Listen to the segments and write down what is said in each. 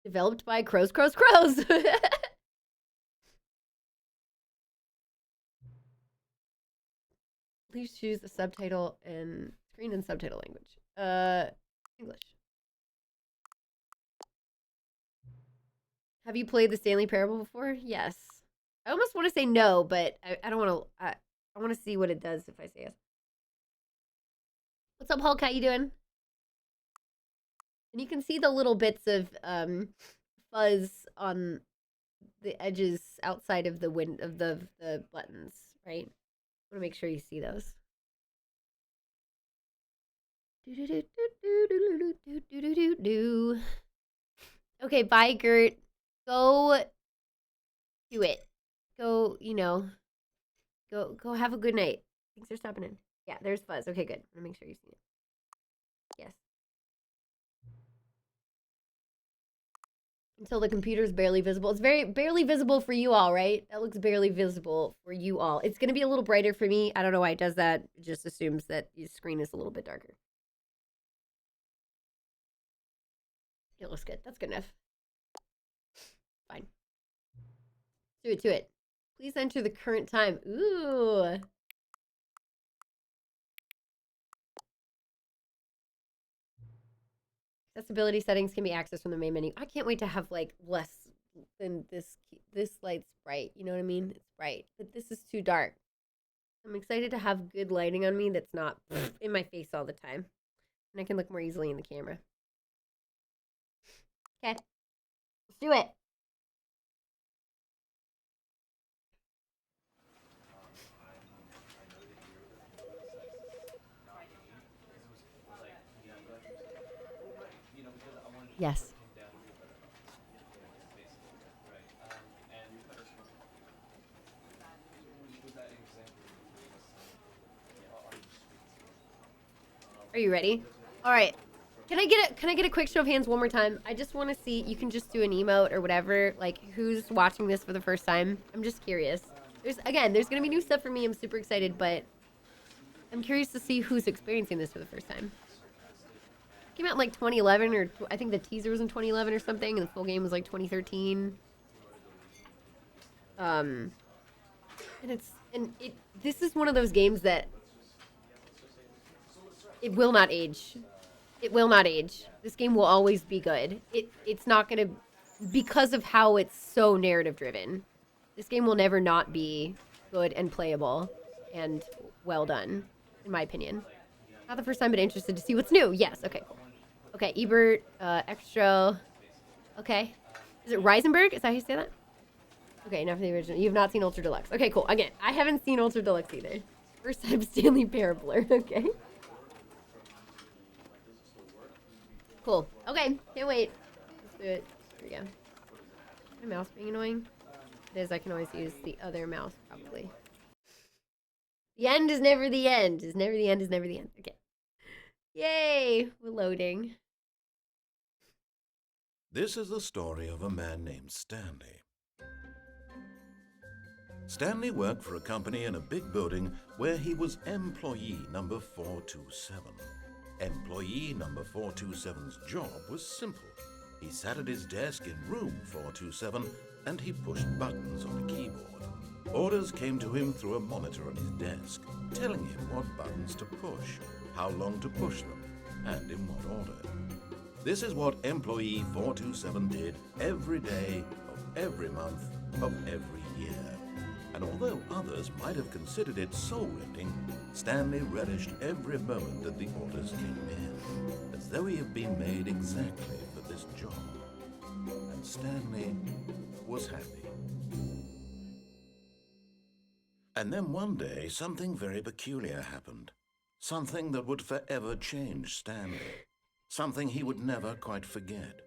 Developed by Crows. Please choose the subtitle and screen and subtitle language. English. Have you played the Stanley Parable before? Yes. I almost want to say no, but I don't want to. I want to see what it does if I say yes. What's up, Hulk? How you doing? And you can see the little bits of fuzz on the edges outside of the the buttons, right? I want to make sure you see those. Okay, bye, Gert. Go do it. Go, go have a good night. Thanks for stopping in. Yeah, there's fuzz. Okay, good. I'm gonna make sure you see it. Yes. Until the computer's barely visible. It's very barely visible for you all, right? That looks barely visible for you all. It's gonna be a little brighter for me. I don't know why it does that. It just assumes that your screen is a little bit darker. It looks good. That's good enough. Fine. Do it to it. Please enter the current time. Ooh. Accessibility settings can be accessed from the main menu. I can't wait to have like less than this. This light's bright. You know what I mean? It's bright, but this is too dark. I'm excited to have good lighting on me that's not in my face all the time. And I can look more easily in the camera. Okay. Let's do it. Yes. Are you ready? All right. Can I get a quick show of hands one more time? I just want to see. You can just do an emote or whatever. Like, who's watching this for the first time? I'm just curious. There's gonna be new stuff for me. I'm super excited, but I'm curious to see who's experiencing this for the first time. It came out in like 2011, or I think the teaser was in 2011 or something, and the full game was like 2013. And this is one of those games that it will not age. It will not age. This game will always be good. It's not gonna, because of how it's so narrative driven. This game will never not be good and playable and well done, in my opinion. Not the first time, but interested to see what's new. Yes. Okay. Cool. Okay. Ebert, extra. Okay. Is it Reisenberg? Is that how you say that? Okay. Now for the original. You've not seen Ultra Deluxe. Okay. Cool. Again, I haven't seen Ultra Deluxe either. First time Stanley Parabler. Okay. Cool. Okay, can't wait. Let's do it. Here we go. My mouse being annoying? It is. I can always use the other mouse, probably. The end is never the end. Is never the end. Is never the end. Okay. Yay! We're loading. This is the story of a man named Stanley. Stanley worked for a company in a big building where he was employee number 427. Employee number 427's job was simple. He sat at his desk in room 427 and he pushed buttons on a keyboard. Orders came to him through a monitor on his desk, telling him what buttons to push, how long to push them, and in what order. This is what employee 427 did every day of every month of every year. And although others might have considered it soul-rending, Stanley relished every moment that the orders came in, as though he had been made exactly for this job. And Stanley was happy. And then one day, something very peculiar happened. Something that would forever change Stanley. Something he would never quite forget.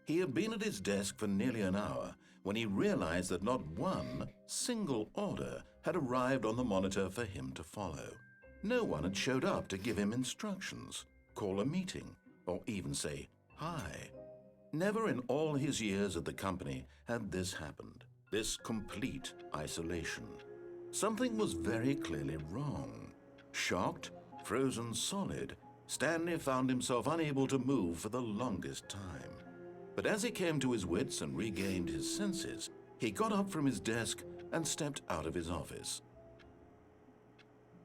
He had been at his desk for nearly an hour when he realized that not one single order had arrived on the monitor for him to follow. No one had showed up to give him instructions, call a meeting, or even say hi. Never in all his years at the company had this happened, this complete isolation. Something was very clearly wrong. Shocked, frozen solid, Stanley found himself unable to move for the longest time. But as he came to his wits and regained his senses, he got up from his desk and stepped out of his office.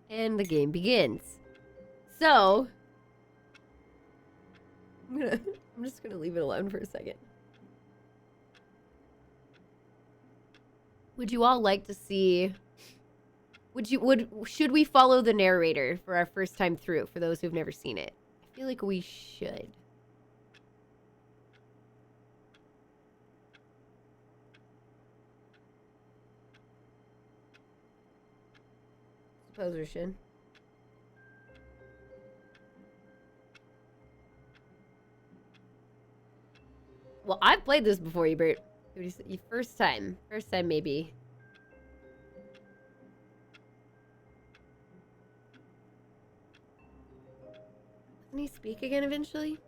And the game begins. So, I'm just gonna leave it alone for a second. Would you all like to see? Should we follow the narrator for our first time through? For those who've never seen it, I feel like we should. Suppose we should. Well, I've played this before, Ebert. First time maybe. Doesn't he speak again eventually?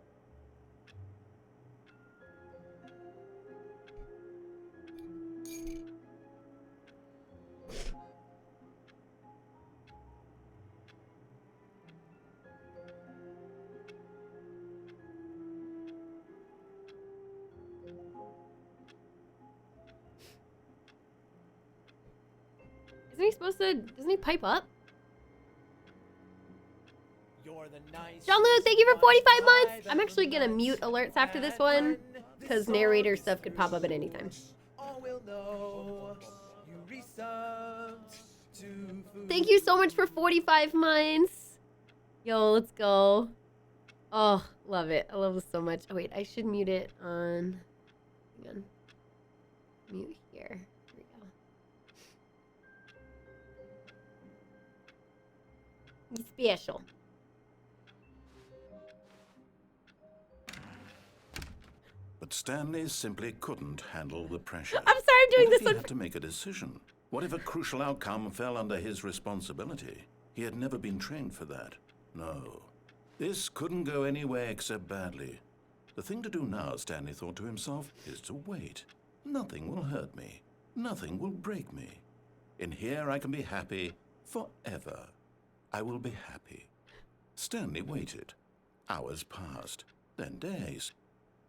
Doesn't he pipe up? You're the nice John Luke, thank you for 45 months! I'm actually gonna mute alerts after this one, because narrator stuff could pop up at any time. Thank you so much for 45 months! Yo, let's go. Oh, love it. I love this so much. Oh wait, I should mute it on... Hang on. Mute here. Special. But Stanley simply couldn't handle the pressure. I'm sorry, I'm doing What if this he had to make a decision? What if a crucial outcome fell under his responsibility? He had never been trained for that. No. This couldn't go anywhere except badly. The thing to do now, Stanley thought to himself, is to wait. Nothing will hurt me. Nothing will break me. In here I can be happy forever. I will be happy. Stanley waited. Hours passed, then days.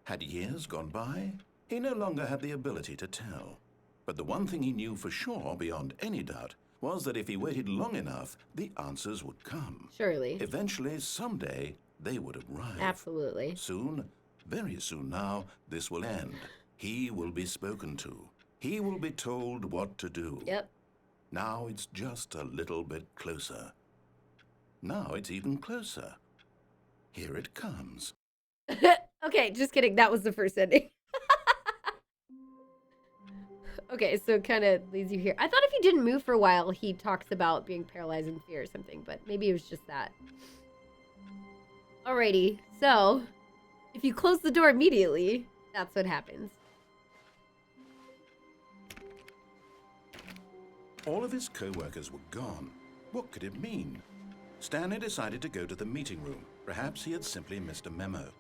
Had years gone by? He no longer had the ability to tell. But the one thing he knew for sure, beyond any doubt, was that if he waited long enough, the answers would come. Surely. Eventually, someday, they would arrive. Absolutely. Soon, very soon now, this will end. He will be spoken to. He will be told what to do. Yep. Now it's just a little bit closer. Now it's even closer. Here it comes. Okay, just kidding. That was the first ending. Okay, so it kind of leads you here. I thought if you didn't move for a while, he talks about being paralyzed in fear or something, but maybe it was just that. Alrighty, so if you close the door immediately, that's what happens. All of his co-workers were gone. What could it mean? Stanley decided to go to the meeting room. Perhaps he had simply missed a memo.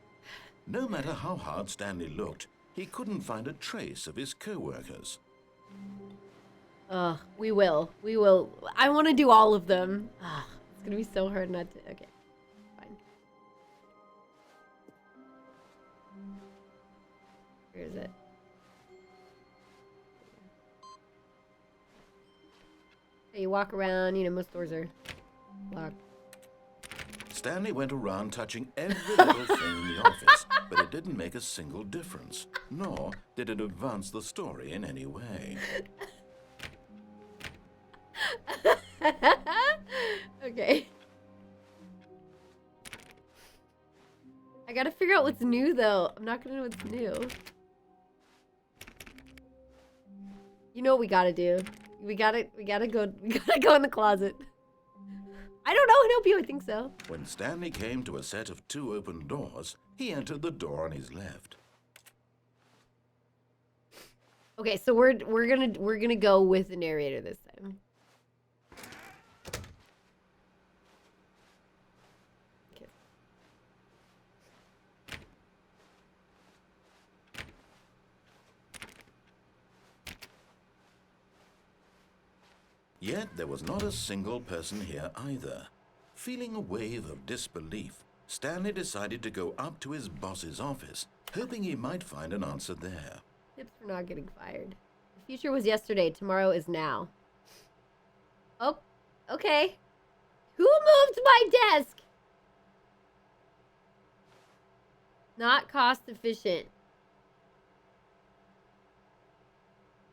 No matter how hard Stanley looked, he couldn't find a trace of his co-workers. We will. I want to do all of them. It's going to be so hard not to. Okay, fine. Where is it? Okay, you walk around, most doors are locked. Stanley went around touching every little thing in the office, but it didn't make a single difference, nor did it advance the story in any way. Okay. I gotta figure out what's new, though. I'm not gonna know what's new. You know what we gotta do? We gotta go in the closet. I don't know, help you, I think so. When Stanley came to a set of 2 open doors, he entered the door on his left. Okay, so we're gonna go with the narrator this time. Okay. Yet there was not a single person here either. Feeling a wave of disbelief, Stanley decided to go up to his boss's office, hoping he might find an answer there. Tips for not getting fired. The future was yesterday. Tomorrow is now. Oh, okay. Who moved my desk? Not cost efficient.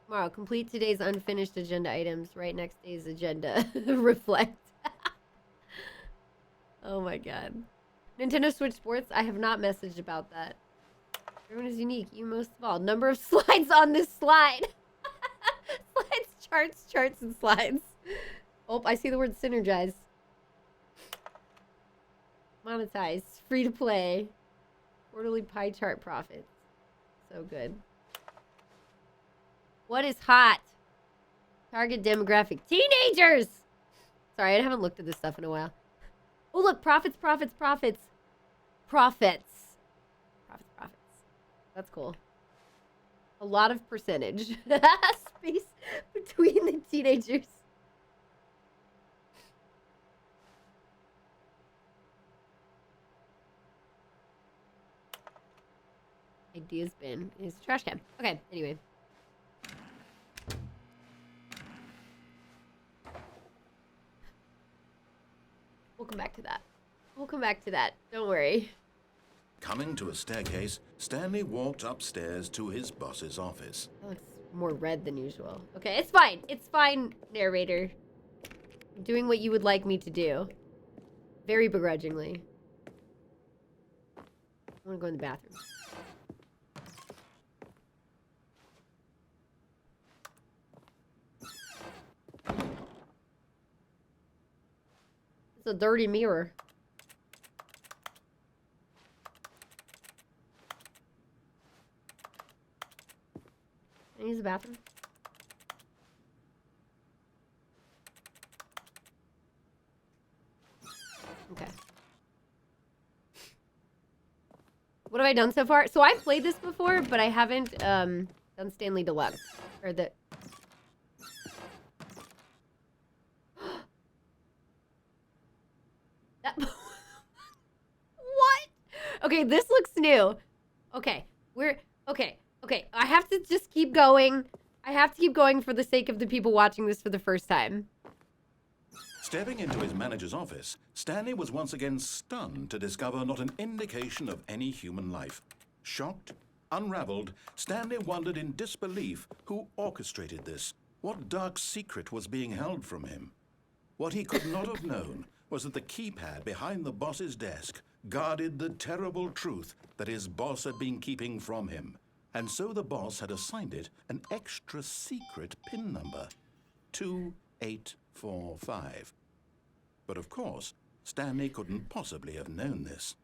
Tomorrow, complete today's unfinished agenda items. Write next day's agenda. Reflect. Oh my god. Nintendo Switch Sports, I have not messaged about that. Everyone is unique. You most of all. Number of slides on this slide. Slides, charts, and slides. Oh, I see the word synergize. Monetize. Free to play. Quarterly pie chart profits. So good. What is hot? Target demographic. Teenagers! Sorry, I haven't looked at this stuff in a while. Oh, look. Profits. That's cool. A lot of percentage. Space between the teenagers. Ideas bin is trash can. Okay, anyway. We'll come back to that. Don't worry. Coming to a staircase, Stanley walked upstairs to his boss's office. That looks more red than usual. Okay, it's fine. It's fine, narrator. I'm doing what you would like me to do. Very begrudgingly. I want to go in the bathroom. It's a dirty mirror. Can I use the bathroom? Okay. What have I done so far? So I've played this before, but I haven't done Stanley Deluxe. Or the... That... What? Okay, this looks new. Okay, okay. I have to just keep going. I have to keep going for the sake of the people watching this for the first time. Stepping into his manager's office, Stanley was once again stunned to discover not an indication of any human life. Shocked, unraveled, Stanley wondered in disbelief who orchestrated this. What dark secret was being held from him? What he could not have known was that the keypad behind the boss's desk guarded the terrible truth that his boss had been keeping from him. And so the boss had assigned it an extra secret PIN number, 2845. But of course, Stanley couldn't possibly have known this.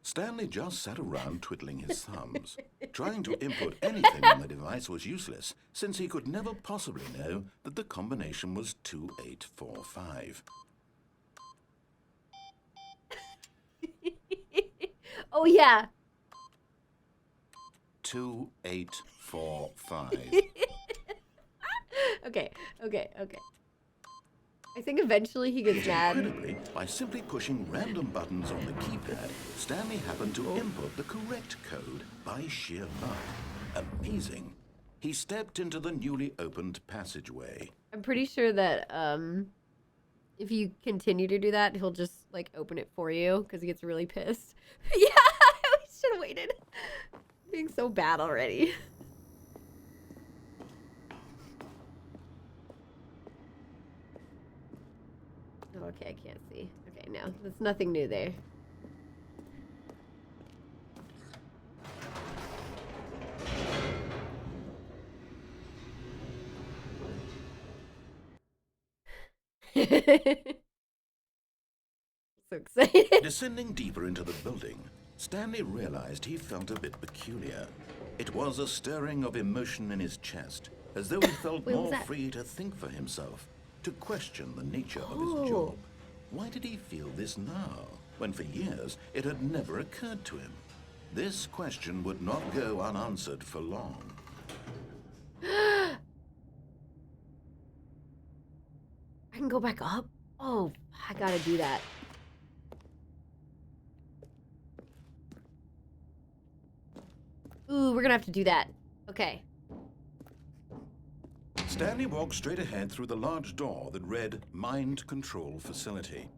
Stanley just sat around twiddling his thumbs. Trying to input anything on the device was useless, since he could never possibly know that the combination was 2845. Oh, yeah. 2845. Okay. I think eventually he gets mad. Incredibly, by simply pushing random buttons on the keypad, Stanley happened to input the correct code by sheer luck. Amazing. He stepped into the newly opened passageway. I'm pretty sure that if you continue to do that, he'll just like open it for you because he gets really pissed. Yeah, we should have waited. I'm being so bad already. Okay, I can't see. Okay, no, there's nothing new there. So excited. Descending deeper into the building, Stanley realized he felt a bit peculiar. It was a stirring of emotion in his chest, as though he felt Wait, more free to think for himself, to question the nature of his job. Why did he feel this now, when for years it had never occurred to him? This question would not go unanswered for long. can go back up? Oh, I gotta do that. Ooh, we're gonna have to do that. Okay. Stanley walked straight ahead through the large door that read Mind Control Facility.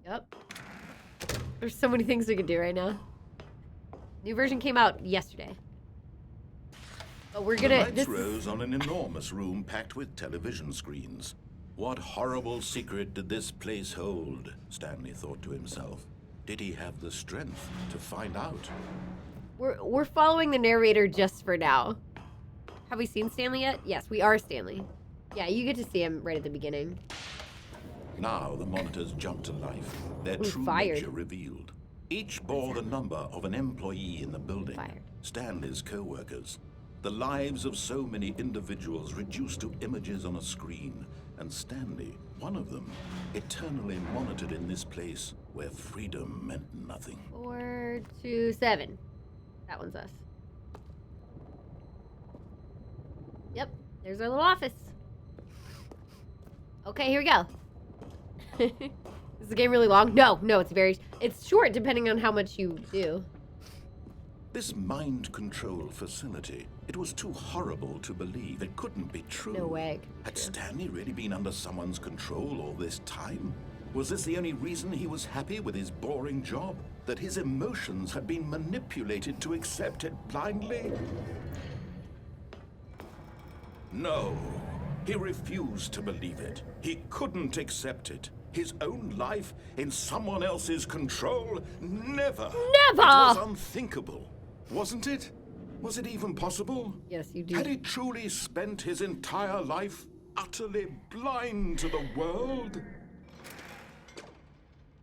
Yep. There's so many things we can do right now. New version came out yesterday. But we're gonna... The lights rose on an enormous room packed with television screens. What horrible secret did this place hold? Stanley thought to himself. Did he have the strength to find out? We're following the narrator just for now. Have we seen Stanley yet? Yes, we are Stanley. Yeah, you get to see him right at the beginning. Now the monitors jumped to life, their Ooh, true fired. nature revealed. Each bore the number of an employee in the building, Fired. Stanley's co-workers. The lives of so many individuals reduced to images on a screen, and Stanley, one of them, eternally monitored in this place where freedom meant nothing. 427. That one's us. Yep, there's our little office. Okay, here we go. Is the game really long? No, it's short depending on how much you do. This mind control facility, it was too horrible to believe. It couldn't be true. No way. Had Stanley really been under someone's control all this time? Was this the only reason he was happy with his boring job? That his emotions had been manipulated to accept it blindly? No, he refused to believe it. He couldn't accept it. His own life in someone else's control? Never! Never! It was unthinkable, wasn't it? Was it even possible? Yes, you do. Had he truly spent his entire life utterly blind to the world?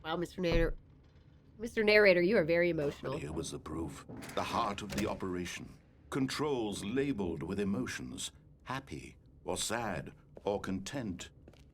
Wow, Mr. Narrator. Mr. Narrator, you are very emotional. But here was the proof. The heart of the operation. Controls labeled with emotions. Happy, or sad, or content.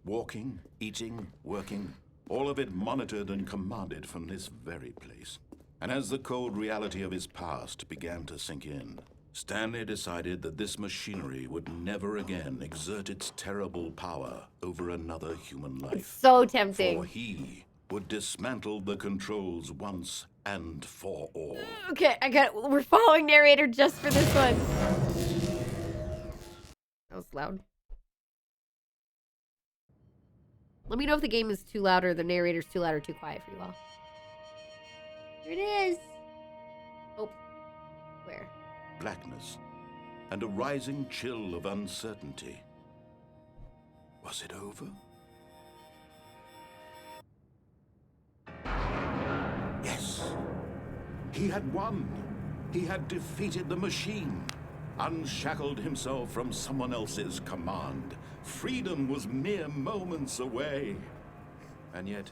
Walking, eating, working. All of it monitored and commanded from this very place. And as the cold reality of his past began to sink in, Stanley decided that this machinery would never again exert its terrible power over another human life. It's so tempting. For he would dismantle the controls once and for all. Okay, we're following Narrator just for this one. That was loud. Let me know if the game is too loud or the narrator's too loud or too quiet for you all. Here it is. Oh, where? Blackness and a rising chill of uncertainty. Was it over? Yes. He had won. He had defeated the machine, unshackled himself from someone else's command. Freedom was mere moments away. And yet,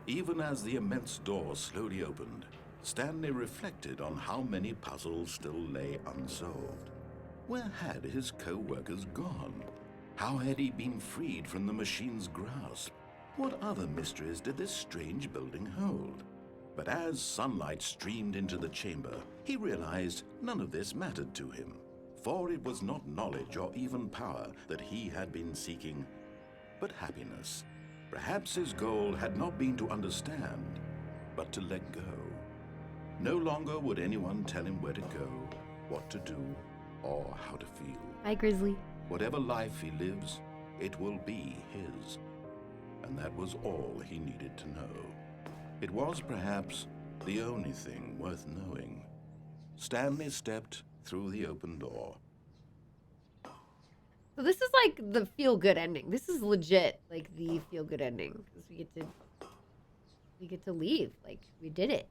even as the immense door slowly opened, Stanley reflected on how many puzzles still lay unsolved. Where had his co-workers gone? How had he been freed from the machine's grasp? What other mysteries did this strange building hold? But as sunlight streamed into the chamber, he realized none of this mattered to him. For it was not knowledge or even power that he had been seeking, but happiness. Perhaps his goal had not been to understand, but to let go. No longer would anyone tell him where to go, what to do, or how to feel. Hi, Grizzly. Whatever life he lives, it will be his. And that was all he needed to know. It was perhaps the only thing worth knowing. Stanley stepped through the open door. So this is like the feel-good ending. This is legit, like the feel-good ending, because we get to leave. Like, we did it.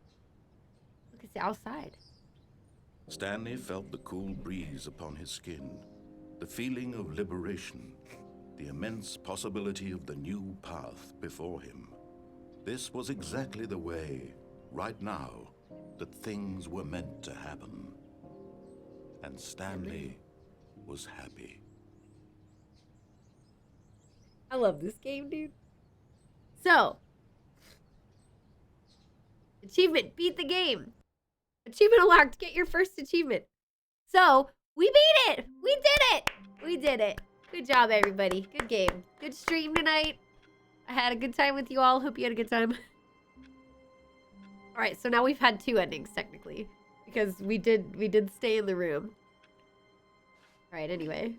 Look, it's outside. Stanley felt the cool breeze upon his skin, the feeling of liberation, the immense possibility of the new path before him. This was exactly the way, right now, that things were meant to happen. And Stanley was happy. I love this game, dude. So, achievement, beat the game. Achievement unlocked, get your first achievement. So, we beat it! We did it! We did it. Good job, everybody. Good game. Good stream tonight. I had a good time with you all. Hope you had a good time. Alright, so now we've had 2 endings, technically. Because we did stay in the room. Alright, anyway.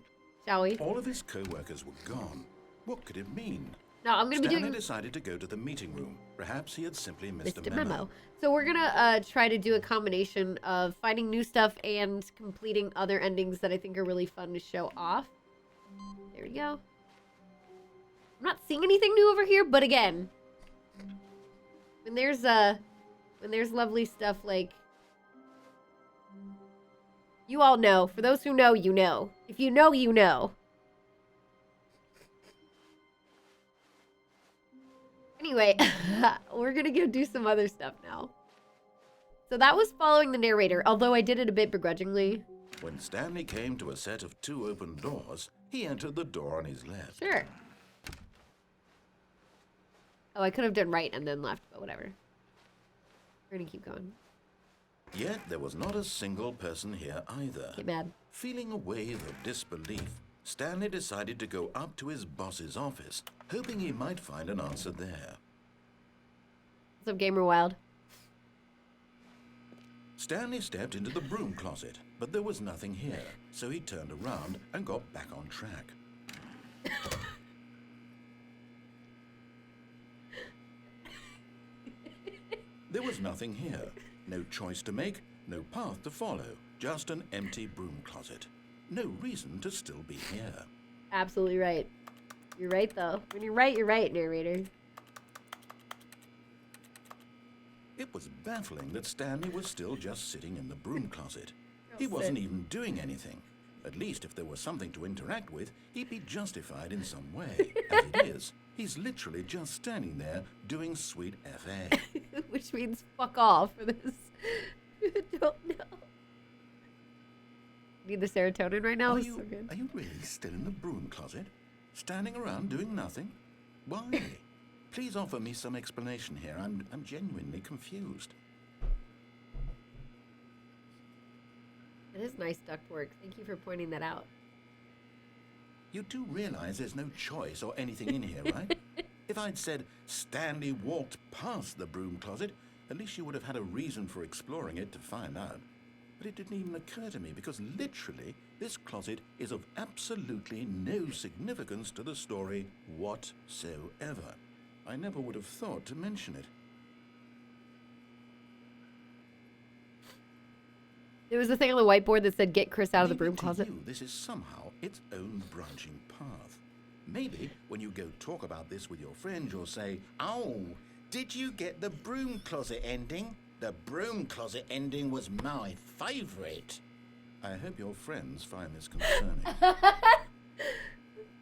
Shall we? All of his co-workers were gone. What could it mean? No, I'm going to be Stanley doing... decided to go to the meeting room. Perhaps he had simply missed Missed a memo. So we're going to try to do a combination of finding new stuff and completing other endings that I think are really fun to show off. There we go. I'm not seeing anything new over here, but again, when there's lovely stuff like, you all know. For those who know, you know. If you know, you know. Anyway, we're gonna go do some other stuff now. So that was following the narrator, although I did it a bit begrudgingly. When Stanley came to a set of 2 open doors, he entered the door on his left. Sure. Oh, I could have done right and then left, but whatever. We're gonna keep going. Yet there was not a single person here either. Get mad. Feeling a wave of disbelief, Stanley decided to go up to his boss's office, hoping he might find an answer there. What's up, Gamer Wild? Stanley stepped into the broom closet, but there was nothing here, so he turned around and got back on track. There was nothing here. No choice to make, no path to follow, just an empty broom closet. No reason to still be here. Absolutely right. You're right, though. When you're right, narrator. It was baffling that Stanley was still just sitting in the broom closet. He wasn't even doing anything. At least if there was something to interact with, he'd be justified in some way. As it is, he's literally just standing there doing sweet FA. Which means fuck off for this. Don't know. Need the serotonin right now? Are It's you, so good. are you really still in the broom closet? Standing around doing nothing? Why? Please offer me some explanation here. I'm genuinely confused. It is nice ductwork. Thank you for pointing that out. You do realize there's no choice or anything in here, right? If I'd said Stanley walked past the broom closet, at least you would have had a reason for exploring it to find out. But it didn't even occur to me because literally this closet is of absolutely no significance to the story whatsoever. I never would have thought to mention it. There was a thing on the whiteboard that said, "Get Chris out of the Maybe broom to closet." you, this is somehow its own branching path. Maybe when you go talk about this with your friend, you'll say, "Oh, did you get the broom closet ending? The broom closet ending was my favorite." I hope your friends find this concerning.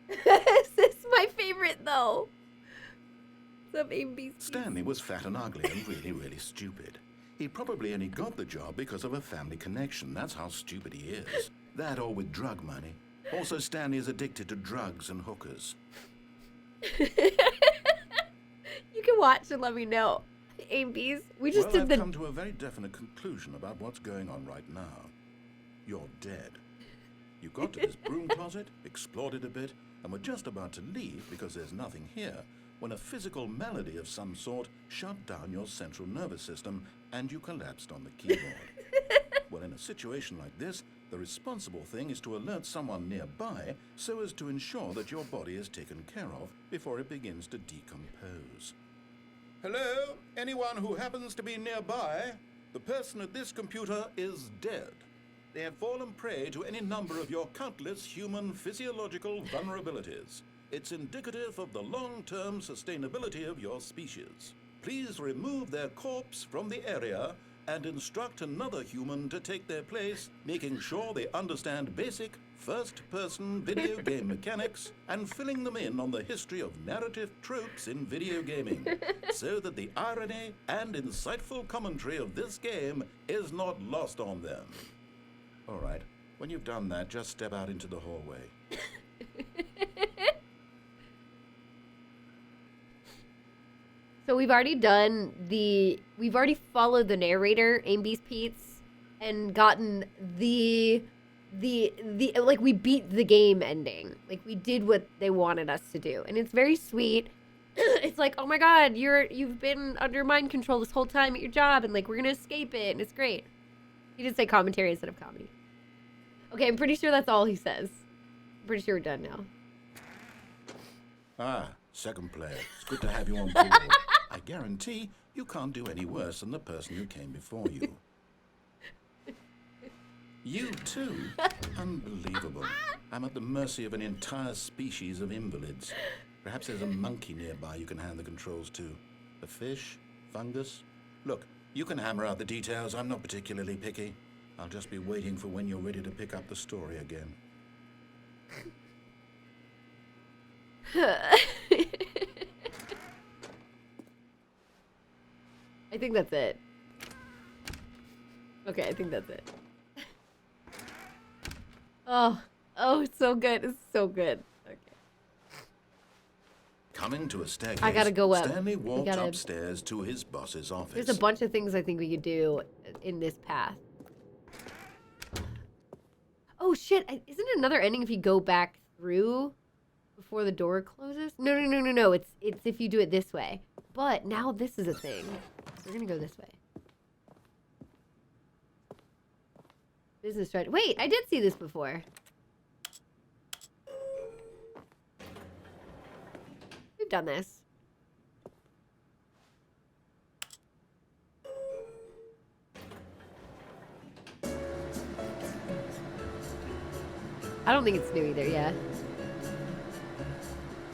This is my favorite, though. What's up, ABC? Stanley was fat and ugly and really, really stupid. He probably only got the job because of a family connection. That's how stupid he is. That or with drug money. Also, Stanley is addicted to drugs and hookers. You can watch and let me know. ABs, we just Well, did I've the... come to a very definite conclusion about what's going on right now. You're dead. You got to this broom closet, explored it a bit, and were just about to leave because there's nothing here, when a physical malady of some sort shut down your central nervous system and you collapsed on the keyboard. Well, in a situation like this, the responsible thing is to alert someone nearby so as to ensure that your body is taken care of before it begins to decompose. Hello? Anyone who happens to be nearby? The person at this computer is dead. They have fallen prey to any number of your countless human physiological vulnerabilities. It's indicative of the long-term sustainability of your species. Please remove their corpse from the area and instruct another human to take their place, making sure they understand basic first-person video game mechanics and filling them in on the history of narrative tropes in video gaming, so that the irony and insightful commentary of this game is not lost on them. All right, when you've done that, just step out into the hallway. So we've already followed the narrator, Amy's Pete's, and gotten the like we beat the game ending. Like we did what they wanted us to do. And it's very sweet. It's like, oh my god, you've been under mind control this whole time at your job, and like we're gonna escape it, and it's great. He did say commentary instead of comedy. Okay, I'm pretty sure that's all he says. I'm pretty sure we're done now. Ah, second player. It's good to have you on board. I guarantee you can't do any worse than the person who came before you. You too? Unbelievable. I'm at the mercy of an entire species of invalids. Perhaps there's a monkey nearby you can hand the controls to. A fish? Fungus? Look, you can hammer out the details. I'm not particularly picky. I'll just be waiting for when you're ready to pick up the story again. I think that's it. Okay, I think that's it. Oh, it's so good. It's so good. Okay. Coming to a staircase, I gotta go up. Stanley walked upstairs to his boss's office. There's a bunch of things I think we could do in this path. Oh shit, isn't it another ending if you go back through before the door closes? No. It's if you do it this way. But now this is a thing. So we're gonna go this way. Business strategy. Wait, I did see this before. We've done this. I don't think it's new either, yeah.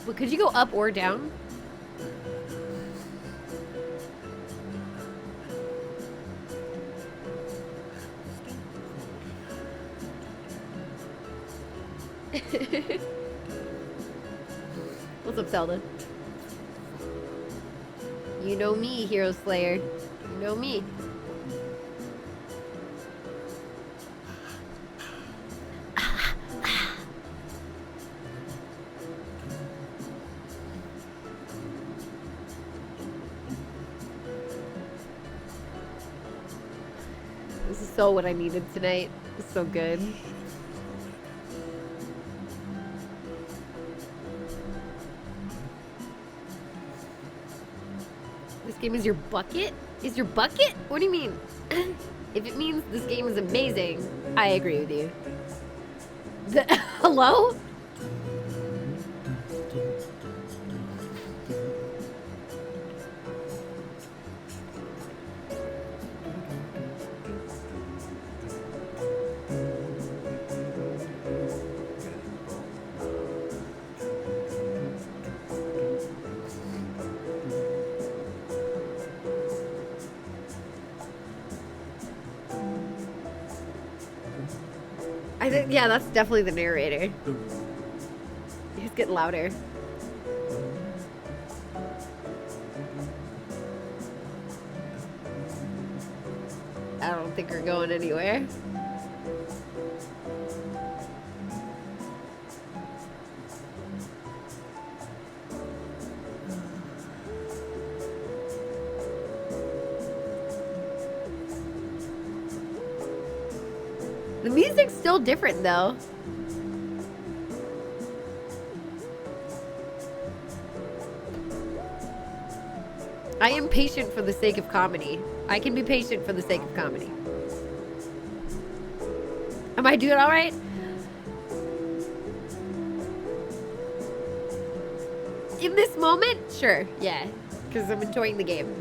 But could you go up or down? What's up, Zelda? You know me, Hero Slayer. You know me. This is so what I needed tonight. It's so good. This game is your bucket? Is your bucket? What do you mean? If it means this game is amazing, I agree with you. Hello? I think, yeah, that's definitely the narrator. He's getting louder. I don't think we're going anywhere. The music's still different, though. I am patient for the sake of comedy. I can be patient for the sake of comedy. Am I doing all right? In this moment? Sure, yeah. Because I'm enjoying the game.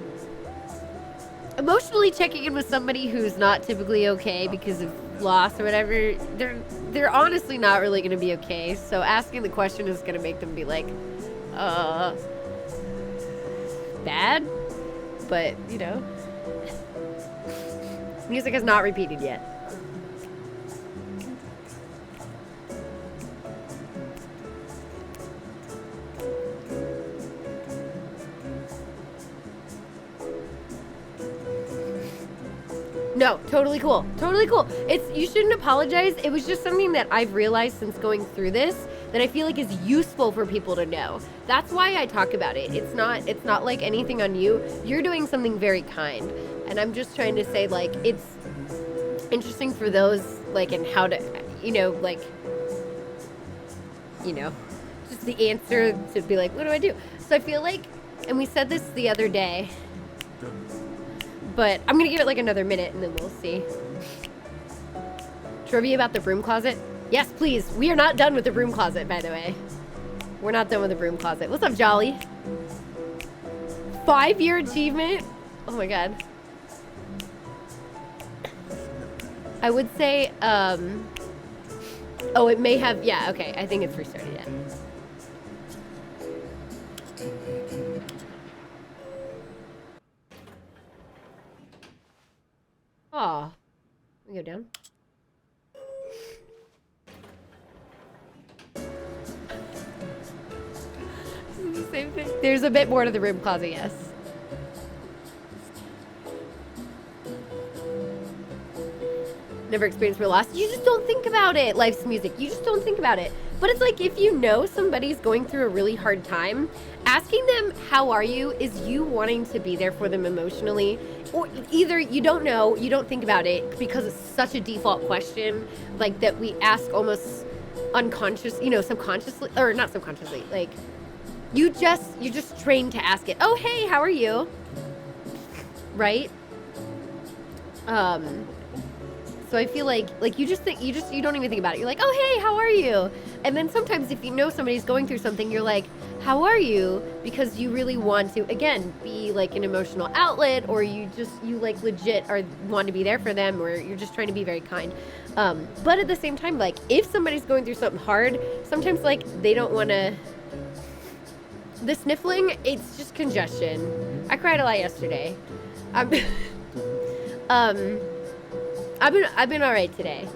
Emotionally checking in with somebody who's not typically okay because of loss or whatever, they're honestly not really going to be okay. So asking the question is going to make them be like, bad? But, you know. Music has not repeated yet. No, totally cool. Totally cool. You shouldn't apologize. It was just something that I've realized since going through this that I feel like is useful for people to know. That's why I talk about it. It's not like anything on you. You're doing something very kind. And I'm just trying to say, like, it's interesting for those, like, and how to, you know, like, you know, just the answer to be like, what do I do? So I feel like, and we said this the other day, but I'm gonna give it like another minute and then we'll see. Trivia about the broom closet? Yes, please. We are not done with the broom closet, by the way. We're not done with the broom closet. What's up, Jolly? 5-year achievement? Oh my god. I would say, oh, it may have, yeah, okay. I think it's restarted yet. Aw. Let me go down. This is the same thing. There's a bit more to the room closet, yes. Never experienced real loss. You just don't think about it. Life's music. You just don't think about it. But it's like if you know somebody's going through a really hard time, asking them, how are you, is you wanting to be there for them emotionally. Or either you don't know, you don't think about it because it's such a default question, like that we ask almost unconscious, you know, subconsciously, or not subconsciously, like you're just trained to ask it. Oh, hey, how are you? Right? So I feel like you don't even think about it. You're like, oh, hey, how are you? And then sometimes if you know somebody's going through something, you're like, how are you? Because you really want to, again, be like an emotional outlet, or you like legit are want to be there for them, or you're just trying to be very kind. But at the same time, like if somebody's going through something hard, sometimes like they don't want to, the sniffling, it's just congestion. I cried a lot yesterday. I've been all right today.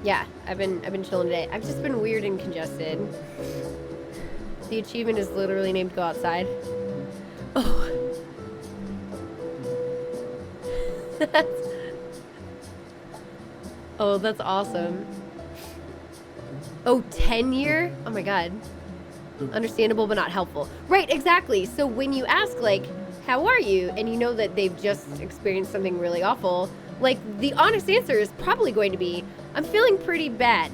Yeah, I've been chilling today. I've just been weird and congested. The achievement is literally named Go Outside. Oh. That's awesome. Oh, 10-year? Oh my god. Understandable but not helpful. Right, exactly. So when you ask like, how are you? And you know that they've just experienced something really awful, like the honest answer is probably going to be, I'm feeling pretty bad.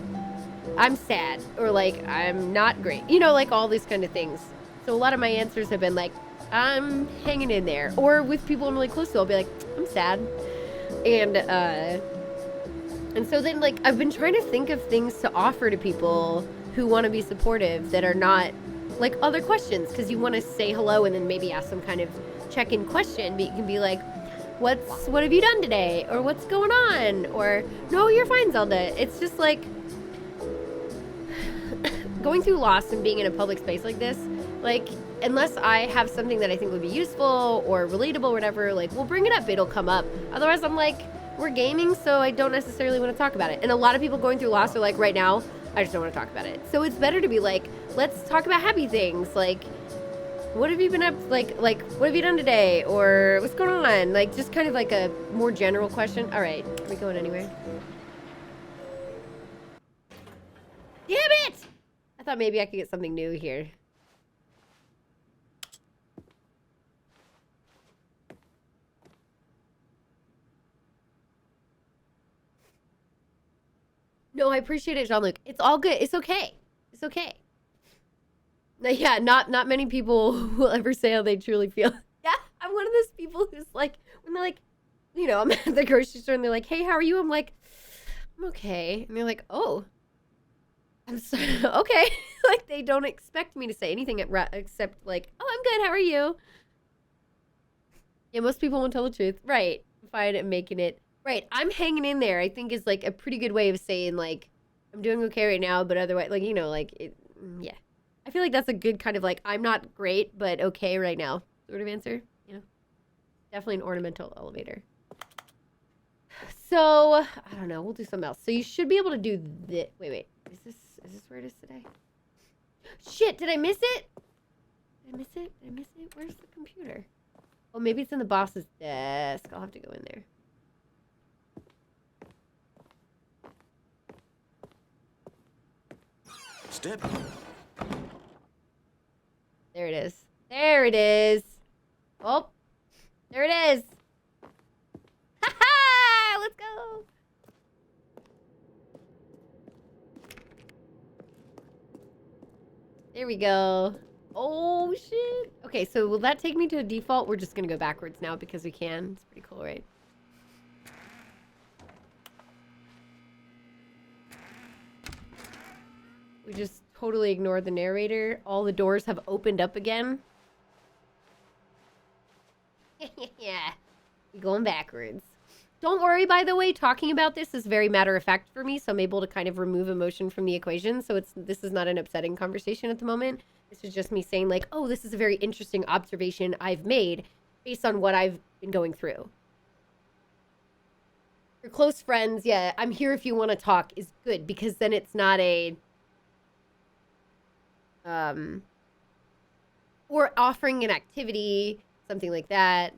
I'm sad. Or like, I'm not great. You know, like all these kind of things. So a lot of my answers have been like, I'm hanging in there. Or with people I'm really close to, I'll be like, I'm sad. And so then like, I've been trying to think of things to offer to people who want to be supportive that are not like other questions. Because you want to say hello and then maybe ask some kind of check-in question, but you can be like, what have you done today? Or what's going on? Or no, you're fine, Zelda. It's just like going through loss and being in a public space like this, like unless I have something that I think would be useful or relatable or whatever, like we'll bring it up, it'll come up. Otherwise I'm like, we're gaming, so I don't necessarily want to talk about it. And a lot of people going through loss are like, right now I just don't want to talk about it. So it's better to be like, let's talk about happy things, like what have you been up, like what have you done today, or what's going on, like just kind of like a more general question. All right, are we going anywhere? Damn it! I thought maybe I could get something new here. No, I appreciate it, Jean-Luc. It's all good. It's okay. It's okay. Yeah, not many people will ever say how they truly feel. Yeah, I'm one of those people who's like, when they're like, you know, I'm at the grocery store and they're like, hey, how are you? I'm like, I'm okay. And they're like, oh, I'm sorry. Okay. Like they don't expect me to say anything except like, oh, I'm good. How are you? Yeah, most people won't tell the truth. Right. Fine and making it. Right. I'm hanging in there, I think is like a pretty good way of saying like, I'm doing okay right now, but otherwise, like, you know, like, it, yeah. I feel like that's a good kind of like, I'm not great, but okay right now sort of answer, you know? Definitely an ornamental elevator. So, I don't know. We'll do something else. So you should be able to do this. Wait. Is this where it is today? Shit, did I miss it? Did I miss it? Where's the computer? Oh, maybe it's in the boss's desk. I'll have to go in there. Step. There it is. There it is. Oh, there it is. Ha ha! Let's go. There we go. Oh, shit. Okay, so will that take me to a default? We're just gonna go backwards now because we can. It's pretty cool, right? We just totally ignored the narrator. All the doors have opened up again. Yeah. We're going backwards. Don't worry, by the way, talking about this is very matter-of-fact for me, so I'm able to kind of remove emotion from the equation, so this is not an upsetting conversation at the moment. This is just me saying, like, oh, this is a very interesting observation I've made based on what I've been going through. Your close friends, yeah, I'm here if you want to talk is good, because then it's not a... or offering an activity, something like that.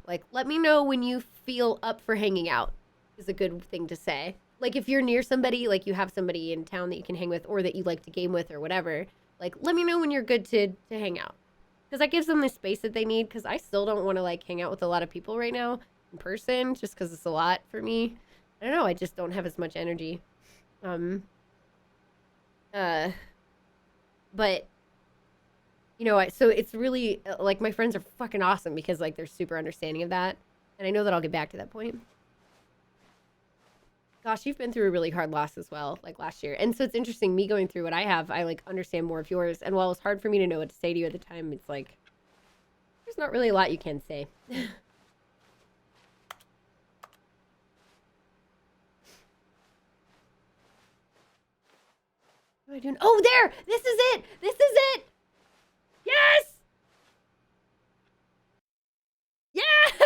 Like, let me know when you feel up for hanging out is a good thing to say. Like, if you're near somebody, like you have somebody in town that you can hang with or that you like to game with or whatever, like, let me know when you're good to hang out. Because that gives them the space that they need, because I still don't want to, like, hang out with a lot of people right now in person, just because it's a lot for me. I don't know, I just don't have as much energy. But... you know, so it's really, like, my friends are fucking awesome because, like, they're super understanding of that. And I know that I'll get back to that point. Gosh, you've been through a really hard loss as well, like, last year. And so it's interesting, me going through what I have, I, like, understand more of yours. And while it's hard for me to know what to say to you at the time, it's like, there's not really a lot you can say. What am I doing? Oh, there! This is it! This is it! Yes! Yes!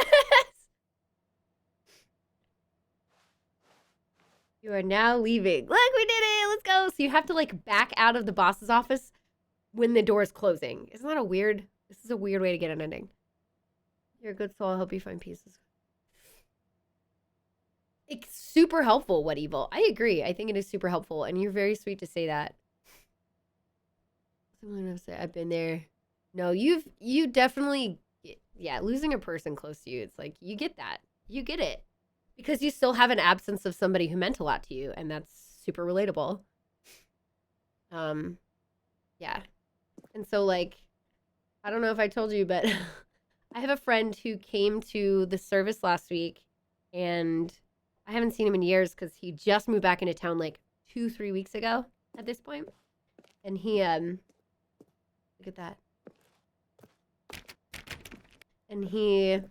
You are now leaving. Look, we did it! Let's go! So you have to, like, back out of the boss's office when the door is closing. Isn't that a weird... This is a weird way to get an ending. You're a good soul. I'll help you find pieces. It's super helpful, What Evil. I agree. I think it is super helpful, and you're very sweet to say that. I've been there. No, you definitely... Yeah, losing a person close to you, it's like, you get that. You get it. Because you still have an absence of somebody who meant a lot to you, and that's super relatable. Yeah. And so, like, I don't know if I told you, but I have a friend who came to the service last week, and I haven't seen him in years because he just moved back into town, like, 2-3 weeks ago at this point. And he, look at that. And he,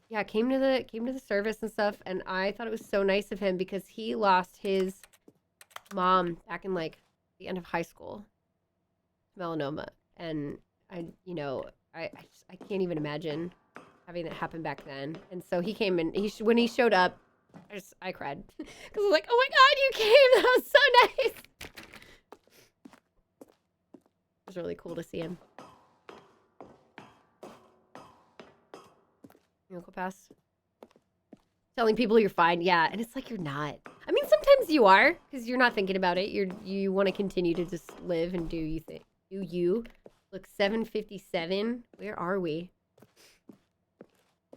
yeah, came to the service and stuff, and I thought it was so nice of him because he lost his mom back in, like, the end of high school, melanoma, and I can't even imagine having that happen back then. And so he came and when he showed up, I cried because I was like, oh my god, you came! That was so nice. It was really cool to see him. You go past. Telling people you're fine, yeah, and it's like you're not. I mean, sometimes you are because you're not thinking about it. You want to continue to just live and do you. Look, 757. Where are we?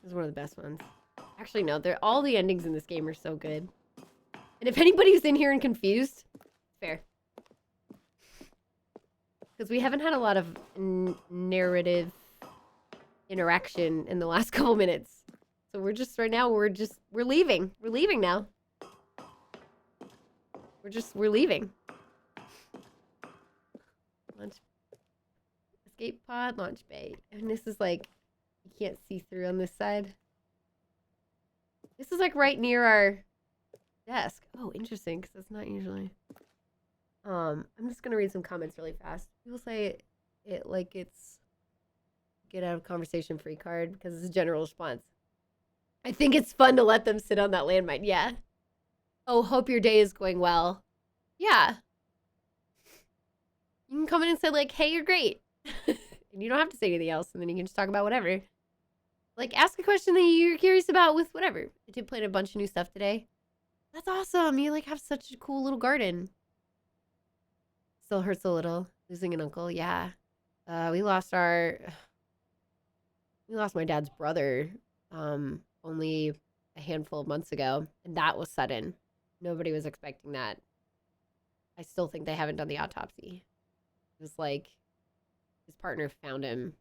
This is one of the best ones. Actually, no, all the endings in this game are so good. And if anybody's in here and confused, fair. Because we haven't had a lot of narrative interaction in the last couple minutes. So we're just, right now, we're leaving. We're leaving now. We're leaving. Launch. Escape pod, launch bay. And this is like, you can't see through on this side. This is like right near our desk. Oh, interesting, because it's not usually. I'm just gonna read some comments really fast. People say it like it's get out of conversation free card because it's a general response. I think it's fun to let them sit on that landmine. Yeah. Oh, hope your day is going well. Yeah. You can come in and say like, hey, you're great. And you don't have to say anything else, and then you can just talk about whatever. Like, ask a question that you're curious about with whatever. I did plant a bunch of new stuff today. That's awesome. You, like, have such a cool little garden. Still hurts a little. Losing an uncle. Yeah. We lost my dad's brother only a handful of months ago. And that was sudden. Nobody was expecting that. I still think they haven't done the autopsy. It was like his partner found him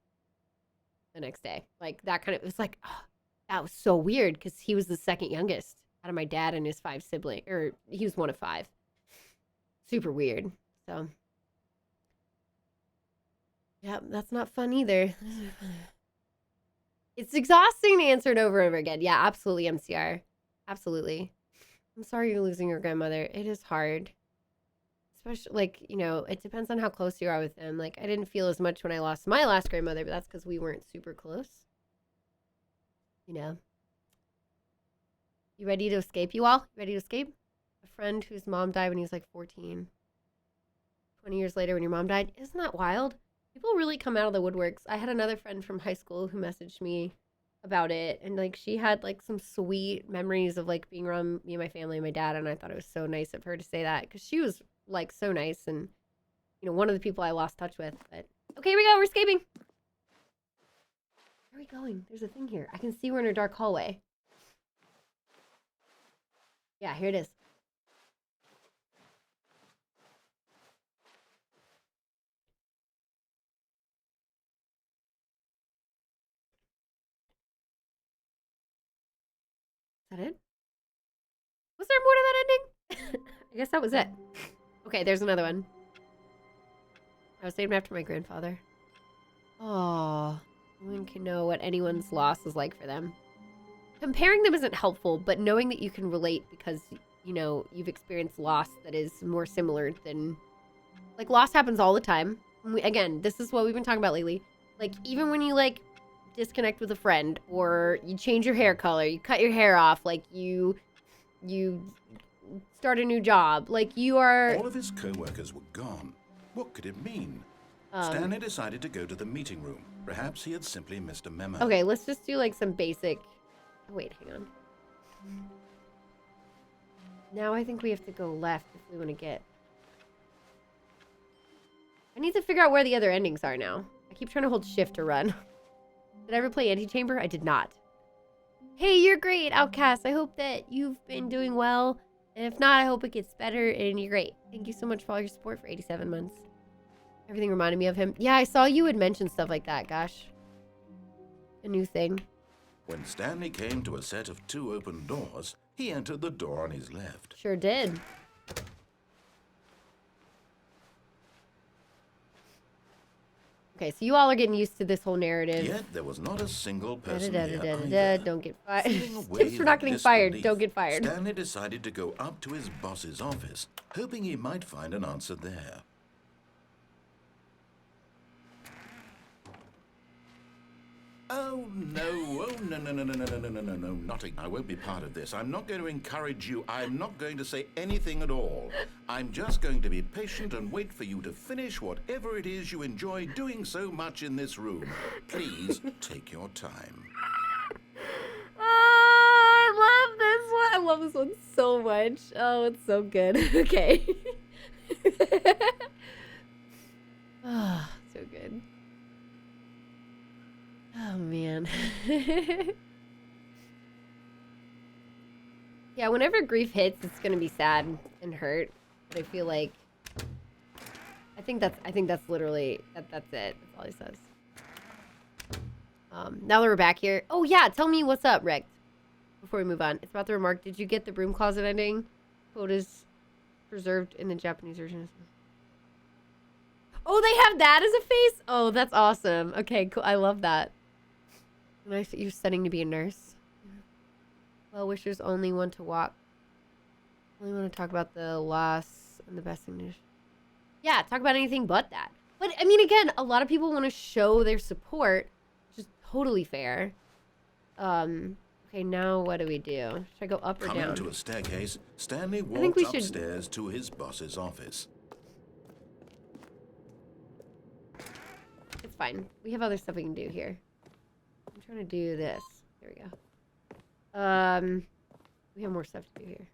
the next day. Like that kind of, it was like, oh, that was so weird because he was the second youngest out of my dad and his 5 siblings, or he was one of 5. Super weird. So, yeah, that's not fun either. It's exhausting to answer it over and over again. Yeah, absolutely, MCR. Absolutely. I'm sorry you're losing your grandmother. It is hard. Especially, like, you know, it depends on how close you are with them. Like, I didn't feel as much when I lost my last grandmother, but that's because we weren't super close. You know. You ready to escape, you all? You ready to escape? A friend whose mom died when he was like 14. 20 years later when your mom died. Isn't that wild? People really come out of the woodworks. I had another friend from high school who messaged me about it, and like she had like some sweet memories of like being around me and my family and my dad, and I thought it was so nice of her to say that because she was like so nice and, you know, one of the people I lost touch with. But okay, here we go. We're escaping. Where are we going? There's a thing here. I can see we're in a dark hallway. Yeah, here it is. Is that it? Was there more to that ending? I guess that was it. Okay, there's another one. I was named after my grandfather. Oh, no one can know what anyone's loss is like for them. Comparing them isn't helpful, but knowing that you can relate because, you know, you've experienced loss that is more similar than... Like, loss happens all the time. Again, this is what we've been talking about lately. Like, even when you, like, disconnect with a friend, or you change your hair color, you cut your hair off, like, you start a new job, like, you are... All of his co-workers were gone. What could it mean? Stanley decided to go to the meeting room. Perhaps he had simply missed a memo. Okay, let's just do, like, some basic... Oh, wait, hang on. Now I think we have to go left if we want to get... I need to figure out where the other endings are now. I keep trying to hold shift to run. Did I ever play Antechamber? I did not. Hey, you're great, Outcast. I hope that you've been doing well. And if not, I hope it gets better and you're great. Thank you so much for all your support for 87 months. Everything reminded me of him. Yeah, I saw you had mentioned stuff like that, gosh. A new thing. When Stanley came to a set of 2 open doors, he entered the door on his left. Sure did. Okay, so you all are getting used to this whole narrative. Yet there was not a single person here either. Don't get fired. Feeling a wave Tips for not of getting fired. disbelief, Don't get fired. Stanley decided to go up to his boss's office, hoping he might find an answer there. Oh, no, nothing. I won't be part of this. I'm not going to encourage you. I'm not going to say anything at all. I'm just going to be patient and wait for you to finish whatever it is you enjoy doing so much in this room. Please take your time. Oh, I love this one. I love this one so much. Oh, it's so good. Okay. Oh, so good. Oh, man. Yeah, whenever grief hits, it's gonna be sad and hurt. But I feel like I think that's literally that's it. That's all he says. Now that we're back here. Oh yeah, tell me what's up, Rick. Before we move on. It's about the remark. Did you get the broom closet ending? Quotas preserved in the Japanese version. Oh, they have that as a face? Oh, that's awesome. Okay, cool. I love that. Nice that you're studying to be a nurse. Well wishers only want to walk. Only want to talk about the loss and the best thing to... Yeah, talk about anything but that. But, I mean, again, a lot of people want to show their support, which is totally fair. Okay, now what do we do? Should I go up or down? Coming to a staircase, Stanley walked upstairs to his boss's office. It's fine. We have other stuff we can do here. I'm trying to do this. Here we go. We have more stuff to do here.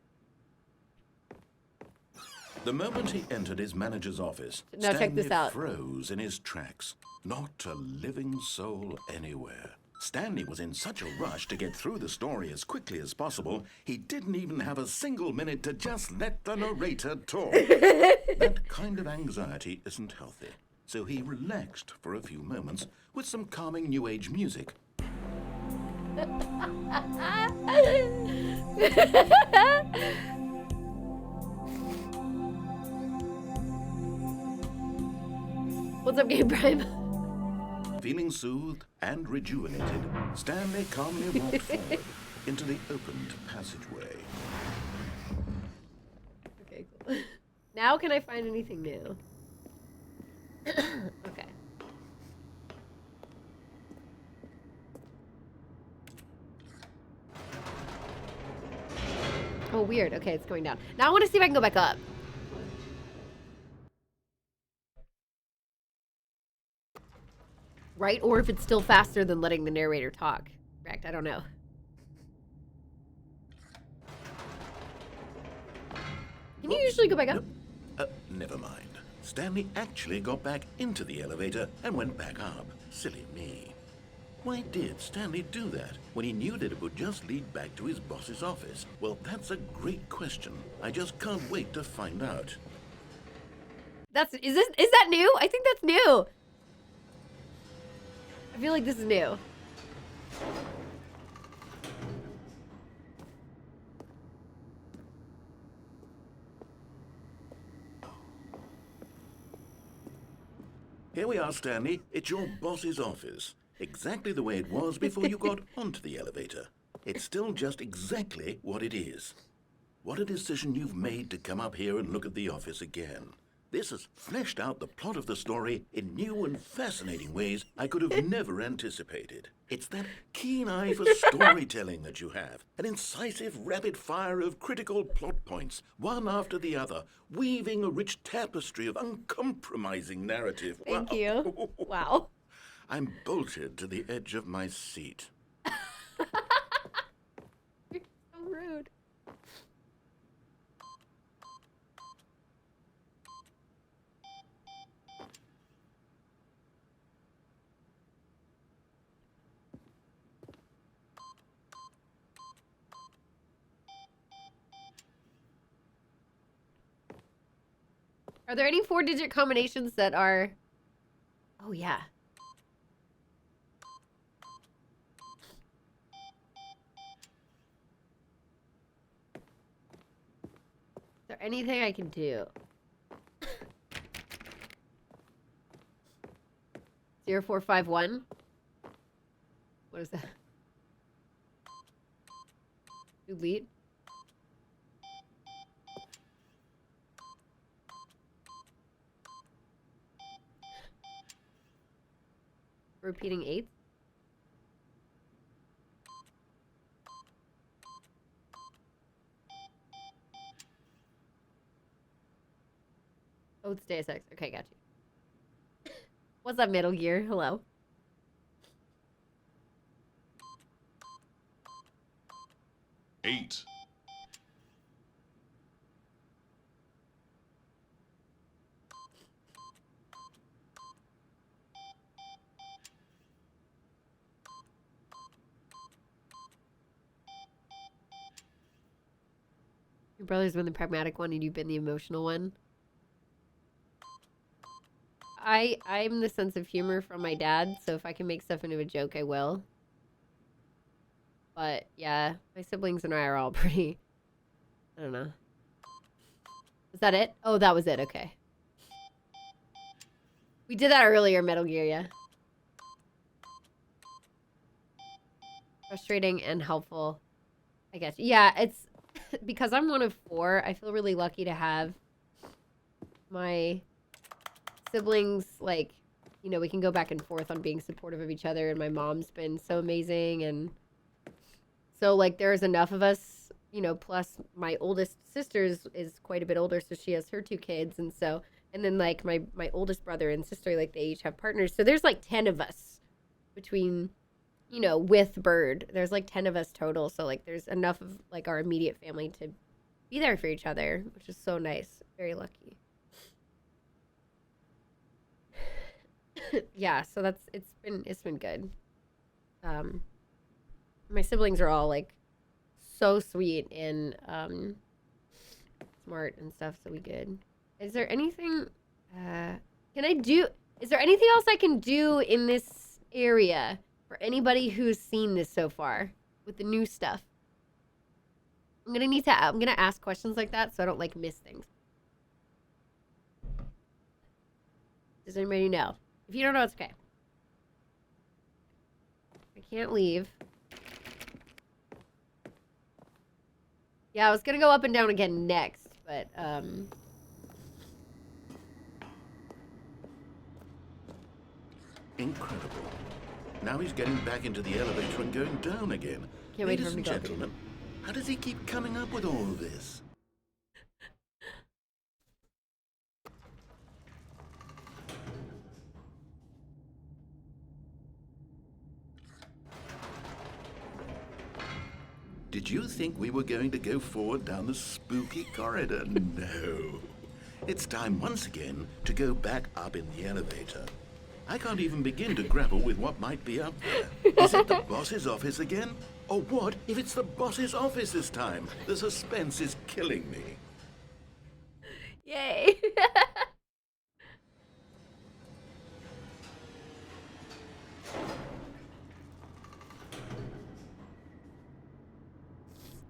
The moment he entered his manager's office, Now check Stanley this out. froze in his tracks. Not a living soul anywhere. Stanley was in such a rush to get through the story as quickly as possible, he didn't even have a single minute to just let the narrator talk. That kind of anxiety isn't healthy. so he relaxed for a few moments with some calming New Age music. What's up, Game Prime? Feeling soothed and rejuvenated, Stanley calmly walked forward into the opened passageway. Okay, cool. Now can I find anything new? Okay. Oh, weird. Okay, it's going down. Now I want to see if I can go back up. Right? Or if it's still faster than letting the narrator talk. Correct, I don't know. Can you usually go back up? Never mind. Stanley actually got back into the elevator and went back up. Silly me. Why did Stanley do that when he knew that it would just lead back to his boss's office? Well, that's a great question. I just can't wait to find out. Is that new? I think that's new. I feel like this is new. Here we are, Stanley. It's your boss's office. Exactly the way it was before you got onto the elevator. It's still just exactly what it is. What a decision you've made to come up here and look at the office again. This has fleshed out the plot of the story in new and fascinating ways I could have never anticipated. It's that keen eye for storytelling that you have, an incisive rapid fire of critical plot points, one after the other, weaving a rich tapestry of uncompromising narrative. Thank you. Wow. I'm bolted to the edge of my seat. You're so rude. Are there any 4-digit combinations that are... Oh, yeah. Is there anything I can do? 0451? What is that? Delete? Repeating 8? Oh, it's Deus Ex. Okay, got you. What's up, Metal Gear? Hello. Eight. Your brother's been the pragmatic one and you've been the emotional one. I'm the sense of humor from my dad, so if I can make stuff into a joke, I will. But yeah, my siblings and I are all pretty... I don't know. Is that it? Oh, that was it. Okay. We did that earlier, Metal Gear, yeah. Frustrating and helpful. I guess. Yeah, it's... because I'm one of 4, I feel really lucky to have my siblings, like, you know, we can go back and forth on being supportive of each other, and my mom's been so amazing, and so, like, there's enough of us, you know, plus my oldest sister is quite a bit older, so she has her 2 kids, and so, and then, like, my oldest brother and sister, like, they each have partners, so there's, like, 10 of us between... You know, with Bird, there's like 10 of us total. So like there's enough of like our immediate family to be there for each other, which is so nice. Very lucky. Yeah, so that's it's been good. My siblings are all like so sweet and smart and stuff, so we good. Is there anything can I do Is there anything else I can do in this area for anybody who's seen this so far with the new stuff? I'm gonna ask questions like that so I don't like miss things. Does anybody know? If you don't know, it's okay. I can't leave. Yeah, I was gonna go up and down again next, but Incredible. Now he's getting back into the elevator and going down again. Can't wait for Ladies him and to go up gentlemen, how does he keep coming up with all of this? Did you think we were going to go forward down the spooky corridor? No. It's time once again to go back up in the elevator. I can't even begin to grapple with what might be up there. Is it the boss's office again? Or what if it's the boss's office this time? The suspense is killing me. yay.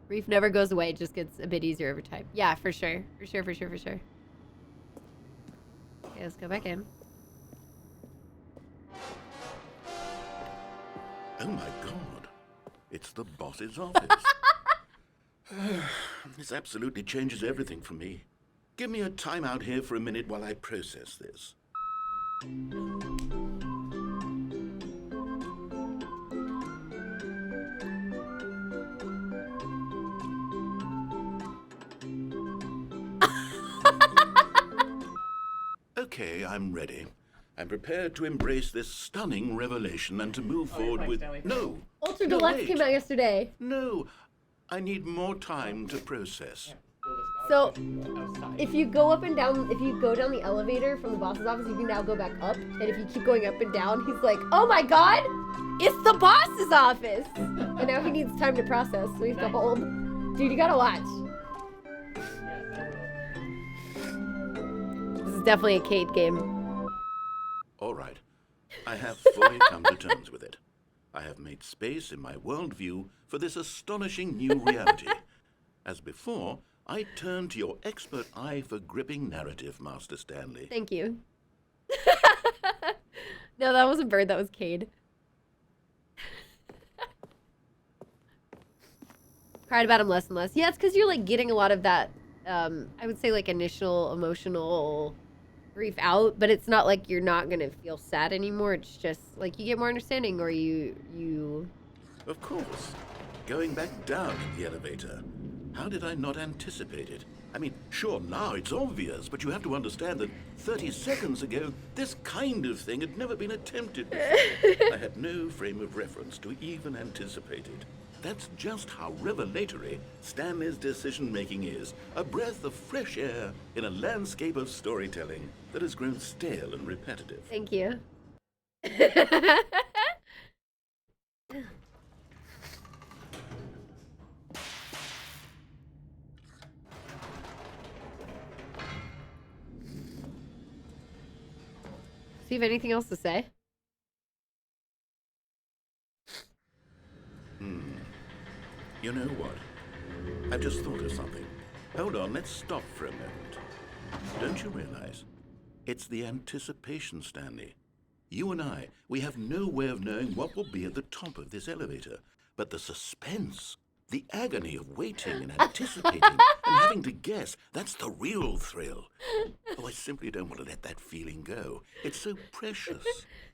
Grief never goes away, it just gets a bit easier over time. Yeah, for sure. For sure. Okay, let's go back in. Oh my god. It's the boss's office. This absolutely changes everything for me. Give me a timeout here for a minute while I process this. Okay, I'm ready. I'm prepared to embrace this stunning revelation and to move forward with... Stanley. No! Ultra No, Deluxe wait. came out yesterday. No! I need more time to process. So, if you go up and down, if you go down the elevator from the boss's office, you can now go back up. And if you keep going up and down, he's like, oh my god, it's the boss's office! And now he needs time to process, so he has to hold. Dude, you gotta watch. This is definitely a Cade game. All right. I have fully come to terms with it. I have made space in my worldview for this astonishing new reality. As before, I turn to your expert eye for gripping narrative, Master Stanley. Thank you. No, that wasn't Bird, that was Cade. Cried about him less and less. Yeah, it's because you're like getting a lot of that, I would say like initial emotional grief out, but it's not like you're not gonna feel sad anymore. It's just like you get more understanding, or you. Of course. Going back down in the elevator. How did I not anticipate it? I mean, sure, now it's obvious, but you have to understand that 30 seconds ago, this kind of thing had never been attempted before. I had no frame of reference to even anticipate it. That's just how revelatory Stanley's decision-making is. A breath of fresh air in a landscape of storytelling that has grown stale and repetitive. Thank you. Do you have anything else to say? You know what? I've just thought of something. Hold on, let's stop for a moment. Don't you realize? It's the anticipation, Stanley. You and I, we have no way of knowing what will be at the top of this elevator. But the suspense, the agony of waiting and anticipating and having to guess, that's the real thrill. Oh, I simply don't want to let that feeling go. It's so precious,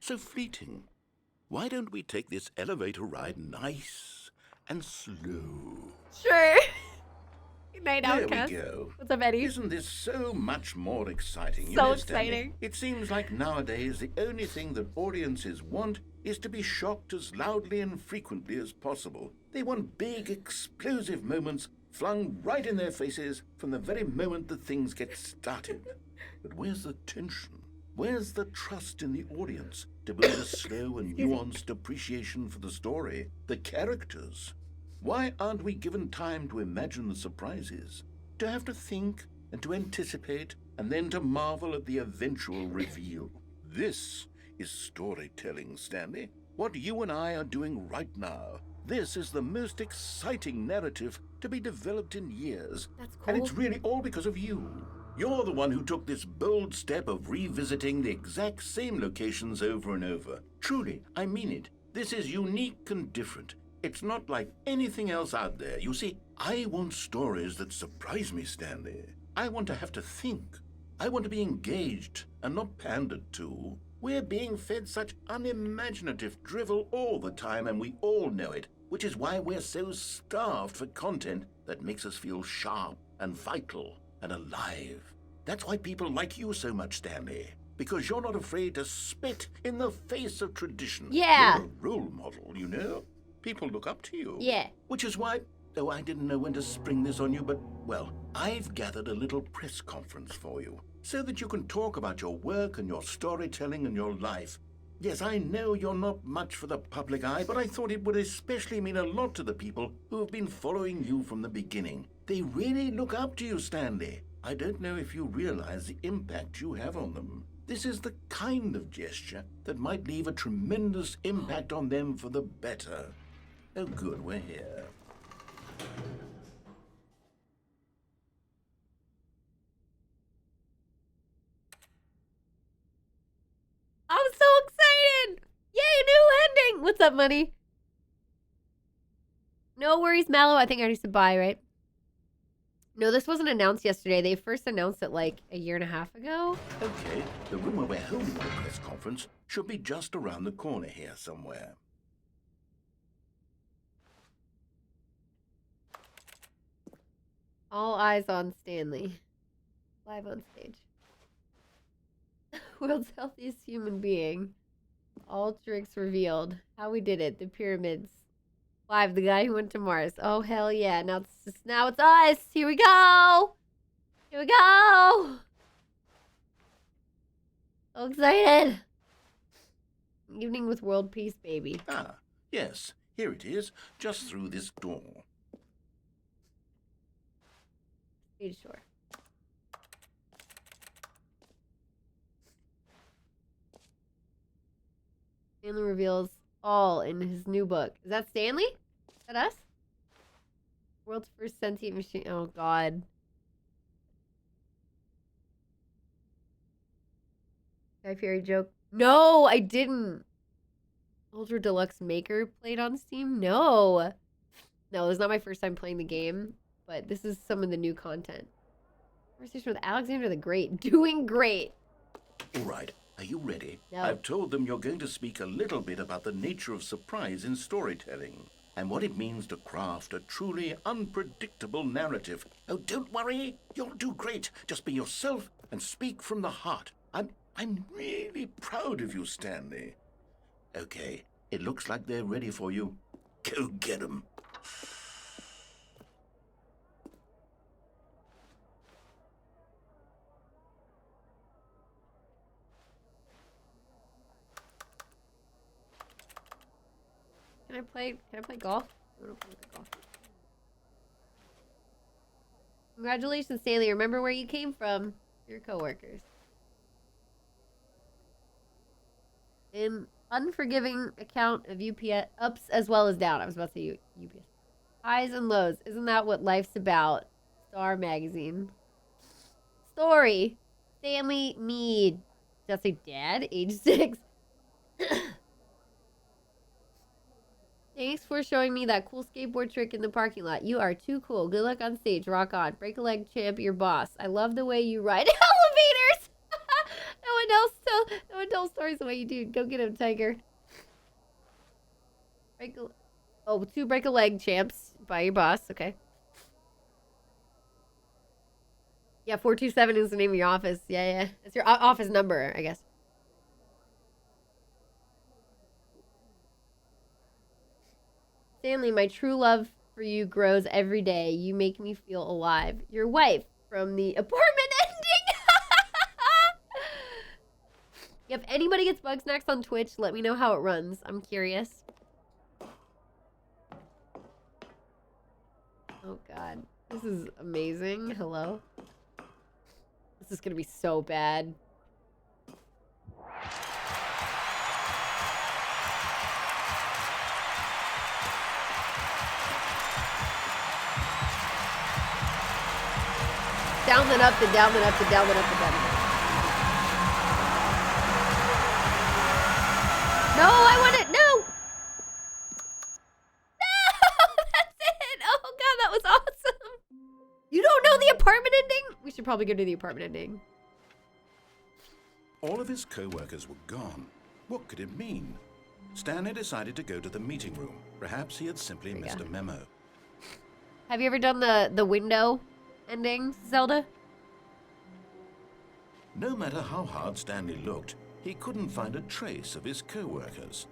so fleeting. Why don't we take this elevator ride nice and slow? Sure. Good night, There Outcast. we go. What's up, Eddie? Isn't this so much more exciting? So Stanley? exciting. It seems like nowadays the only thing that audiences want is to be shocked as loudly and frequently as possible. They want big, explosive moments flung right in their faces from the very moment that things get started. But where's the tension? Where's the trust in the audience to build a slow and nuanced appreciation for the story, the characters? Why aren't we given time to imagine the surprises, to have to think and to anticipate, and then to marvel at the eventual reveal? This is storytelling, Stanley. What you and I are doing right now. This is the most exciting narrative to be developed in years. That's cool. And it's really all because of you. You're the one who took this bold step of revisiting the exact same locations over and over. Truly, I mean it. This is unique and different. It's not like anything else out there. You see, I want stories that surprise me, Stanley. I want to have to think. I want to be engaged and not pandered to. We're being fed such unimaginative drivel all the time, and we all know it, which is why we're so starved for content that makes us feel sharp and vital and alive. That's why people like you so much, Stanley, because you're not afraid to spit in the face of tradition. Yeah. You're a role model, you know? People look up to you. Yeah. Which is why, though I didn't know when to spring this on you, but, well, I've gathered a little press conference for you, so that you can talk about your work and your storytelling and your life. Yes, I know you're not much for the public eye, but I thought it would especially mean a lot to the people who have been following you from the beginning. They really look up to you, Stanley. I don't know if you realize the impact you have on them. This is the kind of gesture that might leave a tremendous impact on them for the better. Oh, good, we're here. I'm so excited! Yay, new ending! What's up, money? No worries, Mallow. I think I already said bye, right? No, this wasn't announced yesterday. They first announced it like a year and a half ago. Okay, the room where we're holding the press conference should be just around the corner here somewhere. All eyes on Stanley. Live on stage. World's healthiest human being. All tricks revealed. How we did it. The pyramids. Live, the guy who went to Mars. Oh, hell yeah. Now it's us. Here we go. Here we go. So excited. Evening with world peace, baby. Ah, yes, here it is, just through this door. Stage door. Stanley reveals all in his new book. Is that Stanley? Is that us? World's first sentient machine. Oh, God. Guy Fieri joke. No, I didn't. Ultra Deluxe Maker played on Steam? No. No, it's not my first time playing the game, but this is some of the new content. Conversation with Alexander the Great. Doing great. All right, are you ready? No. I've told them you're going to speak a little bit about the nature of surprise in storytelling and what it means to craft a truly unpredictable narrative. Oh, don't worry. You'll do great. Just be yourself and speak from the heart. I'm really proud of you, Stanley. Okay, it looks like they're ready for you. Go get 'em. Can I play golf? I wanna play golf. Congratulations, Stanley. Remember where you came from. Your coworkers. An unforgiving account of UPS ups as well as down. I was about to say UPS. Highs and lows. Isn't that what life's about? Star Magazine. Story. Stanley Mead. Did I say dad? Age 6. Thanks for showing me that cool skateboard trick in the parking lot. You are too cool. Good luck on stage. Rock on. Break a leg, champ. Your boss. I love the way you ride elevators. No one tells stories the way you do. Go get him, Tiger. Break a leg, champs. By your boss. Okay. Yeah, 427 is the name of your office. Yeah. It's your office number, I guess. Stanley, my true love for you grows every day. You make me feel alive. Your wife from the apartment ending. If anybody gets bug snacks on Twitch, let me know how it runs. I'm curious. Oh, God. This is amazing. Hello. This is going to be so bad. Down then up, then down then up, then down then up, then down then up. No, I want it. No. No, that's it. Oh god, that was awesome. You don't know the apartment ending? We should probably go to the apartment ending. All of his co-workers were gone. What could it mean? Stanley decided to go to the meeting room. Perhaps he had simply missed a memo. Have you ever done the window ending, Zelda? No matter how hard Stanley looked, he couldn't find a trace of his co-workers.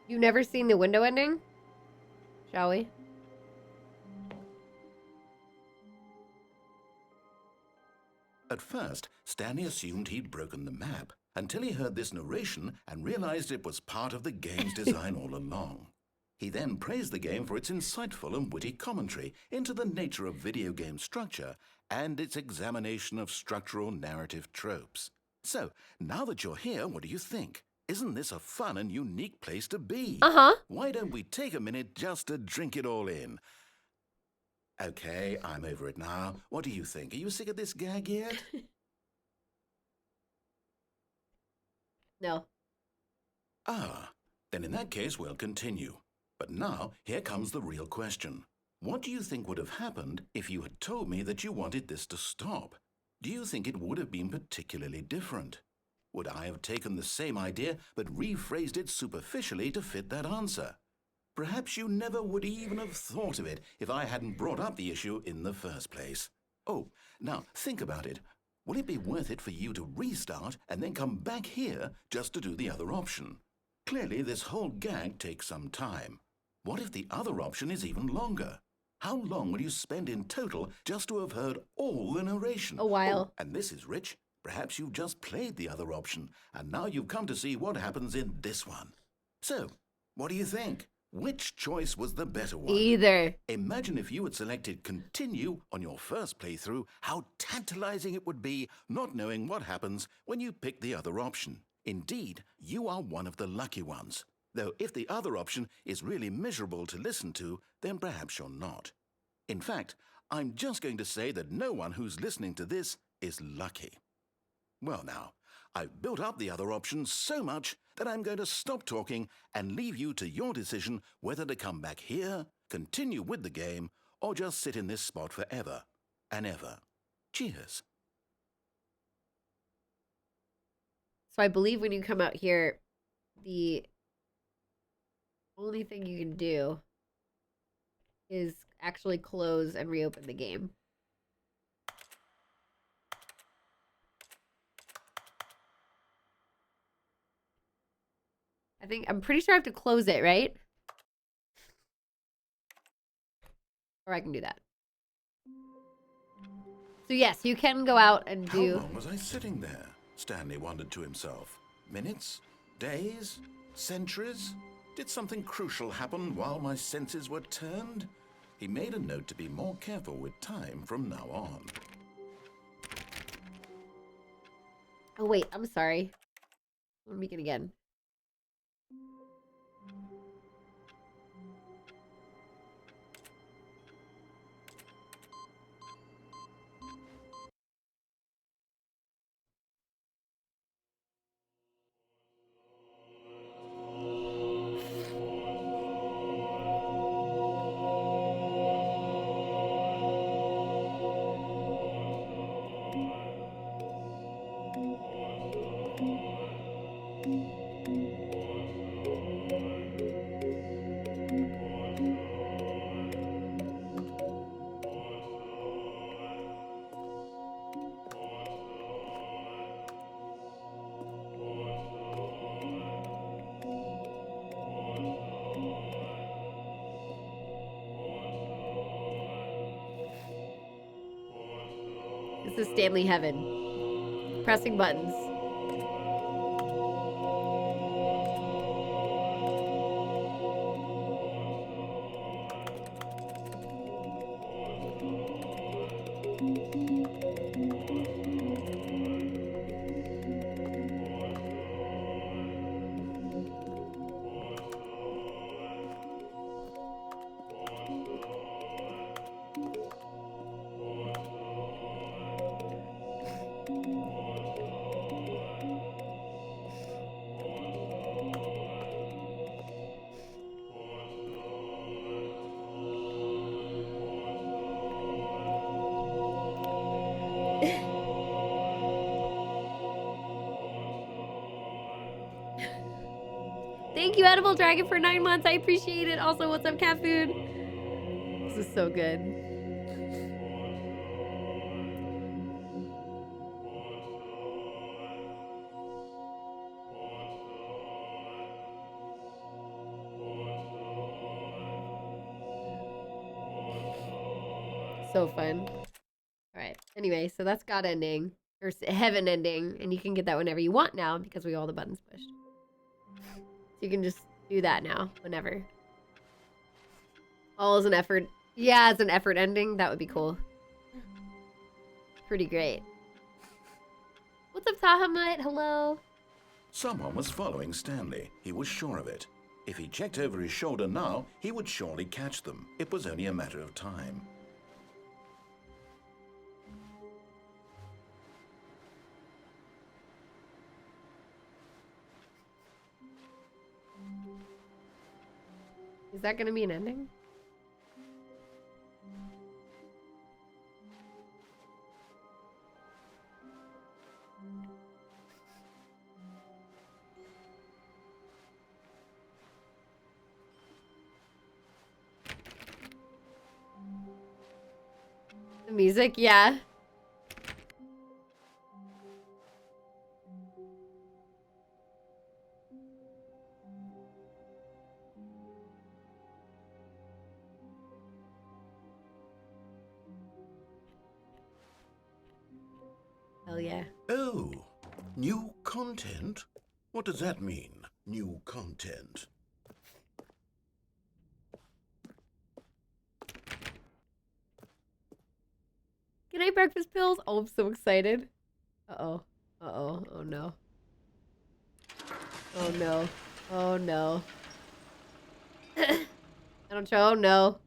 You've never seen the window ending? Shall we? At first, Stanley assumed he'd broken the map, until he heard this narration and realized it was part of the game's design all along. He then praised the game for its insightful and witty commentary into the nature of video game structure and its examination of structural narrative tropes. So, now that you're here, what do you think? Isn't this a fun and unique place to be? Uh-huh. Why don't we take a minute just to drink it all in? Okay, I'm over it now. What do you think? Are you sick of this gag yet? No. Ah, then in that case, we'll continue. But now, here comes the real question. What do you think would have happened if you had told me that you wanted this to stop? Do you think it would have been particularly different? Would I have taken the same idea but rephrased it superficially to fit that answer? Perhaps you never would even have thought of it if I hadn't brought up the issue in the first place. Oh, now think about it. Will it be worth it for you to restart and then come back here just to do the other option? Clearly, this whole gag takes some time. What if the other option is even longer? How long will you spend in total just to have heard all the narration? A while. Oh, and this is rich. Perhaps you've just played the other option, and now you've come to see what happens in this one. So, what do you think? Which choice was the better one? Either. Imagine if you had selected continue on your first playthrough, how tantalizing it would be not knowing what happens when you pick the other option. Indeed, you are one of the lucky ones. Though if the other option is really miserable to listen to, then perhaps you're not. In fact, I'm just going to say that no one who's listening to this is lucky. Well now, I've built up the other option so much that I'm going to stop talking and leave you to your decision whether to come back here, continue with the game, or just sit in this spot forever and ever. Cheers. So I believe when you come out here, the only thing you can do is actually close and reopen the game. I'm pretty sure I have to close it, right? Or I can do that. So yes, you can go out and do... How long was I sitting there? Stanley wondered to himself. Minutes? Days? Centuries? Did something crucial happen while my senses were turned? He made a note to be more careful with time from now on. Oh wait, I'm sorry. Let me begin again. This is Stanley Heaven. Pressing buttons. Thank you, Edible Dragon, for 9 months. I appreciate it. Also, what's up, Cat Food? This is so good. So fun. Alright. Anyway, so that's God ending. Or Heaven ending. And you can get that whenever you want now because we have all the buttons pushed. So you can just do that now, whenever. All is an effort. Yeah, it's an effort ending. That would be cool. Pretty great. What's up, Tahamut? Hello. Someone was following Stanley. He was sure of it. If he checked over his shoulder now, he would surely catch them. It was only a matter of time. Is that going to be an ending? The music, yeah. Hell yeah. Oh, new content? What does that mean, new content? Good night, breakfast pills. Oh, I'm so excited. Uh-oh. Uh-oh. Oh, no. Oh, no. Oh, no. I don't trust. Oh, no.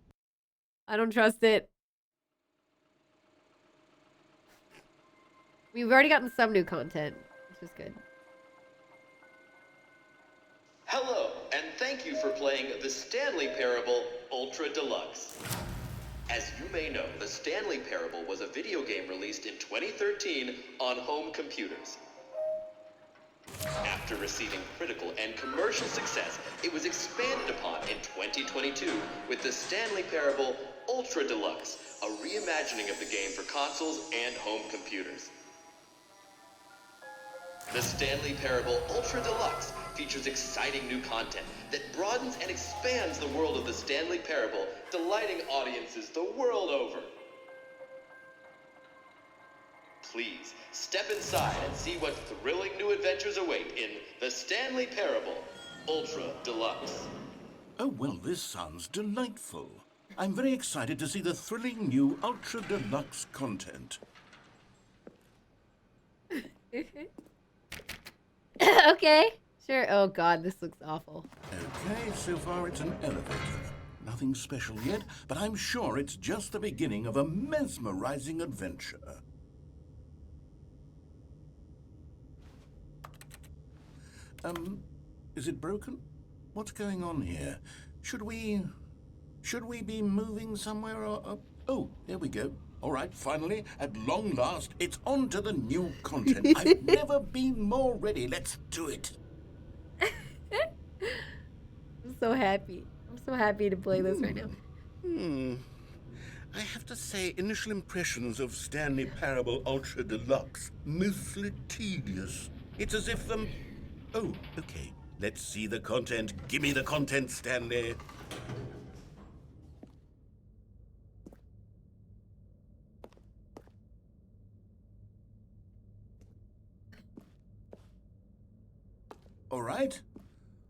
I don't trust it. We've already gotten some new content, which is good. Hello, and thank you for playing the Stanley Parable Ultra Deluxe. As you may know, the Stanley Parable was a video game released in 2013 on home computers. After receiving critical and commercial success, it was expanded upon in 2022 with the Stanley Parable Ultra Deluxe, a reimagining of the game for consoles and home computers. The Stanley Parable Ultra Deluxe features exciting new content that broadens and expands the world of the Stanley Parable, delighting audiences the world over. Please, step inside and see what thrilling new adventures await in the Stanley Parable Ultra Deluxe. Oh, well, this sounds delightful. I'm very excited to see the thrilling new Ultra Deluxe content. Okay. Sure. Oh, God, this looks awful. Okay, so far it's an elevator. Nothing special yet, but I'm sure it's just the beginning of a mesmerizing adventure. Is it broken? What's going on here? Should we be moving somewhere or... Oh, there we go. All right, finally, at long last, it's on to the new content. I've never been more ready. Let's do it. I'm so happy. I'm so happy to play this right now. I have to say, initial impressions of Stanley Parable Ultra Deluxe, mostly tedious. It's as if Oh, okay. Let's see the content. Give me the content, Stanley.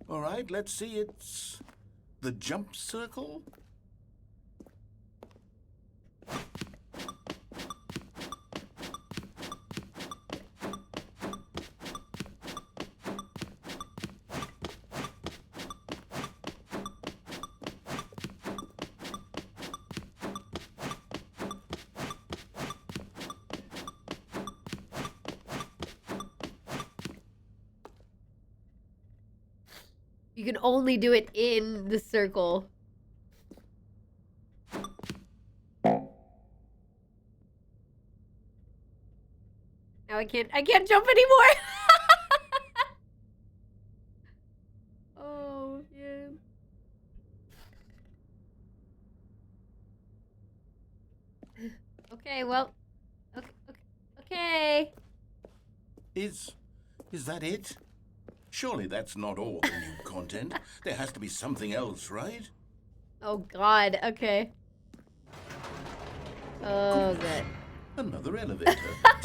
All right, let's see. It's the jump circle. You can only do it in the circle. Now I can't jump anymore. Oh Okay, well. Okay. Is that it? Surely that's not all the new content. There has to be something else, right? Oh, God. Okay. Oh, good. Another elevator.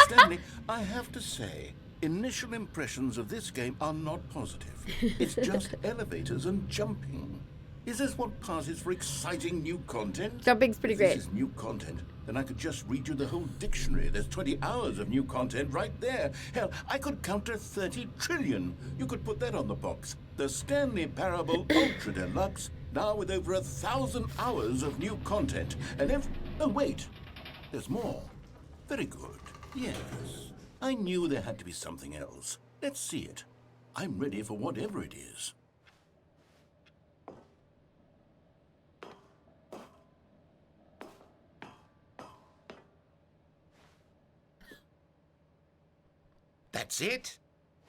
Stanley, I have to say, initial impressions of this game are not positive. It's just elevators and jumping. Is this what passes for exciting new content? Jumping's pretty If great. this is new content, then I could just read you the whole dictionary. There's 20 hours of new content right there. Hell, I could counter 30 trillion. You could put that on the box. The Stanley Parable Ultra Deluxe, now with over 1,000 hours of new content. And if... Oh, wait. There's more. Very good. Yes. I knew there had to be something else. Let's see it. I'm ready for whatever it is. That's it?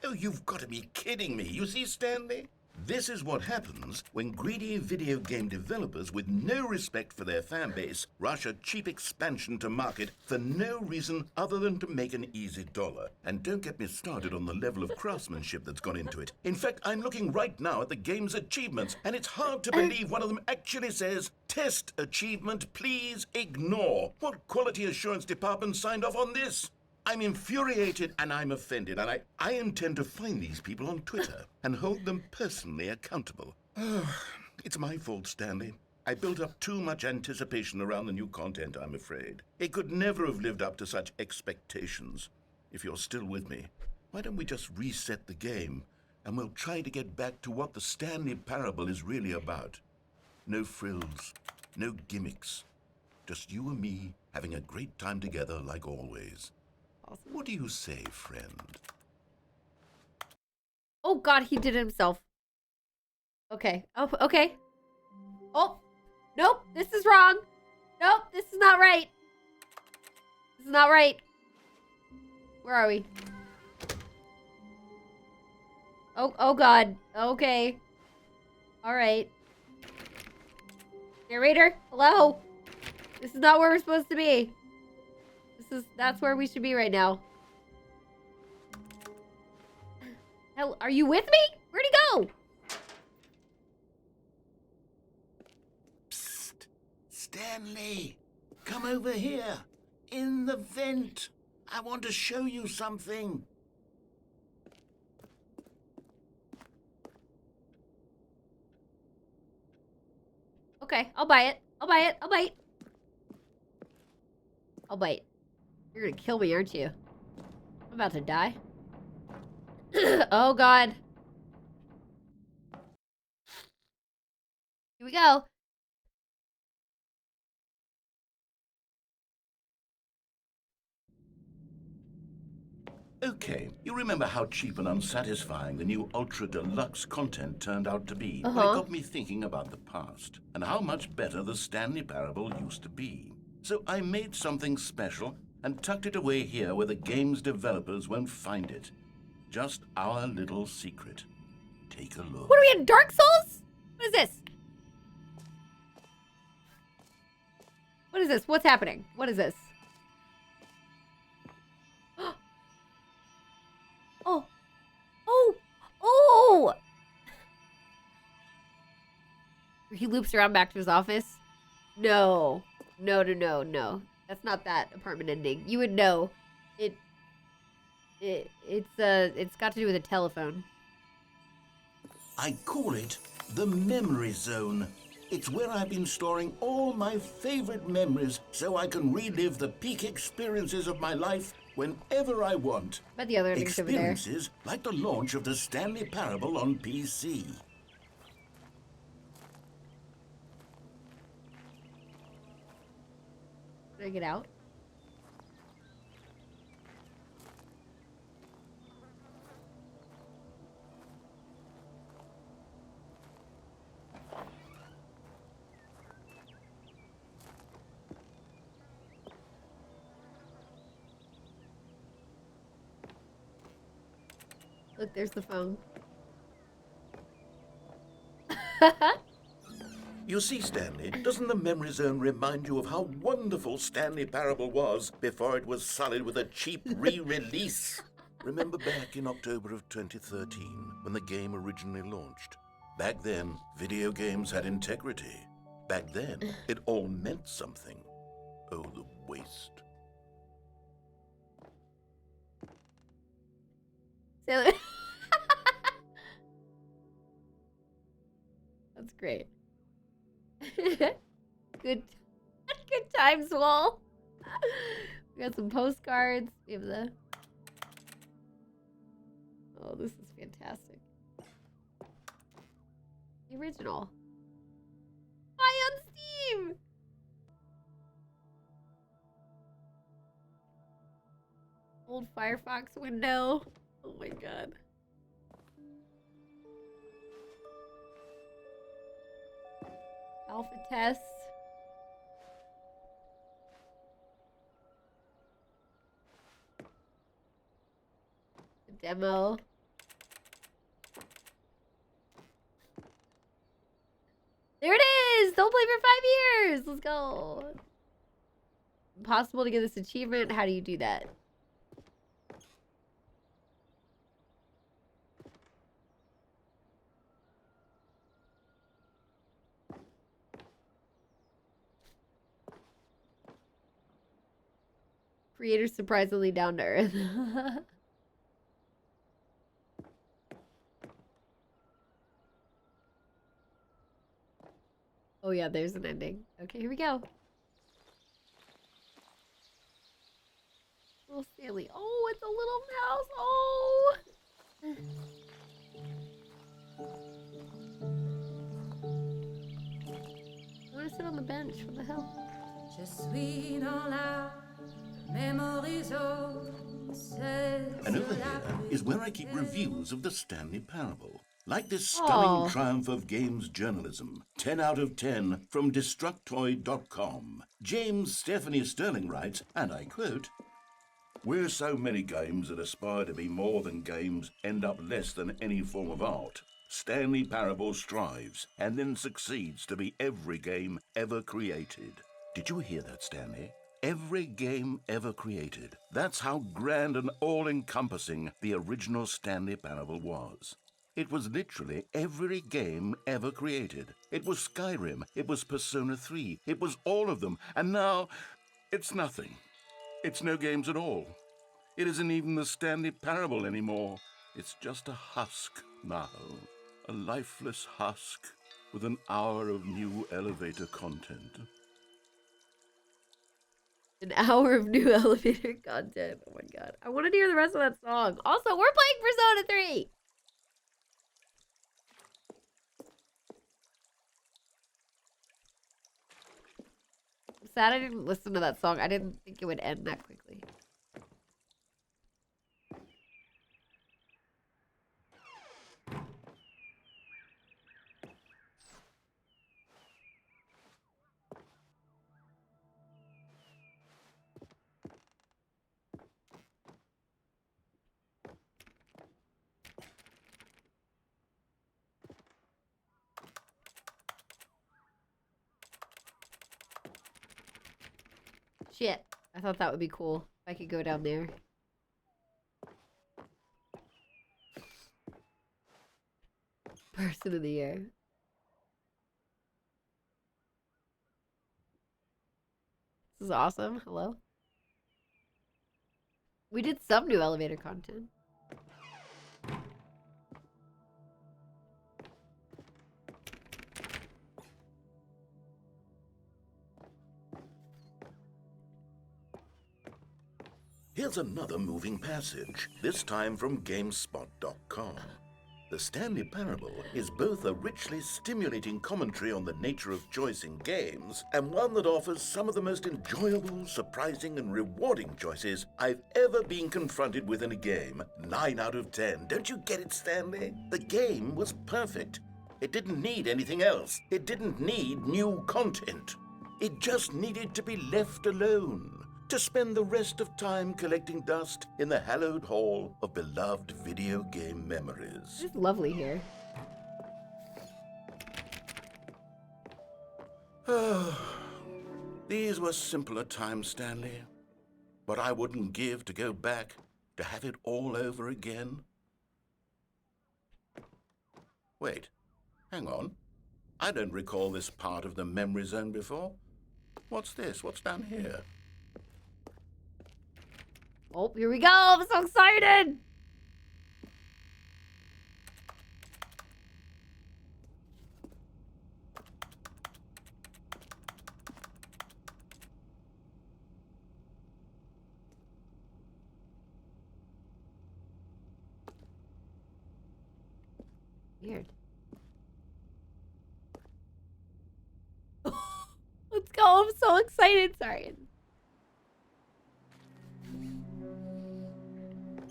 Oh, you've got to be kidding me. You see, Stanley? This is what happens when greedy video game developers with no respect for their fan base rush a cheap expansion to market for no reason other than to make an easy dollar. And don't get me started on the level of craftsmanship that's gone into it. In fact, I'm looking right now at the game's achievements, and it's hard to believe one of them actually says, "Test achievement, please ignore." What quality assurance department signed off on this? I'm infuriated and I'm offended, and I intend to find these people on Twitter and hold them personally accountable. It's my fault, Stanley. I built up too much anticipation around the new content, I'm afraid. It could never have lived up to such expectations. If you're still with me, why don't we just reset the game, and we'll try to get back to what the Stanley Parable is really about. No frills, no gimmicks. Just you and me having a great time together like always. Awesome. What do you say, friend? Oh, God, he did it himself. Okay. Oh, okay. Oh, nope, this is wrong. Nope, this is not right. This is not right. Where are we? Oh, God. Okay. All right. Narrator, hello? This is not where we're supposed to be. That's where we should be right now. Hell, are you with me? Where'd he go? Psst. Stanley, come over here. In the vent. I want to show you something. Okay, I'll buy it. I'll buy it. I'll bite. I'll bite. You're gonna kill me, aren't you? I'm about to die. Oh, God. Here we go. Okay, you remember how cheap and unsatisfying the new Ultra Deluxe content turned out to be? Well, it got me thinking about the past and how much better the Stanley Parable used to be. So I made something special and tucked it away here where the game's developers won't find it. Just our little secret. Take a look. What are we in, Dark Souls? What is this? What is this? What's happening? What is this? Oh. Oh. Oh. He loops around back to his office. No. No. That's not that apartment ending. You would know. It's got to do with a telephone. I call it the memory zone. It's where I've been storing all my favorite memories so I can relive the peak experiences of my life whenever I want. But the other ending's over there. Experiences like the launch of the Stanley Parable on PC. Did I get out? Look, there's the phone. You see, Stanley, doesn't the memory zone remind you of how wonderful Stanley Parable was before it was sullied with a cheap re-release? Remember back in October of 2013, when the game originally launched? Back then, video games had integrity. Back then, it all meant something. Oh, the waste. Sailor. That's great. Good times, Wall. We got some postcards. We have the... Oh, this is fantastic. The original. Buy on Steam! Old Firefox window. Oh my god. Alpha test. The demo. There it is! Don't play for 5 years! Let's go. Impossible to get this achievement? How do you do that? Creator surprisingly down to earth. Oh yeah, there's an ending. Okay, here we go. Little Stanley. Oh, it's a little mouse. Oh. I want to sit on the bench. What the hell? Je suis dans la memory zone. And over here is where I keep reviews of the Stanley Parable. Like this stunning triumph of games journalism. 10 out of 10 from Destructoid.com. James Stephanie Sterling writes, and I quote, "Where so many games that aspire to be more than games end up less than any form of art, Stanley Parable strives and then succeeds to be every game ever created." Did you hear that, Stanley? Every game ever created. That's how grand and all-encompassing the original Stanley Parable was. It was literally every game ever created. It was Skyrim. It was Persona 3. It was all of them. And now, it's nothing. It's no games at all. It isn't even the Stanley Parable anymore. It's just a husk now. A lifeless husk with an hour of new elevator content. An hour of new elevator content. Oh my god. I wanted to hear the rest of that song. Also, we're playing Persona 3! I'm sad I didn't listen to that song. I didn't think it would end that quickly. Shit. I thought that would be cool. If I could go down there. Person of the year. This is awesome. Hello. We did some new elevator content. Here's another moving passage, this time from GameSpot.com. The Stanley Parable is both a richly stimulating commentary on the nature of choice in games, and one that offers some of the most enjoyable, surprising, and rewarding choices I've ever been confronted with in a game. 9 out of 10. Don't you get it, Stanley? The game was perfect. It didn't need anything else. It didn't need new content. It just needed to be left alone, to spend the rest of time collecting dust in the hallowed hall of beloved video game memories. It's lovely here. These were simpler times, Stanley. But I wouldn't give to go back, to have it all over again. Wait, hang on. I don't recall this part of the memory zone before. What's this? What's down here? Oh, here we go. I'm so excited. Weird. Let's go. I'm so excited. Sorry.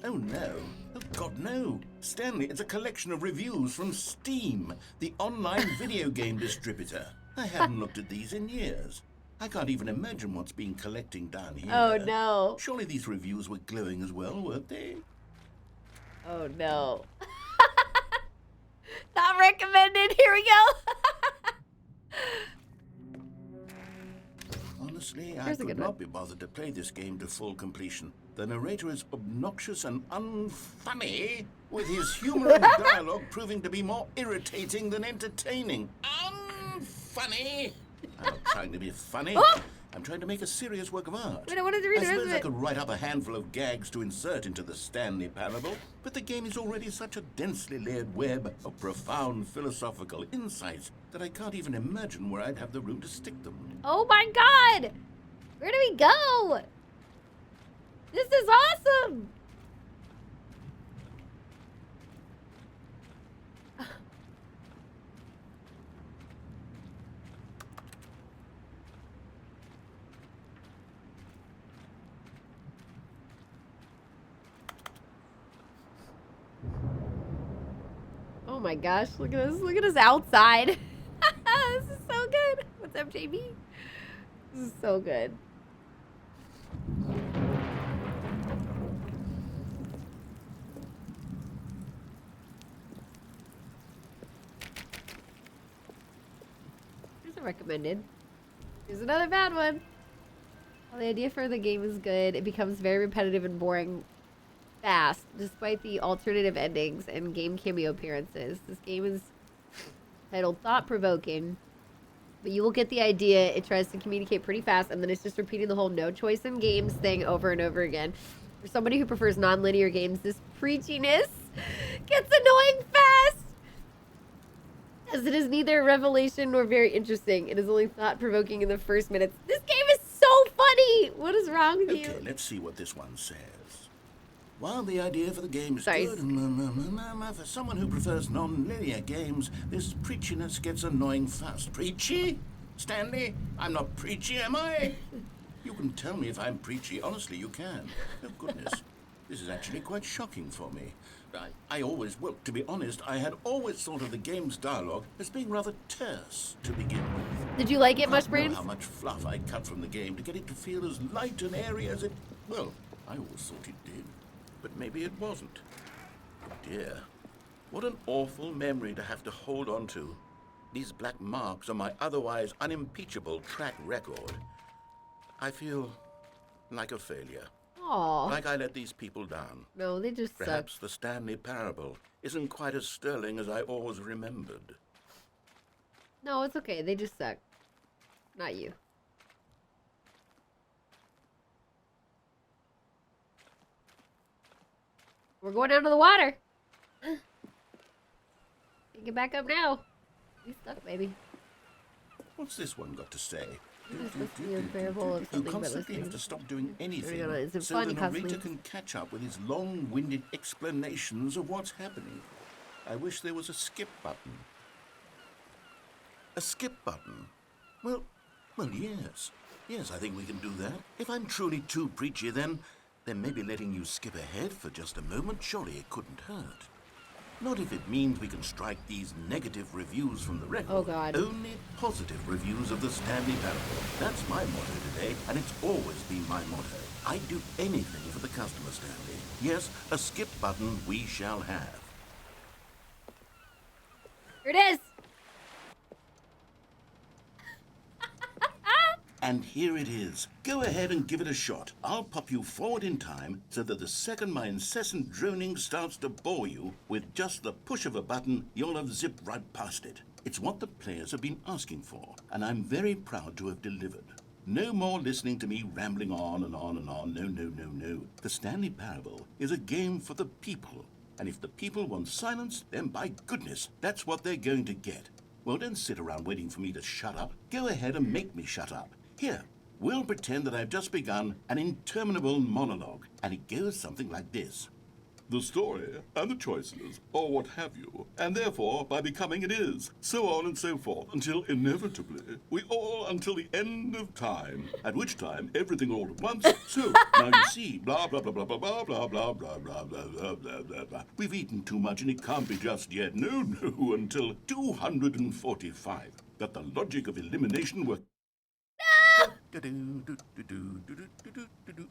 Oh no. Oh God, no. Stanley, it's a collection of reviews from Steam, the online video game distributor. I haven't looked at these in years. I can't even imagine what's been collecting down here. Oh no. Surely these reviews were glowing as well, weren't they? Oh no. Not recommended. Here we go. Honestly, I Here's a could good not one. be bothered to play this game to full completion. The narrator is obnoxious and unfunny, with his humor and dialogue proving to be more irritating than entertaining. Unfunny! I'm not trying to be funny. Oh! I'm trying to make a serious work of art. Wait, I wanted to read I the rest suppose of I it. could write up a handful of gags to insert into the Stanley parable, but the game is already such a densely layered web of profound philosophical insights that I can't even imagine where I'd have the room to stick them. Oh my god! Where do we go? This is awesome! Oh my gosh, look at this. Look at us outside. This is so good. What's up, JB? This is so good. Here's a recommended. Here's another bad one. Well, the idea for the game is good. It becomes very repetitive and boring fast, despite the alternative endings and game cameo appearances. This game is titled Thought-Provoking, but you will get the idea. It tries to communicate pretty fast, and then it's just repeating the whole no choice in games thing over and over again. For somebody who prefers non-linear games, this preachiness gets annoying fast, as it is neither a revelation nor very interesting. It is only thought-provoking in the first minutes. This game is so funny! What is wrong with you? Okay, let's see what this one says. While the idea for the game is Sorry. good, for someone who prefers non-linear games, this preachiness gets annoying fast. Preachy? Stanley, I'm not preachy, am I? You can tell me if I'm preachy. Honestly, you can. Oh, goodness. This is actually quite shocking for me. Well, to be honest, I had always thought of the game's dialogue as being rather terse to begin with. Did you like it, I don't know Mushbrains? how much fluff I cut from the game to get it to feel as light and airy as it... Well, I always thought it did. But maybe it wasn't. Oh dear. What an awful memory to have to hold on to. These black marks on my otherwise unimpeachable track record. I feel like a failure. Aw. Like I let these people down. No, they just suck. Perhaps the Stanley parable isn't quite as sterling as I always remembered. No, it's okay. They just suck. Not you. We're going down to the water. Can't get back up now. We stuck, baby. What's this one got to say? It's supposed to be a parable of You something, but constantly have listening. to stop doing anything Is it so fun? the You narrator constantly- can catch up with his long-winded explanations of what's happening. I wish there was a skip button. A skip button? Well, yes. Yes, I think we can do that. If I'm truly too preachy, then maybe letting you skip ahead for just a moment, surely it couldn't hurt. Not if it means we can strike these negative reviews from the record. Oh, God. Only positive reviews of the Stanley parable. That's my motto today, and it's always been my motto. I'd do anything for the customer, Stanley. Yes, a skip button we shall have. Here it is. And here it is. Go ahead and give it a shot. I'll pop you forward in time so that the second my incessant droning starts to bore you, with just the push of a button, you'll have zipped right past it. It's what the players have been asking for, and I'm very proud to have delivered. No more listening to me rambling on and on and on. No, no, no, no. The Stanley Parable is a game for the people. And if the people want silence, then by goodness, that's what they're going to get. Well, don't sit around waiting for me to shut up. Go ahead and make me shut up. Here, we'll pretend that I've just begun an interminable monologue, and it goes something like this. The story and the choices, or what have you, and therefore by becoming it is, so on and so forth, until inevitably we all until the end of time, at which time everything all at once. So now you see, blah blah blah blah blah blah blah blah blah blah blah blah blah blah blah. We've eaten too much and it can't be just yet. No, no, until 245. That the logic of elimination works.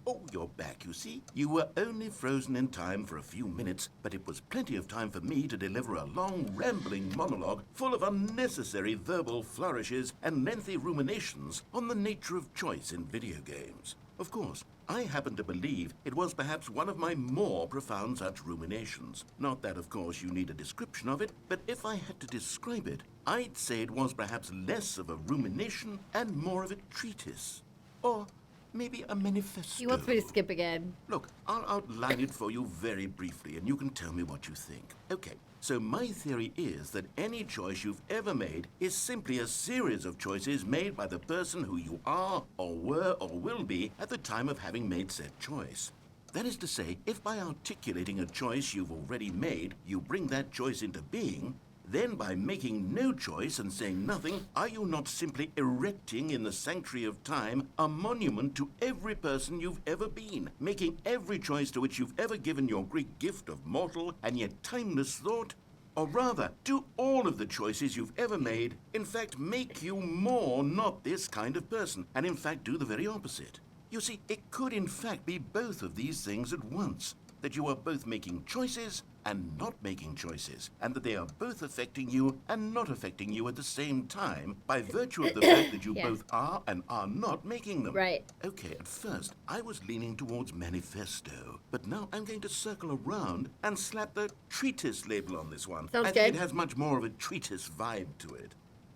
Oh, you're back, you see. You were only frozen in time for a few minutes, but it was plenty of time for me to deliver a long, rambling monologue full of unnecessary verbal flourishes and lengthy ruminations on the nature of choice in video games. Of course, I happen to believe it was perhaps one of my more profound such ruminations. Not that, of course, you need a description of it, but if I had to describe it, I'd say it was perhaps less of a rumination and more of a treatise. Or maybe a manifesto. He wants me to skip again. Look, I'll outline it for you very briefly, and you can tell me what you think. Okay, so my theory is that any choice you've ever made is simply a series of choices made by the person who you are, or were, or will be at the time of having made said choice. That is to say, if by articulating a choice you've already made, you bring that choice into being, then by making no choice and saying nothing, are you not simply erecting in the sanctuary of time a monument to every person you've ever been, making every choice to which you've ever given your great gift of mortal and yet timeless thought? Or rather, do all of the choices you've ever made, in fact, make you more not this kind of person, and in fact do the very opposite? You see, it could in fact be both of these things at once. That you are both making choices and not making choices, and that they are both affecting you and not affecting you at the same time by virtue of the fact that you Yeah. both are and are not making them. Right. Okay, at first, I was leaning towards manifesto, but now I'm going to circle around and slap the treatise label on this one. Sounds I think good. it has much more of a treatise vibe to it.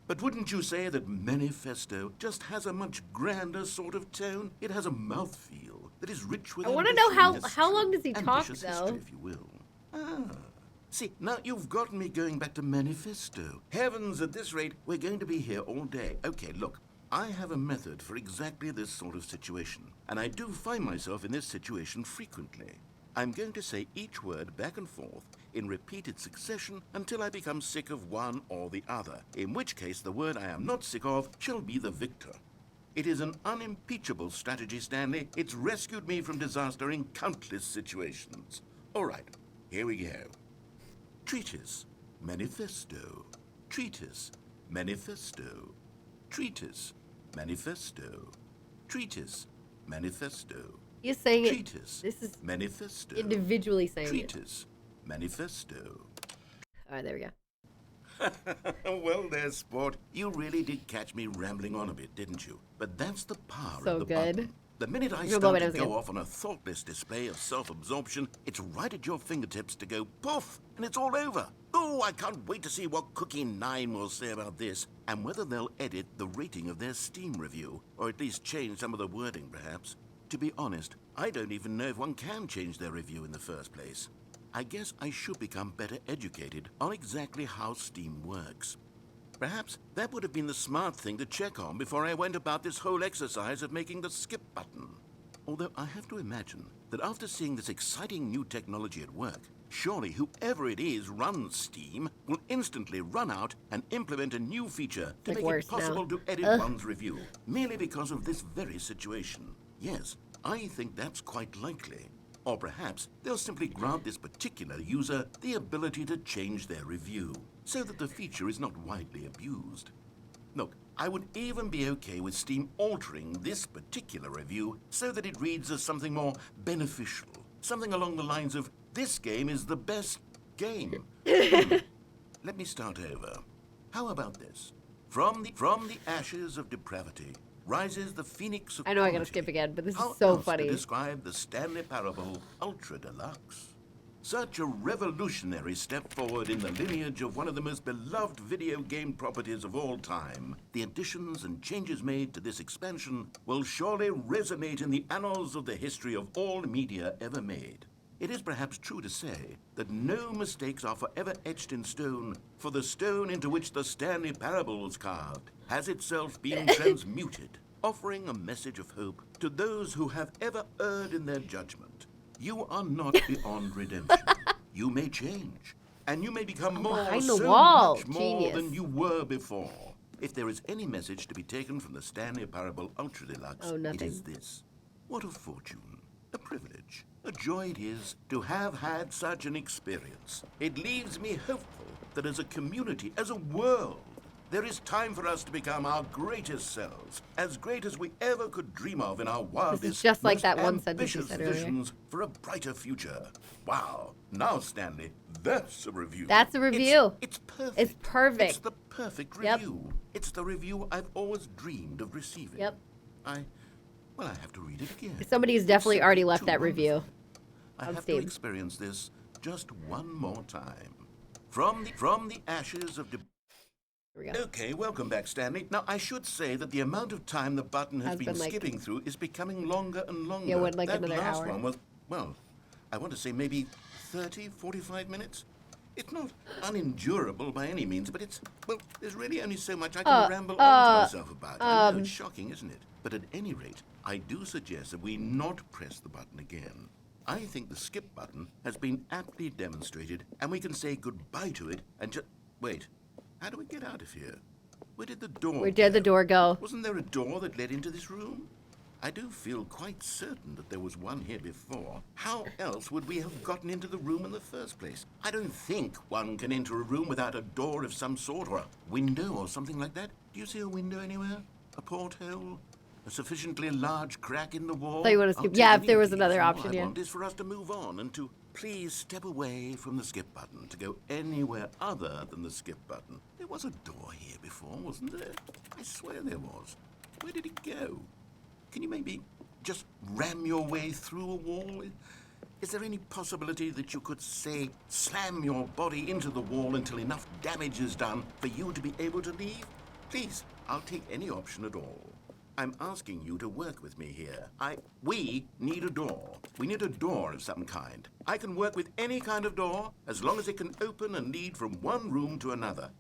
But wouldn't you say that manifesto just has a much grander sort of tone? It has a mouthfeel that is rich with I wanna know ambition, how long does he talk, ambitious though? history, if you will. See, now you've gotten me going back to manifesto. Heavens, at this rate, we're going to be here all day. Okay, look, I have a method for exactly this sort of situation, and I do find myself in this situation frequently. I'm going to say each word back and forth in repeated succession until I become sick of one or the other, in which case the word I am not sick of shall be the victor. It is an unimpeachable strategy, Stanley. It's rescued me from disaster in countless situations. All right, here we go. Treatise, manifesto. Treatise, manifesto. Treatise, manifesto. Treatise, manifesto. He's saying it. Treatise, This is manifesto. individually saying it. Treatise, manifesto. All right, there we go. Well there, sport. You really did catch me rambling on a bit, didn't you? But that's the power So of the good. button. The minute I You'll go start with to us go again. off on a thoughtless display of self-absorption, it's right at your fingertips to go poof, and it's all over. Oh, I can't wait to see what Cookie 9 will say about this, and whether they'll edit the rating of their Steam review, or at least change some of the wording, perhaps. To be honest, I don't even know if one can change their review in the first place. I guess I should become better educated on exactly how Steam works. Perhaps that would have been the smart thing to check on before I went about this whole exercise of making the skip button. Although I have to imagine that after seeing this exciting new technology at work, surely whoever it is runs Steam will instantly run out and implement a new feature to Like make worse it possible now. to edit Ugh. one's review, merely because of this very situation. Yes, I think that's quite likely. Or perhaps they'll simply grant this particular user the ability to change their review, so that the feature is not widely abused. Look, I would even be okay with Steam altering this particular review so that it reads as something more beneficial. Something along the lines of, this game is the best game. Let me start over. How about this? From the ashes of depravity, rises the phoenix of I know I gotta quality. skip again, but this How is so else funny. to describe the Stanley Parable Ultra Deluxe? Such a revolutionary step forward in the lineage of one of the most beloved video game properties of all time. The additions and changes made to this expansion will surely resonate in the annals of the history of all media ever made. It is perhaps true to say that no mistakes are forever etched in stone, for the stone into which the Stanley Parable was carved has itself been transmuted, offering a message of hope to those who have ever erred in their judgment. You are not beyond redemption. You may change, and you may become more, behind the so wall. much more Genius. than you were before. If there is any message to be taken from the Stanley Parable Ultra Deluxe, Oh, it nothing. is this. What a fortune, a privilege, a joy it is to have had such an experience. It leaves me hopeful that as a community, as a world, there is time for us to become our greatest selves, as great as we ever could dream of in our wildest, just like most that one sentence you ambitious said earlier. visions for a brighter future. Wow. Now, Stanley, that's a review. That's a review. It's perfect. It's perfect. It's the perfect Yep. review. It's the review I've always dreamed of receiving. Yep. I have to read it again. Somebody's It's definitely already simply left too that review. wonderful. I on have Steam. to experience this just one more time. From the ashes of... Here we go. Okay, welcome back, Stanley. Now, I should say that the amount of time the button has been been, like- skipping through is becoming longer and longer. Yeah, what, like that another last hour? one was, well, I want to say maybe 30, 45 minutes. It's not unendurable by any means, but it's, well, there's really only so much I can ramble on to myself about. I know, it's shocking, isn't it? But at any rate, I do suggest that we not press the button again. I think the skip button has been aptly demonstrated, and we can say goodbye to it and just... Wait, how do we get out of here? Where did the door Where did the door go? Wasn't there a door that led into this room? I do feel quite certain that there was one here before. How else would we have gotten into the room in the first place? I don't think one can enter a room without a door of some sort, or a window or something like that. Do you see a window anywhere? A porthole? A sufficiently large crack in the wall? So you wanna I'll skip- take yeah, if any there of was these. another All option, I yeah. want is for us to move on and to please step away from the skip button, to go anywhere other than the skip button. There was a door here before, wasn't there? I swear there was. Where did it go? Can you maybe just ram your way through a wall? Is there any possibility that you could, say, slam your body into the wall until enough damage is done for you to be able to leave? Please, I'll take any option at all. I'm asking you to work with me here. We need a door. We need a door of some kind. I can work with any kind of door as long as it can open and lead from one room to another.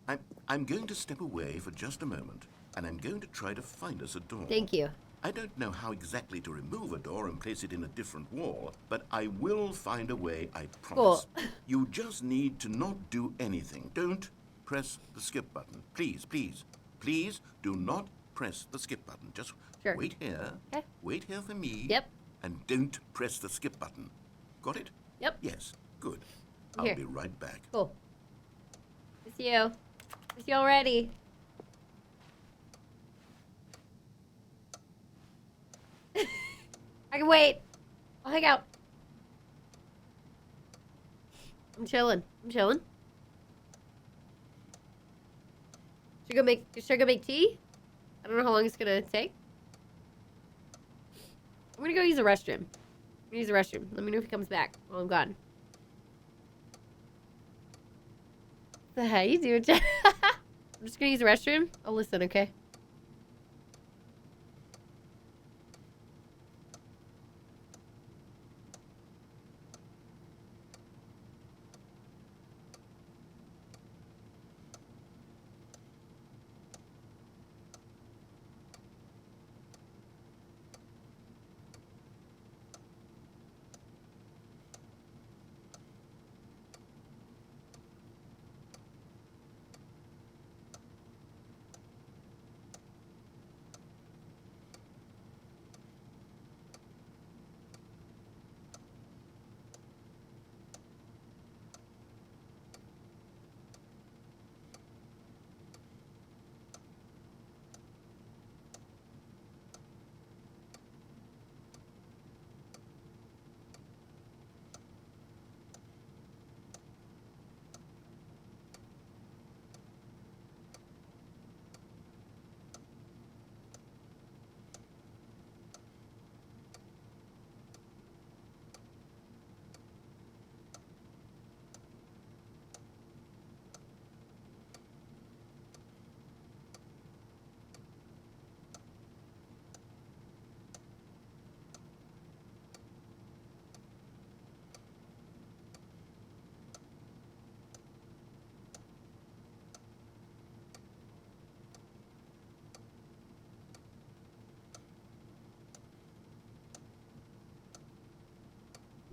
I'm going to step away for just a moment, and I'm going to try to find us a door. Thank you. I don't know how exactly to remove a door and place it in a different wall, but I will find a way, I promise. Cool. You just need to not do anything. Don't press the skip button. Please, please, please do not press the skip button. Just Sure. wait here. Okay. Wait here for me. Yep. And don't press the skip button. Got it? Yep. Yes. Good. Here. I'll be right back. Cool. It's you. It's you already. I can wait. I'll hang out. I'm chilling. I'm chilling. Should I go make tea? I don't know how long it's gonna take. I'm gonna go use the restroom. I'm gonna use the restroom. Let me know if he comes back while I'm gone. The hell you doing? I'm just gonna use the restroom. I'll listen, okay?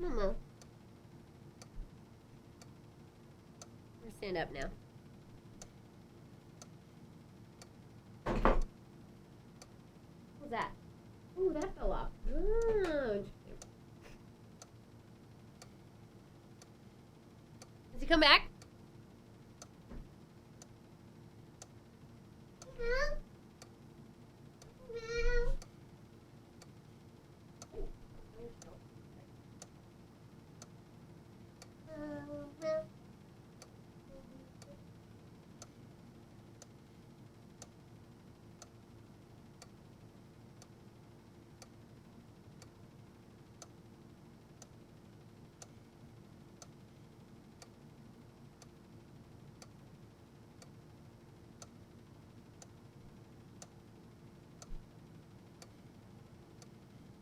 Momo. Stand up now. What's that? Ooh, that fell off. Oh, does he come back?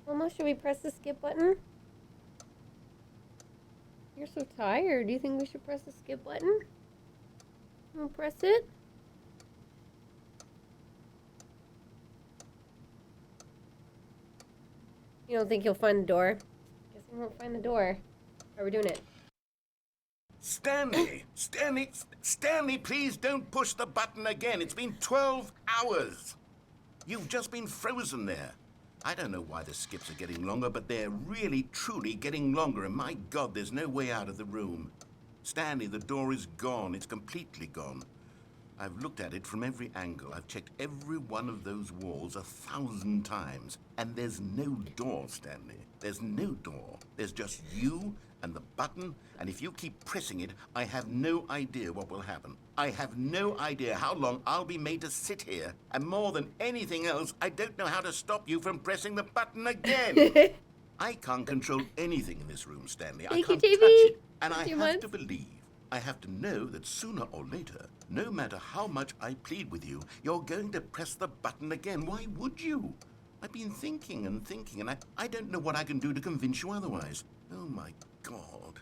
Almost, should we press the skip button? You're so tired. Do you think we should press the skip button? We'll press it. You don't think you'll find the door? Guess we won't find the door. How are we doing it? Stanley! Stanley, please don't push the button again. It's been 12 hours. You've just been frozen there. I don't know why the skips are getting longer, but they're really, truly getting longer, and my God, there's no way out of the room. Stanley, the door is gone. It's completely gone. I've looked at it from every angle. I've checked every one of those walls 1,000 times, and there's no door, Stanley. There's no door. There's just you and the button, and if you keep pressing it, I have no idea what will happen. I have no idea how long I'll be made to sit here, and more than anything else, I don't know how to stop you from pressing the button again. I can't control anything in this room, Stanley. I can't touch it, and I have to believe. I have to know that sooner or later, no matter how much I plead with you, you're going to press the button again. Why would you? I've been thinking and thinking, and I don't know what I can do to convince you otherwise. Oh, my God.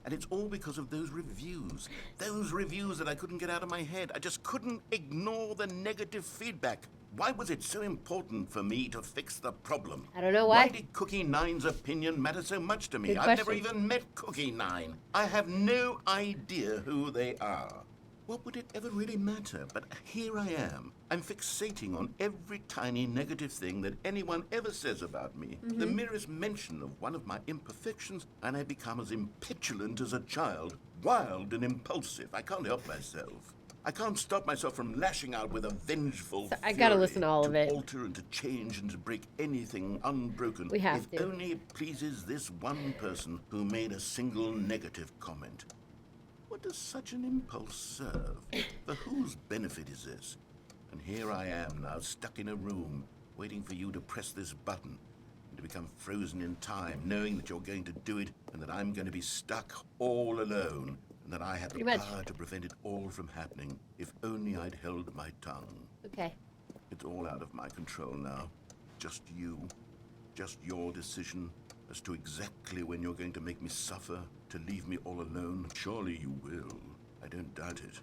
And it's all because of those reviews. Those reviews that I couldn't get out of my head. I just couldn't ignore the negative feedback. Why was it so important for me to fix the problem? I don't know why. Why did Cookie Nine's opinion matter so much to me? Good I've never question. even met Cookie Nine. I have no idea who they are. What would it ever really matter? But here I am. I'm fixating on every tiny negative thing that anyone ever says about me. The merest mention of one of my imperfections, and I become as impetulant as a child, wild and impulsive. I can't help myself. I can't stop myself from lashing out with a vengeful I gotta fury listen to all of it. alter and to change and to break anything unbroken. We have if to. only it pleases this one person who made a single negative comment. What does such an impulse serve? For whose benefit is this? And here I am now, stuck in a room, waiting for you to press this button and to become frozen in time, knowing that you're going to do it and that I'm going to be stuck all alone, and that I have the Pretty much. power to prevent it all from happening if only I'd held my tongue. Okay. It's all out of my control now. Just you. Just your decision as to exactly when you're going to make me suffer, to leave me all alone. Surely you will. I don't doubt it.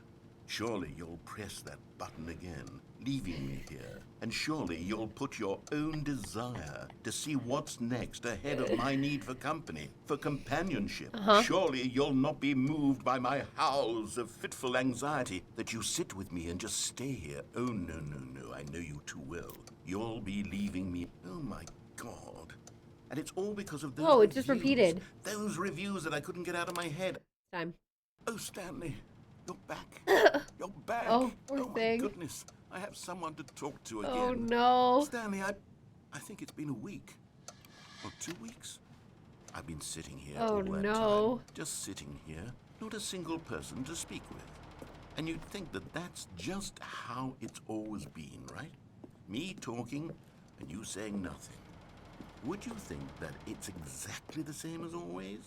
Surely you'll press that button again, leaving me here. And surely you'll put your own desire to see what's next ahead of my need for company, for companionship. Surely you'll not be moved by my howls of fitful anxiety, that you sit with me and just stay here. Oh, no, no, no, I know you too well. You'll be leaving me. Oh, my God. And it's all because of those Whoa, it just reviews. repeated. Those reviews that I couldn't get out of my head. Time. Oh, Stanley, you're back. You're back. Oh, poor my thing. goodness. I have someone to talk to again. Oh, no. Stanley, I think it's been a week. Or 2 weeks. I've been sitting here Oh, all that no. time. Just sitting here. Not a single person to speak with. And you'd think that that's just how it's always been, right? Me talking and you saying nothing. Would you think that it's exactly the same as always?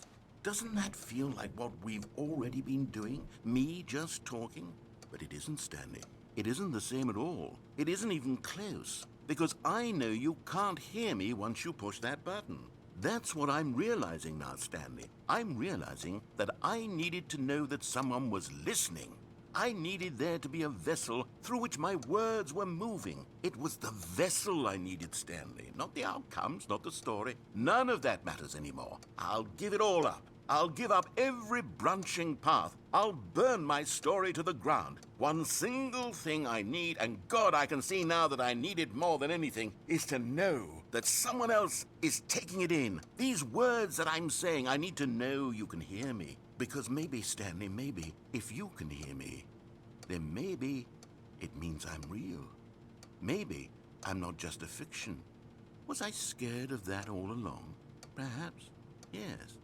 Doesn't that feel like what we've already been doing? Me just talking? But it isn't, Stanley. It isn't the same at all. It isn't even close. Because I know you can't hear me once you push that button. That's what I'm realizing now, Stanley. I'm realizing that I needed to know that someone was listening. I needed there to be a vessel through which my words were moving. It was the vessel I needed, Stanley, not the outcomes, not the story. None of that matters anymore. I'll give it all up. I'll give up every branching path. I'll burn my story to the ground. One single thing I need, and God, I can see now that I need it more than anything, is to know that someone else is taking it in. These words that I'm saying, I need to know you can hear me. Because maybe, Stanley, maybe, if you can hear me, then maybe it means I'm real. Maybe I'm not just a fiction. Was I scared of that all along? Perhaps, yes.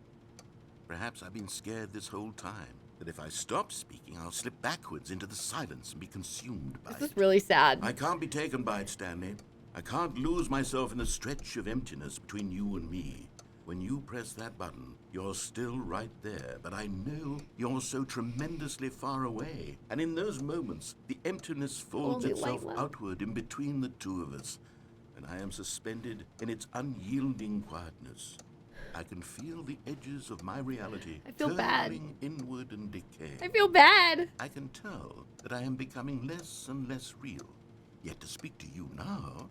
Perhaps I've been scared this whole time, that if I stop speaking, I'll slip backwards into the silence and be consumed by it. This is really sad. I can't be taken by it, Stanley. I can't lose myself in the stretch of emptiness between you and me. When you press that button, you're still right there, but I know you're so tremendously far away. And in those moments, the emptiness folds Only itself light outward in between the two of us, and I am suspended in its unyielding quietness. I can feel the edges of my reality I feel bad. turning inward and decaying. I feel bad. I can tell that I am becoming less and less real. Yet to speak to you now,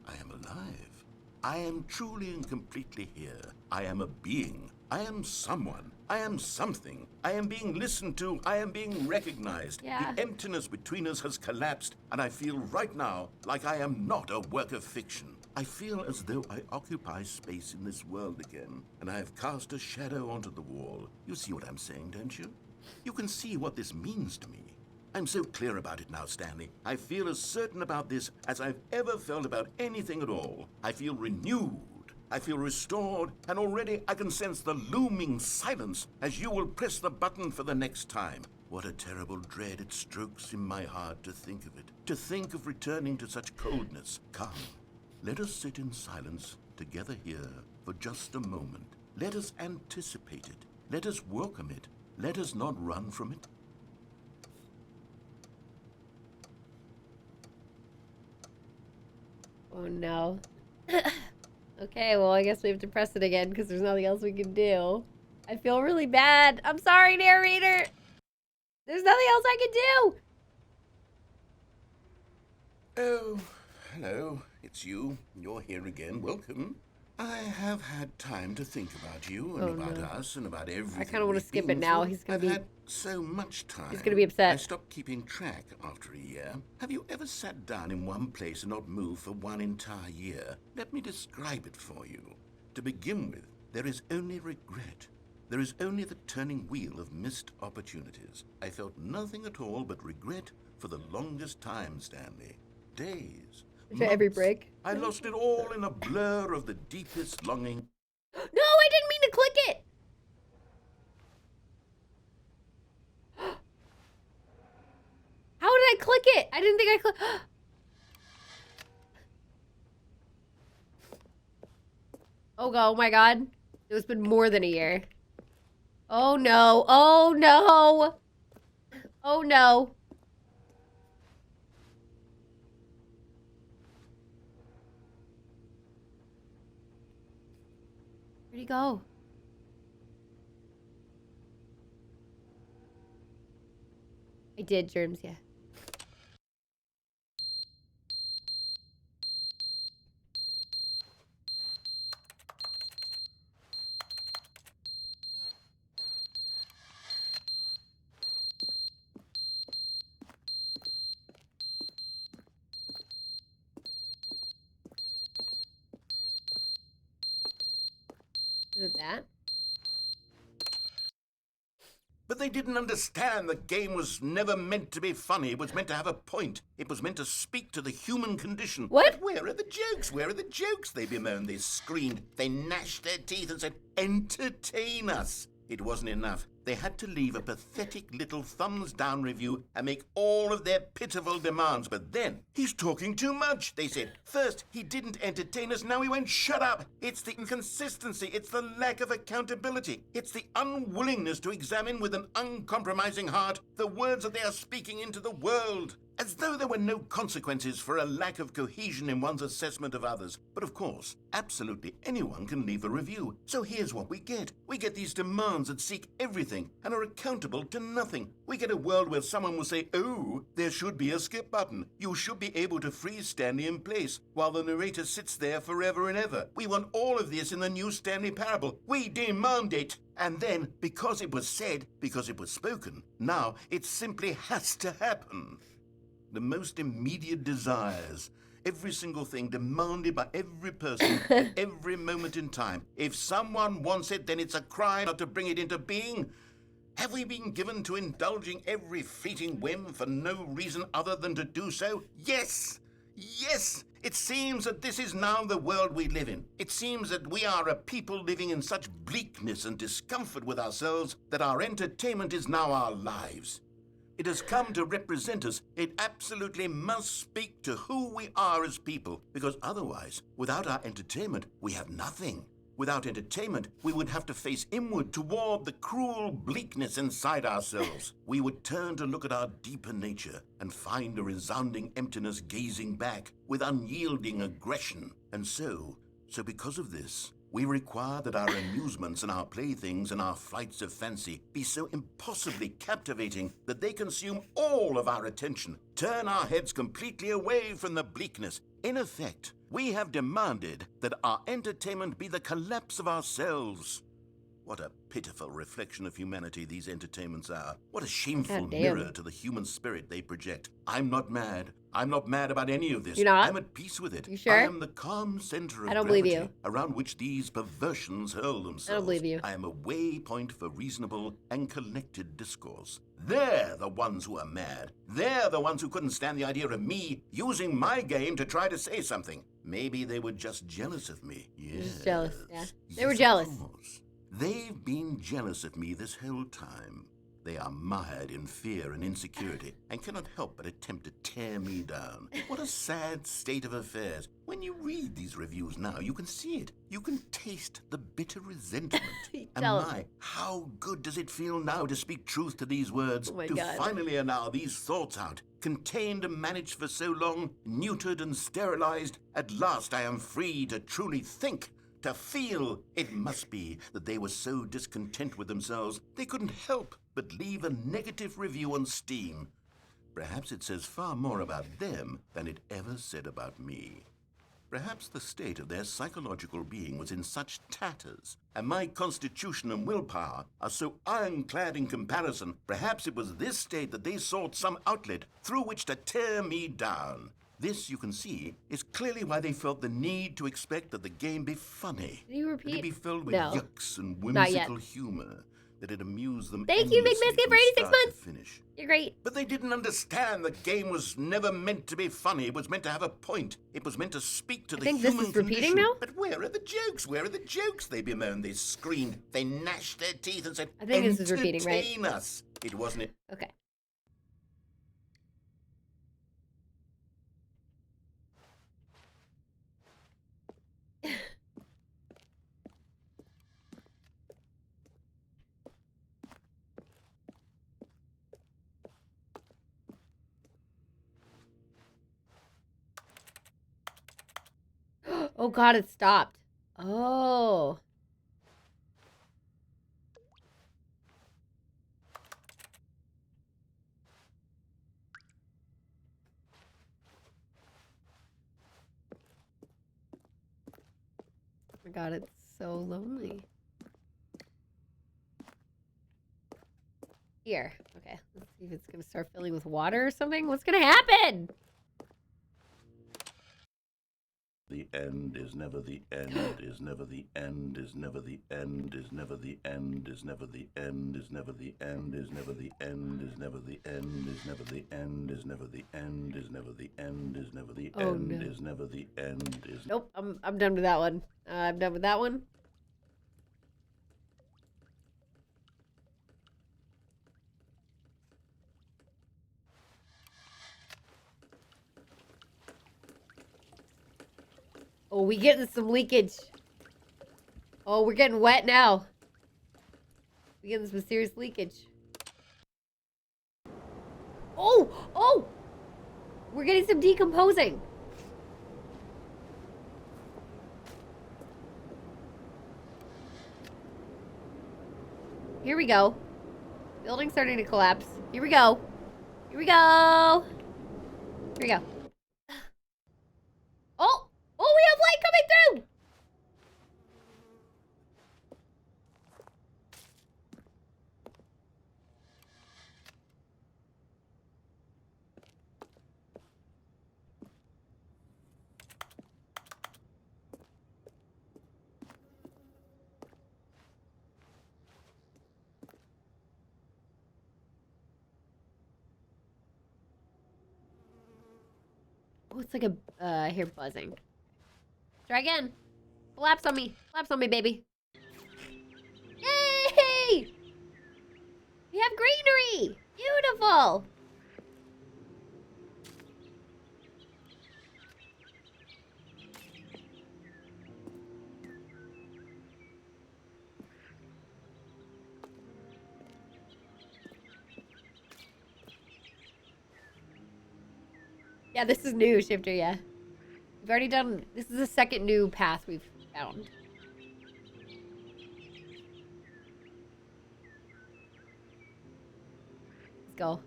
I am alive. I am truly and completely here. I am a being. I am someone. I am something. I am being listened to. I am being recognized. Yeah. The emptiness between us has collapsed, and I feel right now like I am not a work of fiction. I feel as though I occupy space in this world again, and I have cast a shadow onto the wall. You see what I'm saying, don't you? You can see what this means to me. I'm so clear about it now, Stanley. I feel as certain about this as I've ever felt about anything at all. I feel renewed. I feel restored, and already I can sense the looming silence as you will press the button for the next time. What a terrible dread it strokes in my heart to think of it. To think of returning to such coldness. Come, let us sit in silence together here for just a moment. Let us anticipate it. Let us welcome it. Let us not run from it. Oh no. Okay, well, I guess we have to press it again because there's nothing else we can do. I feel really bad. I'm sorry, narrator. There's nothing else I can do. Oh, hello. It's you. You're here again. Welcome. I have had time to think about you and about us and about everything. I kind of want to we've skip been it now. through. He's gonna I've be. had so much time. He's gonna be upset. I stopped keeping track after a year. Have you ever sat down in one place and not moved for one entire year? Let me describe it for you. To begin with, there is only regret. There is only the turning wheel of missed opportunities. I felt nothing at all but regret for the longest time, Stanley. Days. For every months. break. I lost it all in a blur of the deepest longing. No, I didn't mean to click it. How did I click it? I didn't think I clicked. Oh, oh my God. It's been more than a year. Oh no. Oh no. Oh no. Where'd he go? I did, Germs, yeah. Is it that? But they didn't understand the game was never meant to be funny. It was meant to have a point. It was meant to speak to the human condition. What? But where are the jokes? Where are the jokes? They bemoaned, they screamed, they gnashed their teeth and said, entertain us. It wasn't enough. They had to leave a pathetic little thumbs-down review and make all of their pitiful demands. But then, he's talking too much, they said. First, he didn't entertain us, now he won't shut up. It's the inconsistency, it's the lack of accountability. It's the unwillingness to examine with an uncompromising heart the words that they are speaking into the world. As though there were no consequences for a lack of cohesion in one's assessment of others. But of course, absolutely anyone can leave a review. So here's what we get. We get these demands that seek everything and are accountable to nothing. We get a world where someone will say, oh, there should be a skip button. You should be able to freeze Stanley in place while the narrator sits there forever and ever. We want all of this in the new Stanley parable. We demand it. And then, because it was said, because it was spoken, now it simply has to happen. The most immediate desires, every single thing demanded by every person at every moment in time. If someone wants it, then it's a crime not to bring it into being. Have we been given to indulging every fleeting whim for no reason other than to do so? Yes! Yes! It seems that this is now the world we live in. It seems that we are a people living in such bleakness and discomfort with ourselves that our entertainment is now our lives. It has come to represent us. It absolutely must speak to who we are as people, because otherwise, without our entertainment, we have nothing. Without entertainment, we would have to face inward toward the cruel bleakness inside ourselves. We would turn to look at our deeper nature and find a resounding emptiness gazing back with unyielding aggression. And so because of this, we require that our amusements and our playthings and our flights of fancy be so impossibly captivating that they consume all of our attention, turn our heads completely away from the bleakness. In effect, we have demanded that our entertainment be the collapse of ourselves. What a pitiful reflection of humanity these entertainments are. What a shameful mirror to the human spirit they project. I'm not mad. I'm not mad about any of this. You're not? I'm at peace with it. You sure? I am the calm center of I don't believe gravity you. around which these perversions hurl themselves. I don't believe you. I am a waypoint for reasonable and collected discourse. They're the ones who are mad. They're the ones who couldn't stand the idea of me using my game to try to say something. Maybe they were just jealous of me. Yes. Just jealous, yeah. They were Yes, jealous. of course. They've been jealous of me this whole time. They are mired in fear and insecurity and cannot help but attempt to tear me down. What a sad state of affairs. When you read these reviews now, you can see it. You can taste the bitter resentment. And Tell 'em. my, how good does it feel now to speak truth to these words, Oh my to God. finally allow these thoughts out, contained and managed for so long, neutered and sterilized. At last I am free to truly think, to feel. It must be that they were so discontent with themselves they couldn't help but leave a negative review on Steam. Perhaps it says far more about them than it ever said about me. Perhaps the state of their psychological being was in such tatters, and my constitution and willpower are so ironclad in comparison. Perhaps it was this state that they sought some outlet through which to tear me down. This, you can see, is clearly why they felt the need to expect that the game be funny. Can you That repeat? it be filled with No. yucks and Not yet. whimsical humor. That it amused them Thank you, Big endlessly Biscuit, from for 86 start to months. finish. You're great. But they didn't understand the game was never meant to be funny. It was meant to have a point. It was meant to speak to I the think this human is repeating condition. now? But where are the jokes? Where are the jokes? They bemoaned, they screamed, they gnashed their teeth and said, I think this is repeating, right? "Entertain us." It wasn't it. Okay. Oh God, it stopped. Oh. Oh my God, it's so lonely. Here. Okay, let's see if it's gonna start filling with water or something. What's gonna happen? The end is never the end, is never the end, is never the end, is never the end, is never the end, is never the end, is never the end, is never the end, is never the end, is never the end, is never the end, is never the Oh, end, no. is never the end, is Nope, I'm done with that one. I'm done with that one. Oh, we getting some leakage. Oh, we're getting wet now. We getting some serious leakage. Oh, oh, We're getting some decomposing. Here we go. Building starting to collapse. Here we go. Here we go. Here we go. Oh! Oh, we have light coming through! Oh, it's like a, I hear buzzing. Try again. Collapse on me. Collapse on me, baby. Yay! We have greenery! Beautiful! Yeah, this is new, Shifter, yeah. We've already done... This is the second new path we've found. Let's go.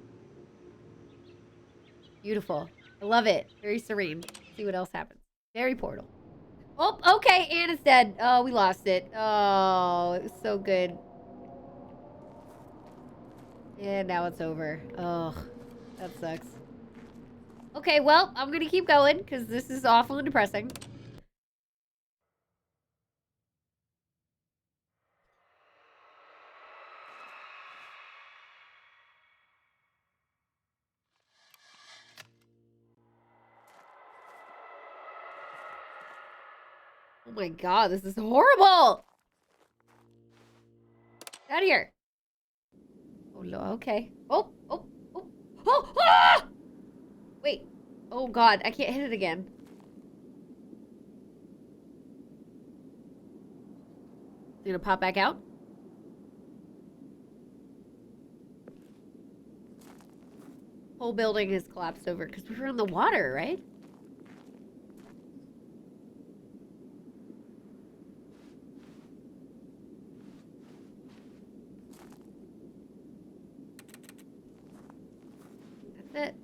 Beautiful. I love it. Very serene. Let's see what else happens. Very Portal. Oh, okay, Anna's dead. Oh, we lost it. Oh, it was so good. And now it's over. Oh, that sucks. Okay, well, I'm gonna keep going, because this is awful and depressing. Oh my god, this is horrible! Get out of here. Oh no, okay. Oh! Ah! Wait. Oh god, I can't hit it again. It's gonna pop back out? Whole building has collapsed over because we were in the water, right? That's it.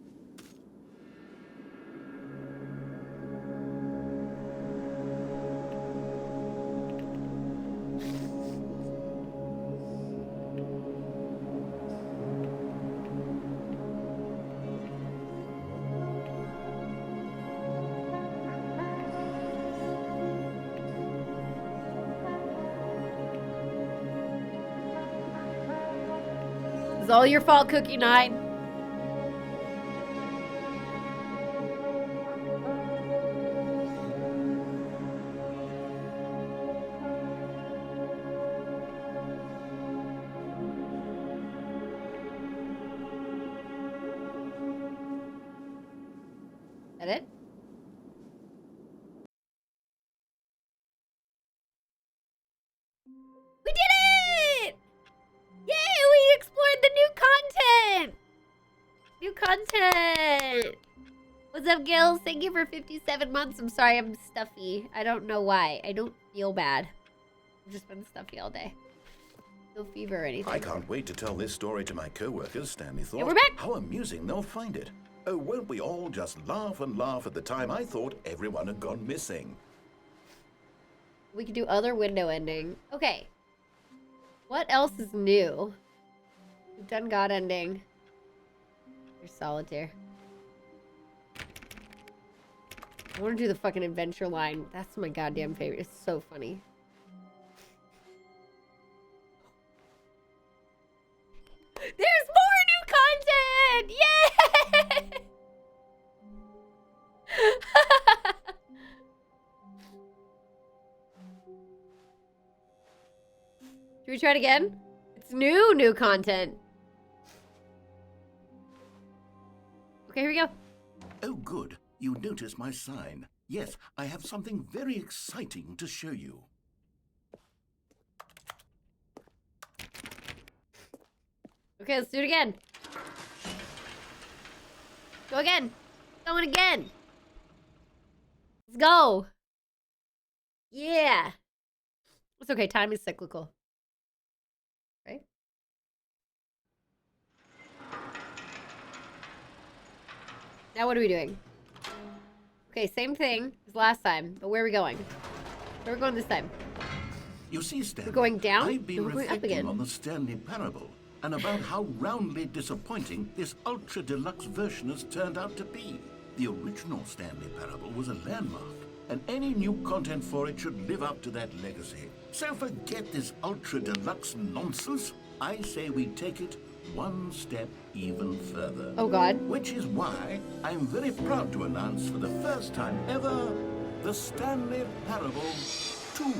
It's all your fault, Cookie 9. Is that it? We did it! Yay, we explored the new content! New content! What's up, Gils? Thank you for 57 months. I'm sorry, I'm stuffy. I don't know why. I don't feel bad. I've just been stuffy all day. No fever or anything. I can't wait to tell this story to my co-workers, Stanley thought. Yeah, we're back! How amusing they'll find it. Oh, won't we all just laugh and laugh at the time I thought everyone had gone missing? We could do other window ending. Okay. What else is new? We've done God ending. There's solitaire. I want to do the fucking adventure line. That's my goddamn favorite. It's so funny. There's more new content! Yay! Should we try it again? It's new content. Okay, here we go. Oh, good. You notice my sign. Yes, I have something very exciting to show you. Okay, let's do it again. Go again. Going again. Let's go. Yeah. It's okay. Time is cyclical. Right? Now what are we doing? Okay, same thing as last time, but where are we going? Where are we going this time? You see, Stanley, We're going down? I've been No, we're going up reflecting again. on the Stanley parable and about how roundly disappointing this ultra deluxe version has turned out to be. The original Stanley parable was a landmark, and any new content for it should live up to that legacy. So forget this ultra deluxe nonsense. I say we take it one step even further. Oh God. Which is why I'm very proud to announce for the first time ever the Stanley Parable 2.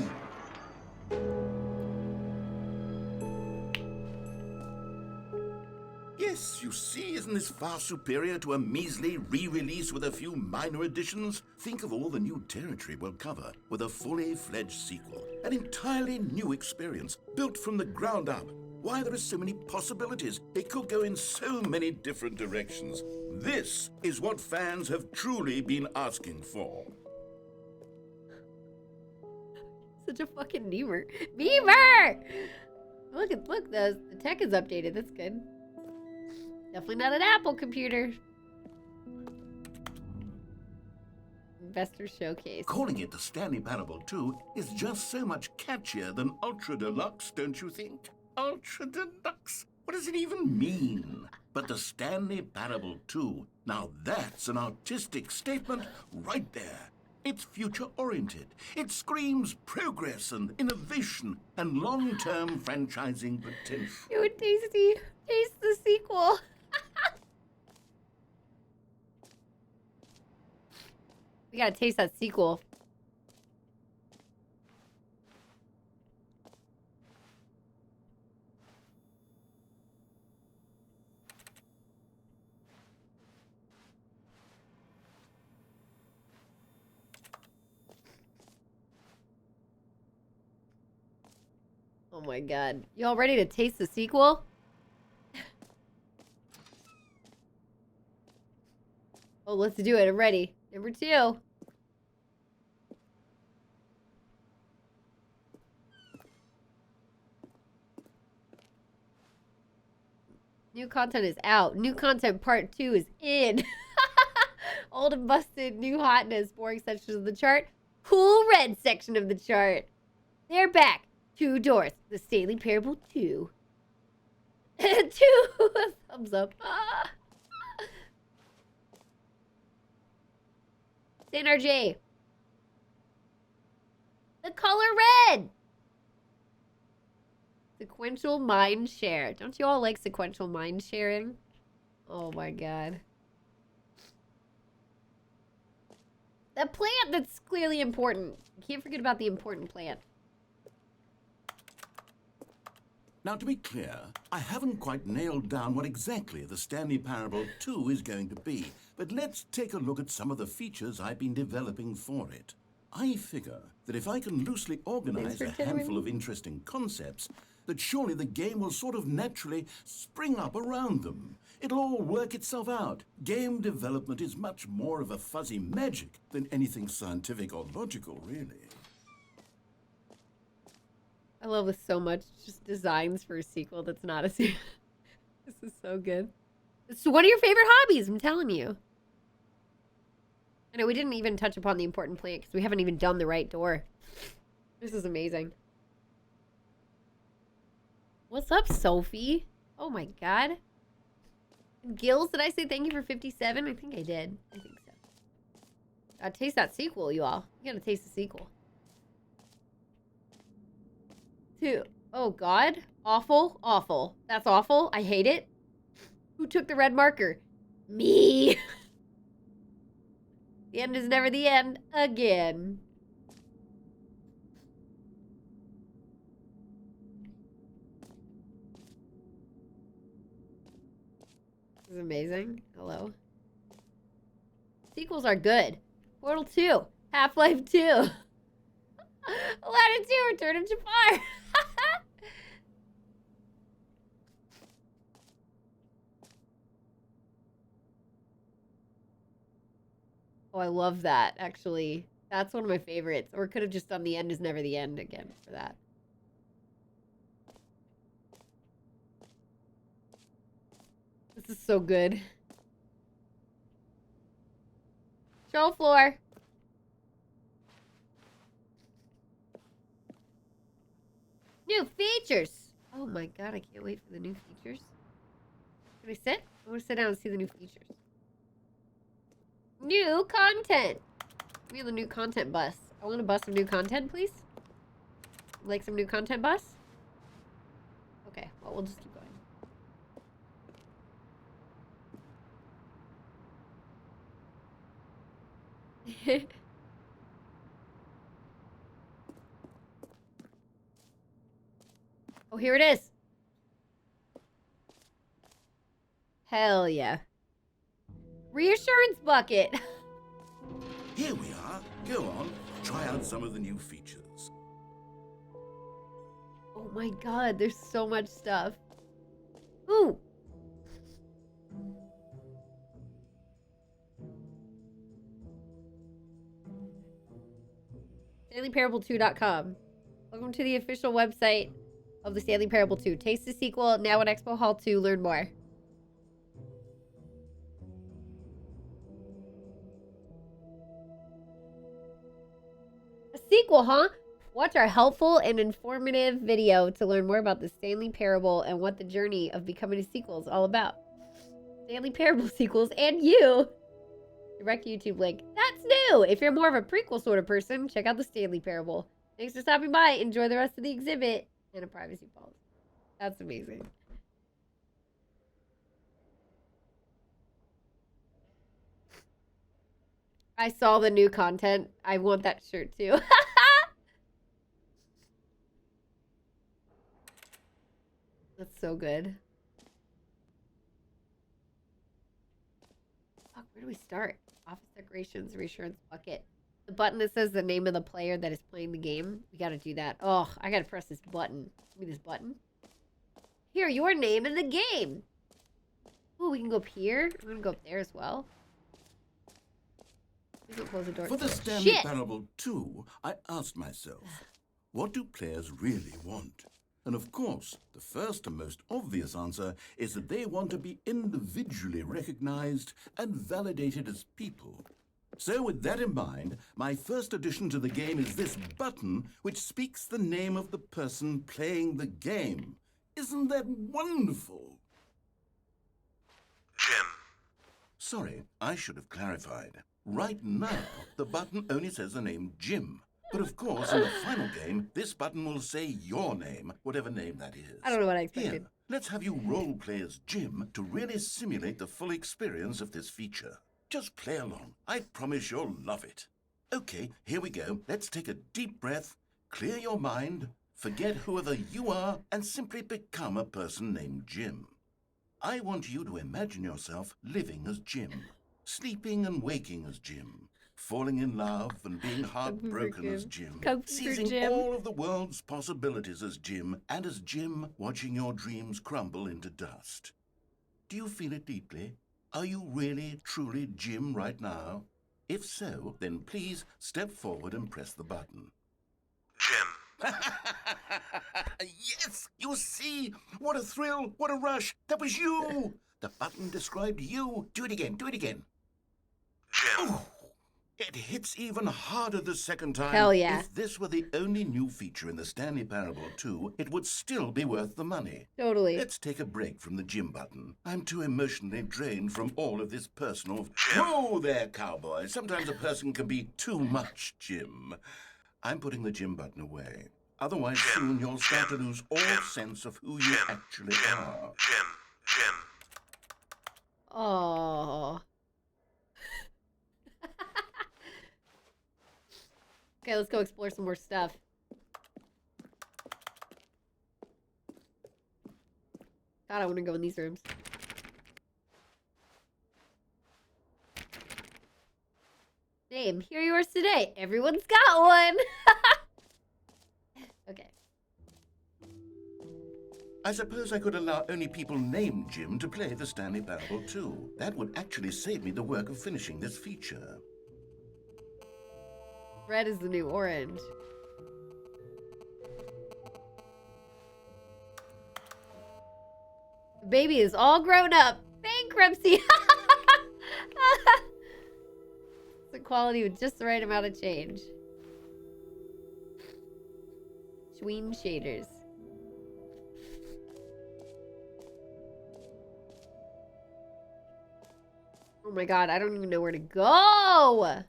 Yes, you see, isn't this far superior to a measly re-release with a few minor additions? Think of all the new territory we'll cover with a fully fledged sequel. An entirely new experience, built from the ground up. Why, there are so many possibilities. It could go in so many different directions. This is what fans have truly been asking for. Such a fucking Beamer. Beamer! Look, the tech is updated. That's good. Definitely not an Apple computer. Investor Showcase. Calling it the Stanley Parable 2 is just so much catchier than Ultra Deluxe, don't you think? Ultra Deluxe? What does it even mean? But the Stanley Parable 2, now that's an artistic statement right there. It's future-oriented. It screams progress and innovation and long-term franchising potential. Ew, tasty. Taste the sequel. We gotta taste that sequel. Oh my God. Y'all ready to taste the sequel? Oh, let's do it. I'm ready. Number 2. New content is out. New content part 2 is in. Old and busted, new hotness, boring sections of the chart, cool red section of the chart. They're back. 2 doors. The Stanley Parable 2. 2 thumbs up. St. RJ. The color red. Sequential mind share. Don't you all like sequential mind sharing? Oh my God. That plant that's clearly important. You can't forget about the important plant. Now, to be clear, I haven't quite nailed down what exactly the Stanley Parable 2 is going to be, but let's take a look at some of the features I've been developing for it. I figure that if I can loosely organize a handful of interesting concepts, that surely the game will sort of naturally spring up around them. It'll all work itself out. Game development is much more of a fuzzy magic than anything scientific or logical, really. I love this so much. Just designs for a sequel that's not a sequel. This is so good. It's one of your favorite hobbies, I'm telling you. I know we didn't even touch upon the important plant because we haven't even done the right door. This is amazing. What's up, Sophie? Oh my God. Gills, did I say thank you for 57? I think I did. I think so. Gotta taste that sequel, you all. You gotta taste the sequel. 2. Oh God. Awful. Awful. That's awful. I hate it. Who took the red marker? Me. The end is never the end. Again. This is amazing. Hello. Sequels are good. Portal 2. Half-Life 2. Aladdin 2. Return of Jafar. Oh, I love that, actually. That's one of my favorites. Or could have just done the end is never the end again for that. This is so good. Show floor. New features. Oh my god, I can't wait for the new features. Can I sit? I want to sit down and see the new features. New content. Give me the new content bus. I want a bus of new content, please. Like some new content bus? Okay, well, we'll just keep going. Oh, here it is. Hell yeah. Reassurance bucket. Here we are. Go on, try out some of the new features. Oh my god, there's so much stuff. Ooh. StanleyParable2.com. Welcome to the official website of the Stanley Parable 2. Taste the sequel, now at Expo Hall 2. Learn more. A sequel, huh? Watch our helpful and informative video to learn more about the Stanley Parable and what the journey of becoming a sequel is all about. Stanley Parable sequels and you! Direct YouTube link. That's new! If you're more of a prequel sort of person, check out the Stanley Parable. Thanks for stopping by. Enjoy the rest of the exhibit. And a privacy policy. That's amazing. I saw the new content. I want that shirt too. That's so good. Fuck, where do we start? Office decorations, reassurance bucket. The button that says the name of the player that is playing the game. We gotta do that. Oh, I gotta press this button. Give me this button. Here, your name in the game. Ooh, we can go up here. I'm gonna go up there as well. Please don't close the door. For the Stanley Shit! Parable 2, I asked myself, what do players really want? And of course, the first and most obvious answer is that they want to be individually recognized and validated as people. So with that in mind, my first addition to the game is this button which speaks the name of the person playing the game. Isn't that wonderful? Jim. Sorry, I should have clarified. Right now, the button only says the name Jim. But of course, in the final game, this button will say your name, whatever name that is. I don't know what I expected. Here, let's have you role play as Jim to really simulate the full experience of this feature. Just play along. I promise you'll love it. Okay, here we go. Let's take a deep breath, clear your mind, forget whoever you are, and simply become a person named Jim. I want you to imagine yourself living as Jim, sleeping and waking as Jim, falling in love and being heartbroken as Jim, seizing all of the world's possibilities as Jim, and as Jim watching your dreams crumble into dust. Do you feel it deeply? Are you really, truly Jim right now? If so, then please step forward and press the button. Jim. Yes, you see? What a thrill, what a rush. That was you. The button described you. Do it again, do it again. Jim. Oh, it hits even harder the second time. Hell yeah. If this were the only new feature in the Stanley Parable 2, it would still be worth the money. Totally. Let's take a break from the Jim button. I'm too emotionally drained from all of this personal... Jim. Whoa there, cowboy. Sometimes a person can be too much Jim. I'm putting the Jim button away. Otherwise, soon you'll start to lose all sense of who you actually are. Jim. Oh. Okay, let's go explore some more stuff. God, I want to go in these rooms. Name, here yours today. Everyone's got one. Okay. I suppose I could allow only people named Jim to play the Stanley Parable 2. That would actually save me the work of finishing this feature. Red is the new orange. The baby is all grown up. Bankruptcy. The quality with just the right amount of change. Schween shaders. Oh my god, I don't even know where to go.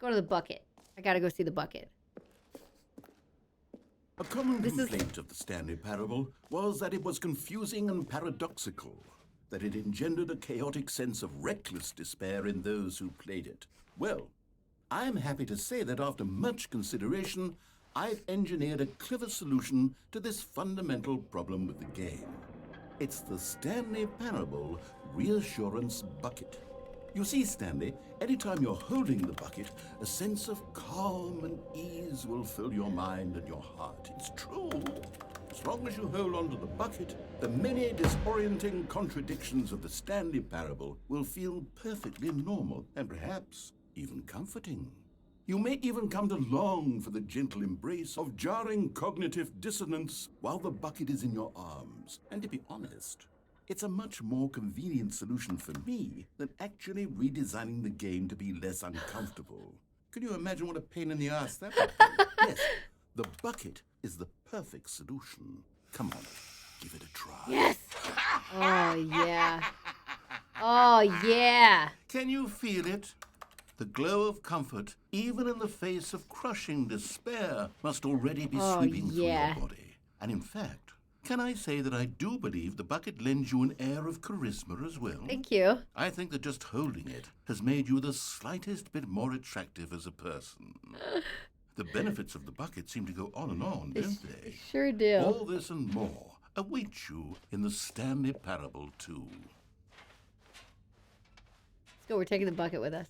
Go to the bucket. I gotta go see the bucket. A common complaint of the Stanley Parable was that it was confusing and paradoxical, that it engendered a chaotic sense of reckless despair in those who played it. Well, I am happy to say that after much consideration, I've engineered a clever solution to this fundamental problem with the game. It's the Stanley Parable Reassurance Bucket. You see, Stanley, anytime you're holding the bucket, a sense of calm and ease will fill your mind and your heart. It's true. As long as you hold on to the bucket, the many disorienting contradictions of the Stanley Parable will feel perfectly normal and perhaps even comforting. You may even come to long for the gentle embrace of jarring cognitive dissonance while the bucket is in your arms. And to be honest, it's a much more convenient solution for me than actually redesigning the game to be less uncomfortable. Can you imagine what a pain in the ass that would be? Yes, the bucket is the perfect solution. Come on, give it a try. Yes! Oh, yeah. Oh, yeah. Can you feel it? The glow of comfort, even in the face of crushing despair, must already be sweeping through your body. And in fact, can I say that I do believe the bucket lends you an air of charisma as well? Thank you. I think that just holding it has made you the slightest bit more attractive as a person. The benefits of the bucket seem to go on and on, don't they? Sure do. All this and more await you in the Stanley Parable 2. Let's go. We're taking the bucket with us.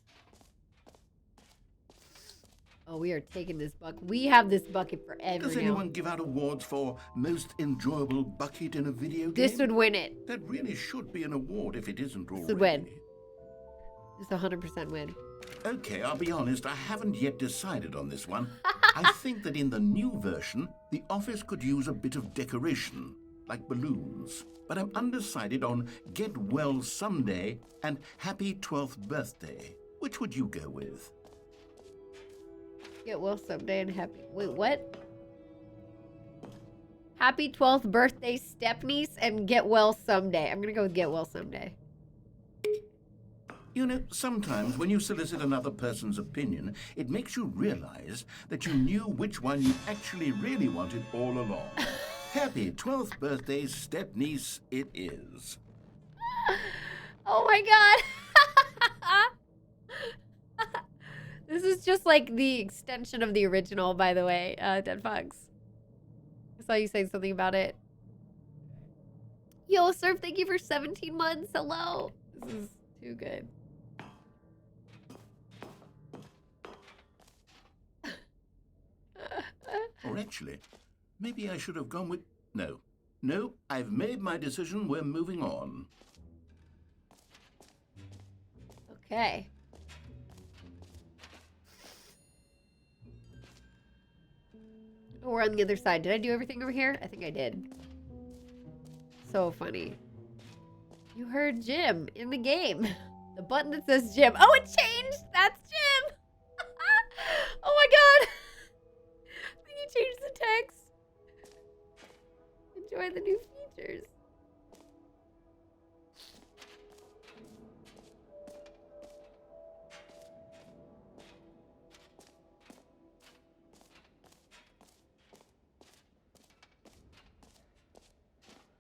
Oh, we are taking this bucket. We have this bucket forever Does now. anyone give out awards for most enjoyable bucket in a video game? This would win it. That really should be an award if it isn't already. This would win. It's a 100% win. Okay, I'll be honest, I haven't yet decided on this one. I think that in the new version, the office could use a bit of decoration, like balloons. But I'm undecided on Get Well Someday and Happy 12th Birthday. Which would you go with? Get well someday and happy. Wait, what? Happy 12th birthday, stepniece, and get well someday. I'm gonna go with get well someday. You know, sometimes when you solicit another person's opinion, it makes you realize that you knew which one you actually really wanted all along. Happy 12th birthday, stepniece, it is. Oh my god! This is just like the extension of the original, by the way, Dead Fox. I saw you saying something about it. Yo, Surf, thank you for 17 months. Hello. This is too good. Or actually, maybe I should have gone with... No, I've made my decision. We're moving on. Okay. Oh, we're on the other side. Did I do everything over here? I think I did. So funny. You heard Jim in the game. The button that says Jim. Oh, it changed! That's Jim! Oh my god! I think he changed the text. Enjoy the new features.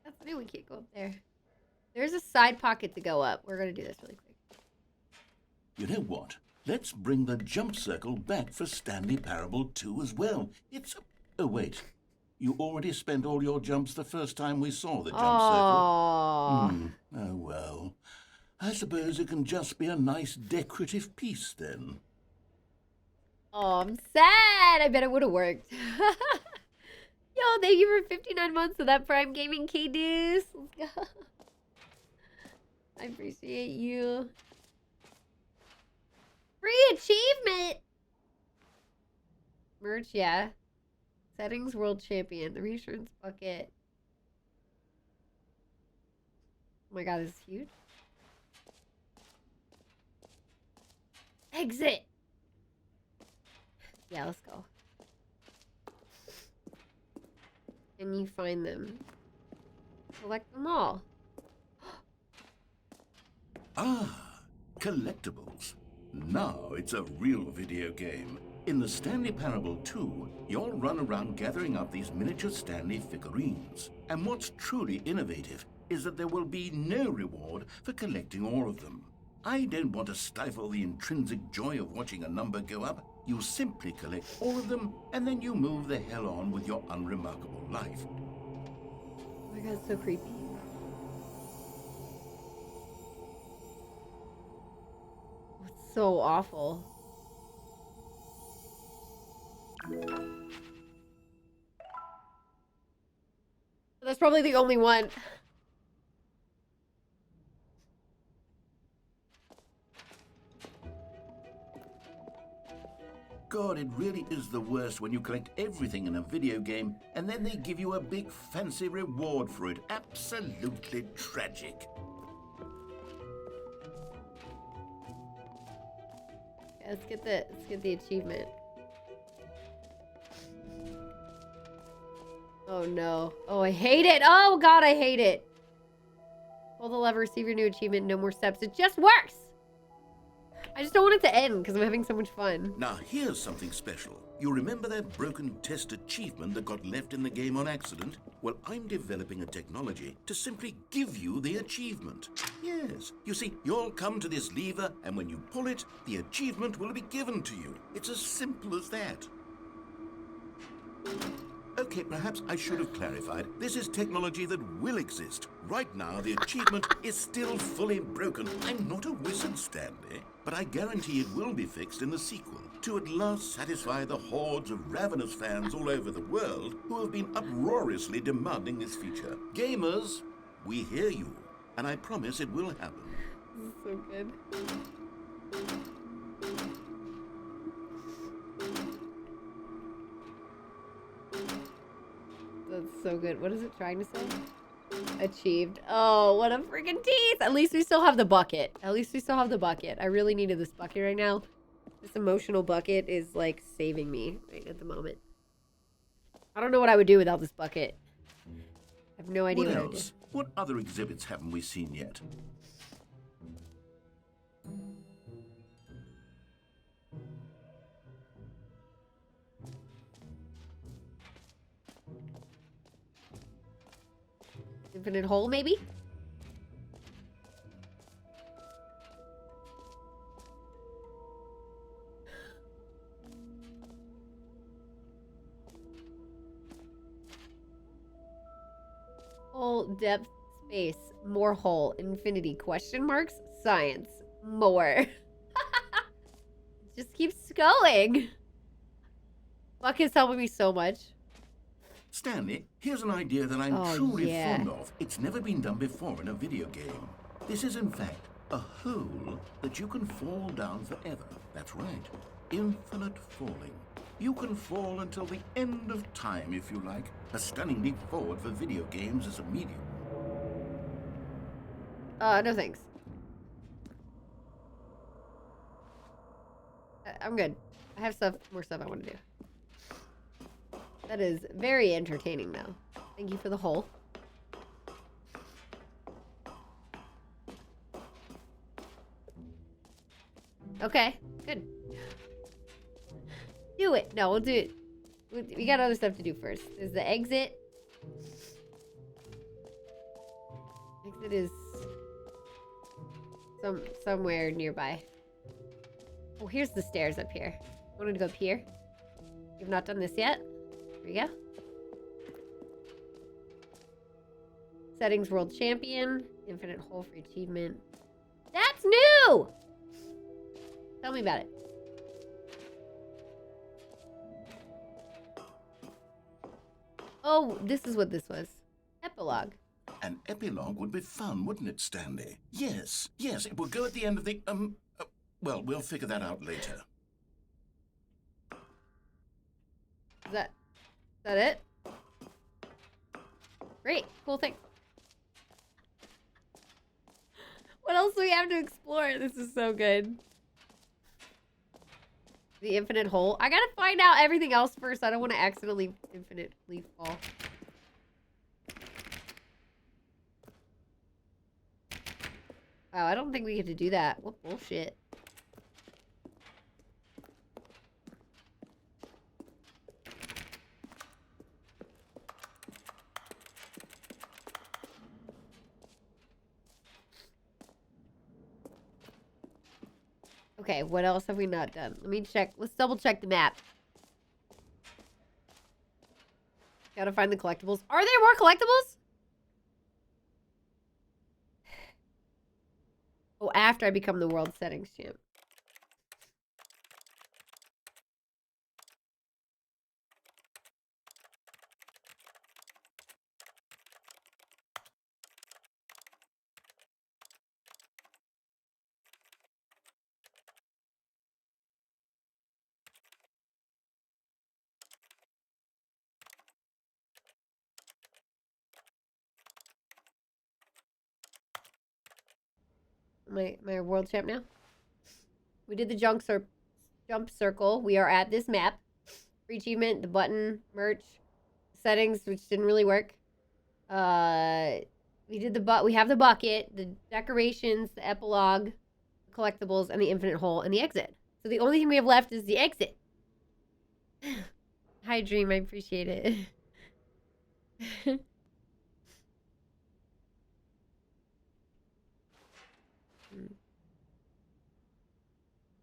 That's new. We can't go up there. There's a side pocket to go up. We're going to do this really quick. You know what? Let's bring the jump circle back for Stanley Parable 2 as well. It's... Oh, wait. You already spent all your jumps the first time we saw the jump circle. Oh, well. I suppose it can just be a nice decorative piece, then. Oh, I'm sad. I bet it would have worked. Yo, thank you for 59 months of that Prime Gaming K-Deuce. Let's go. I appreciate you. Free achievement! Merch, yeah. Settings world champion. The reassurance bucket. Oh my god, this is huge. Exit! Yeah, let's go. Can you find them? Collect them all. Ah, collectibles. Now it's a real video game. In the Stanley Parable 2, you'll run around gathering up these miniature Stanley figurines. And what's truly innovative is that there will be no reward for collecting all of them. I don't want to stifle the intrinsic joy of watching a number go up. You simply collect all of them, and then you move the hell on with your unremarkable life. Oh my god, it's so creepy. It's so awful. That's probably the only one. God, it really is the worst when you collect everything in a video game and then they give you a big fancy reward for it. Absolutely tragic. Yeah, let's get the achievement. Oh no. Oh, I hate it. Oh god, I hate it. Pull the lever, receive your new achievement, no more steps. It just works. I just don't want it to end because I'm having so much fun. Now here's something special. You remember that broken test achievement that got left in the game on accident? Well, I'm developing a technology to simply give you the achievement. Yes. You see, you'll come to this lever, and when you pull it, the achievement will be given to you. It's as simple as that. Okay, perhaps I should have clarified. This is technology that will exist. Right now, the achievement is still fully broken. I'm not a wizard, Stanley, but I guarantee it will be fixed in the sequel to at last satisfy the hordes of ravenous fans all over the world who have been uproariously demanding this feature. Gamers, we hear you, and I promise it will happen. This is so good. That's so good. What is it trying to say? Achieved. Oh, what a freaking tease! At least we still have the bucket. At least we still have the bucket. I really needed this bucket right now. This emotional bucket is like saving me right at the moment. I don't know what I would do without this bucket. I have no idea What what I would do. else? What other exhibits haven't we seen yet? Infinite hole, maybe? Hole, depth, space, more hole, infinity, question marks, science, more. Just keeps going. Bucket's helping me so much. Stanley, here's an idea that I'm Oh, truly yeah. fond of. It's never been done before in a video game. This is, in fact, a hole that you can fall down forever. That's right. Infinite falling. You can fall until the end of time, if you like. A stunning leap forward for video games as a medium. No thanks. I'm good. I have more stuff I want to do. That is very entertaining, though. Thank you for the hole. Okay, good. Do it. No, we'll do it. We got other stuff to do first. There's the exit. Exit is somewhere nearby. Oh, here's the stairs up here. I wanted to go up here. You've not done this yet? Here we go. Settings world champion. Infinite hole for achievement. That's new! Tell me about it. Oh, this is what this was. Epilogue. An epilogue would be fun, wouldn't it, Stanley? Yes, it would go at the end of the, well, we'll figure that out later. Is that it? Great. Cool thing. What else do we have to explore? This is so good. The infinite hole. I gotta find out everything else first. I don't want to accidentally infinitely fall. Wow, I don't think we get to do that. What bullshit. Okay, what else have we not done? Let me check. Let's double check the map. Gotta find the collectibles. Are there more collectibles? Oh, after I become the world settings champ. My world champ now. We did the jump circle. We are at this map. Free achievement, the button, merch, settings, which didn't really work. We did we have the bucket, the decorations, the epilogue, the collectibles, and the infinite hole, and the exit. So the only thing we have left is the exit. Hi, Dream. I appreciate it.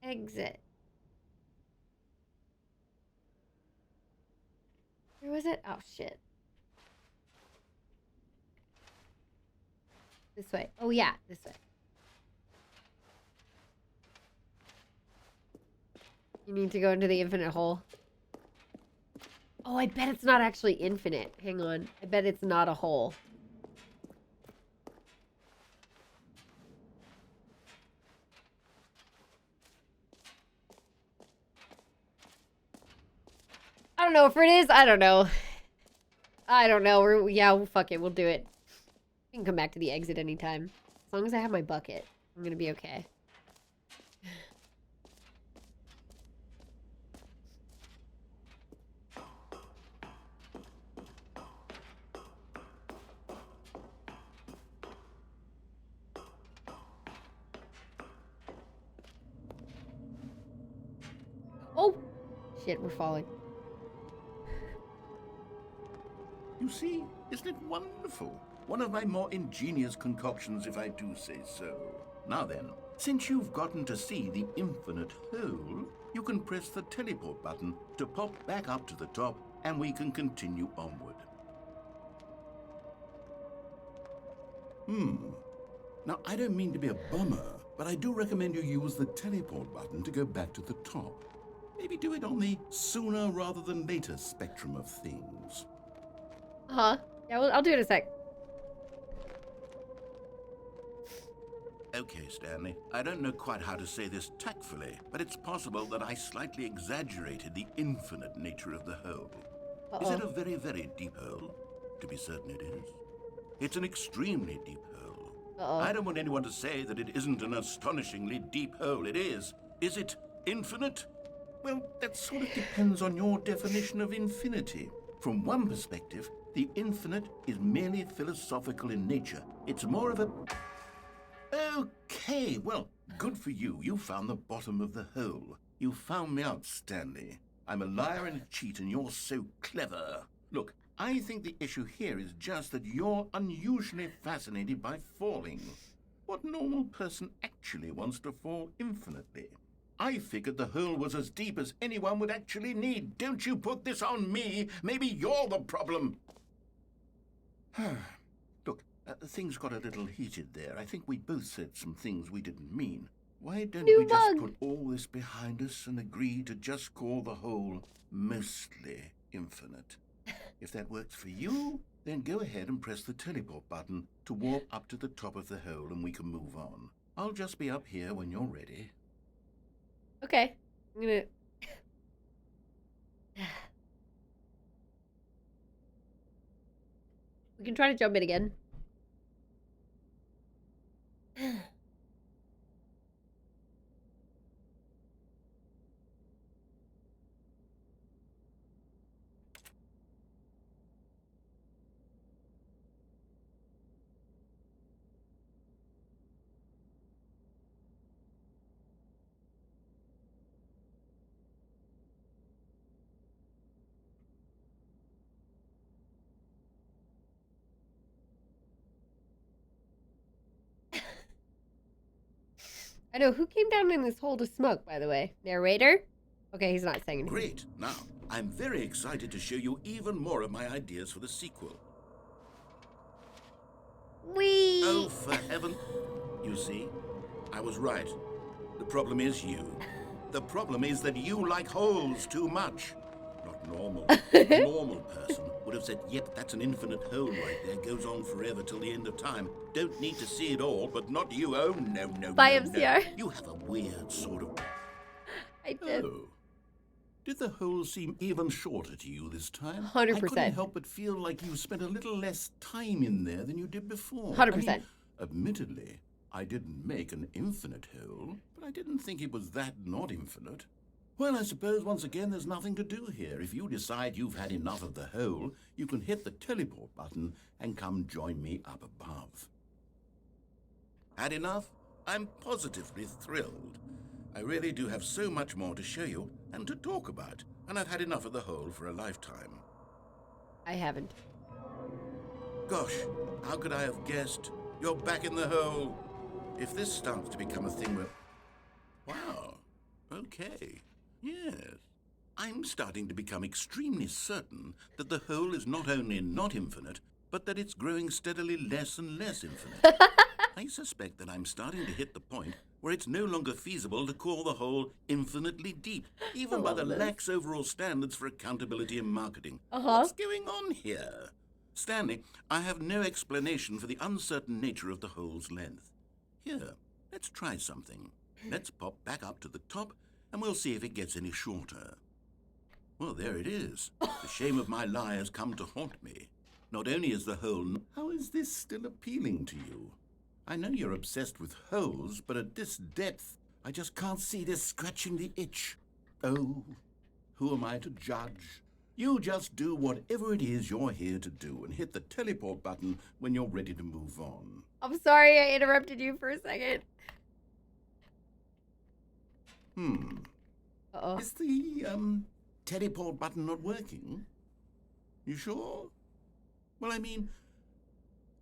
Exit. Where was it? Oh, shit. This way. Oh, yeah, this way. You need to go into the infinite hole. Oh, I bet it's not actually infinite. Hang on. I bet it's not a hole. I don't know if it is. I don't know. I don't know. Yeah, fuck it. We'll do it. We can come back to the exit anytime. As long as I have my bucket, I'm gonna be okay. Oh! Shit, we're falling. You see, isn't it wonderful? One of my more ingenious concoctions, if I do say so. Now then, since you've gotten to see the infinite hole, you can press the teleport button to pop back up to the top, and we can continue onward. Now, I don't mean to be a bummer, but I do recommend you use the teleport button to go back to the top. Maybe do it on the sooner rather than later spectrum of things. Yeah, I'll do it in a sec. Okay, Stanley. I don't know quite how to say this tactfully, but it's possible that I slightly exaggerated the infinite nature of the hole. Is it a very, very deep hole? To be certain it is. It's an extremely deep hole. I don't want anyone to say that it isn't an astonishingly deep hole. It is. Is it infinite? Well, that sort of depends on your definition of infinity. From one perspective, the infinite is merely philosophical in nature. It's more of a... Okay, well, good for you. You found the bottom of the hole. You found me out, Stanley. I'm a liar and a cheat, and you're so clever. Look, I think the issue here is just that you're unusually fascinated by falling. What normal person actually wants to fall infinitely? I figured the hole was as deep as anyone would actually need. Don't you put this on me. Maybe you're the problem. Look, things got a little heated there. I think we both said some things we didn't mean. Why don't we just put all this behind us and agree to just call the hole mostly infinite? If that works for you, Then go ahead and press the teleport button to warp up to the top of the hole and we can move on. I'll just be up here when you're ready. Okay. I'm gonna... We can try to jump in again. I know, who came down in this hole to smoke, by the way? Narrator? Okay, he's not saying anything. Great. Now, I'm very excited to show you even more of my ideas for the sequel. Whee! Oh, for heaven. You see, I was right. The problem is you. The problem is that you like holes too much. Not normal. A normal person would have said, yep, that's an infinite hole right there. Goes on forever till the end of time. Don't need to see it all, but not you. Oh, no, no, Bye, no, MCR. no. You have a weird sort of... I did. Oh. Did the hole seem even shorter to you this time? 100%. I couldn't help but feel like you spent a little less time in there than you did before. 100%. I mean, admittedly, I didn't make an infinite hole, but I didn't think it was that not infinite. Well, I suppose once again there's nothing to do here. If you decide you've had enough of the hole, you can hit the teleport button and come join me up above. Had enough? I'm positively thrilled. I really do have so much more to show you and to talk about, and I've had enough of the hole for a lifetime. I haven't. Gosh, how could I have guessed? You're back in the hole. If this starts to become a thing where... Wow, okay, yes. I'm starting to become extremely certain that the hole is not only not infinite, but that it's growing steadily less and less infinite. I suspect that I'm starting to hit the point where it's no longer feasible to call the hole infinitely deep, even by the lax overall standards for accountability in marketing. What's going on here? Stanley, I have no explanation for the uncertain nature of the hole's length. Here, let's try something. Let's pop back up to the top, and we'll see if it gets any shorter. Well, there it is. The shame of my lie has come to haunt me. Not only is the hole... How is this still appealing to you? I know you're obsessed with holes, but at this depth, I just can't see this scratching the itch. Oh, who am I to judge? You just do whatever it is you're here to do and hit the teleport button when you're ready to move on. I'm sorry I interrupted you for a second. Uh-oh. Is the, teleport button not working? You sure? Well, I mean,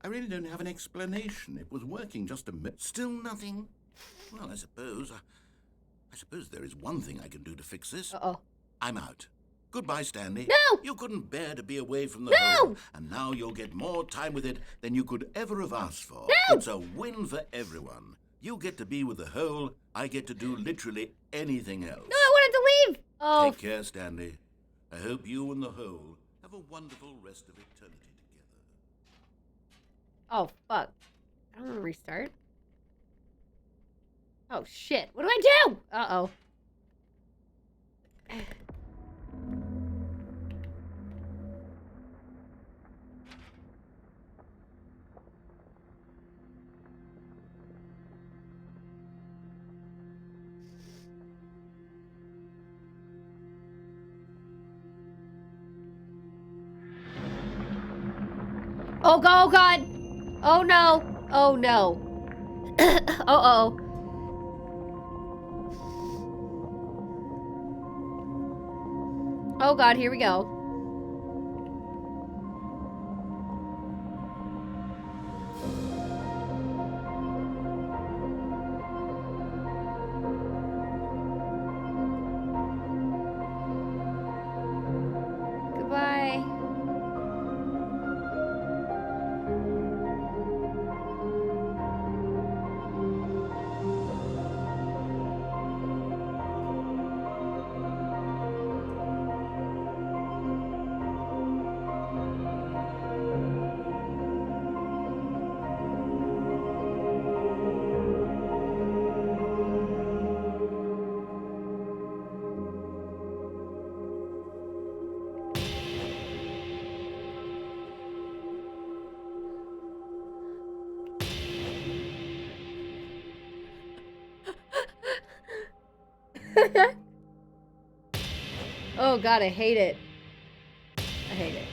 I really don't have an explanation. It was working just a minute. Still nothing? Well, I suppose there is one thing I can do to fix this. Uh-oh. I'm out. Goodbye, Stanley. No! You couldn't bear to be away from the hole, and now you'll get more time with it than you could ever have asked for. No! It's a win for everyone. You get to be with the hole, I get to do literally anything else. No, I wanted to leave! Oh, Take care, Stanley. I hope you and the hole have a wonderful rest of eternity together. oh, fuck. I don't want to restart. Oh, shit. What do I do? Uh-oh. Oh, oh God. Oh, no. Oh, no. Uh-oh. Oh, God. Here we go. Goodbye. Oh god, I hate it. I hate it.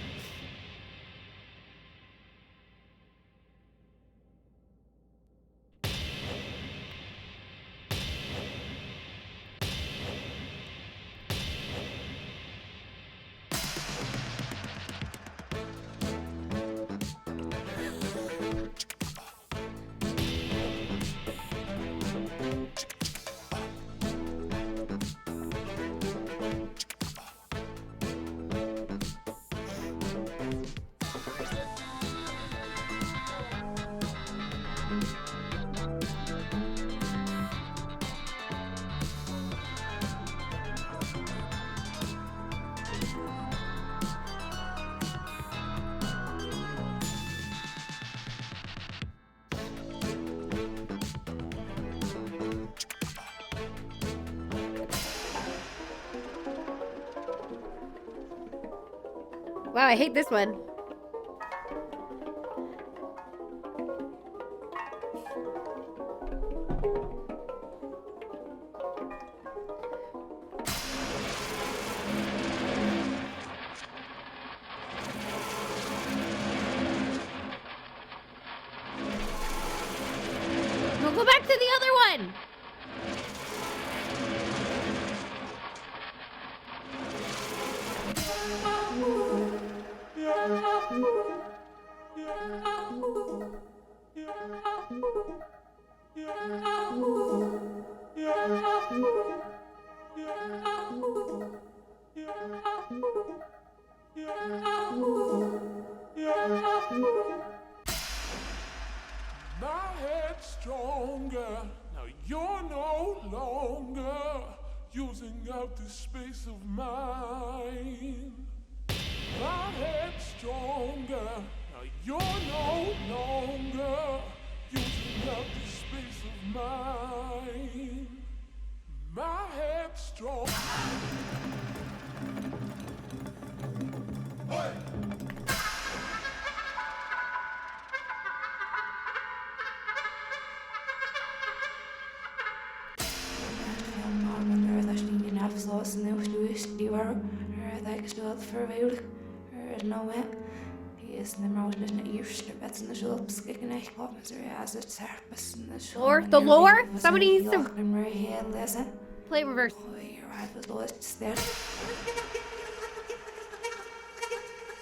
Wow, I hate this one. We'll go back to the other one. My head's stronger. Now you're no longer using up this space of mine. My head's stronger. Now you're no longer using up this space of mine. My head's strong. Lore? The lore? Somebody needs to play reverse.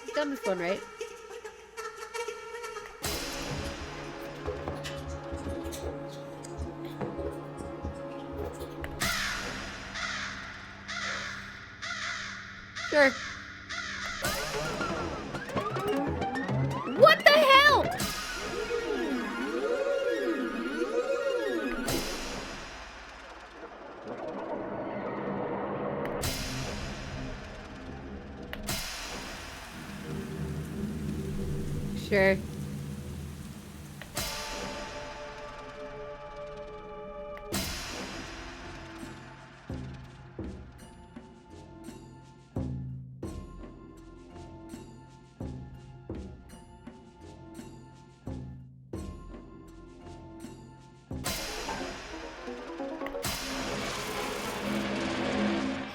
You've done this one, right? Sure. What the hell? Sure.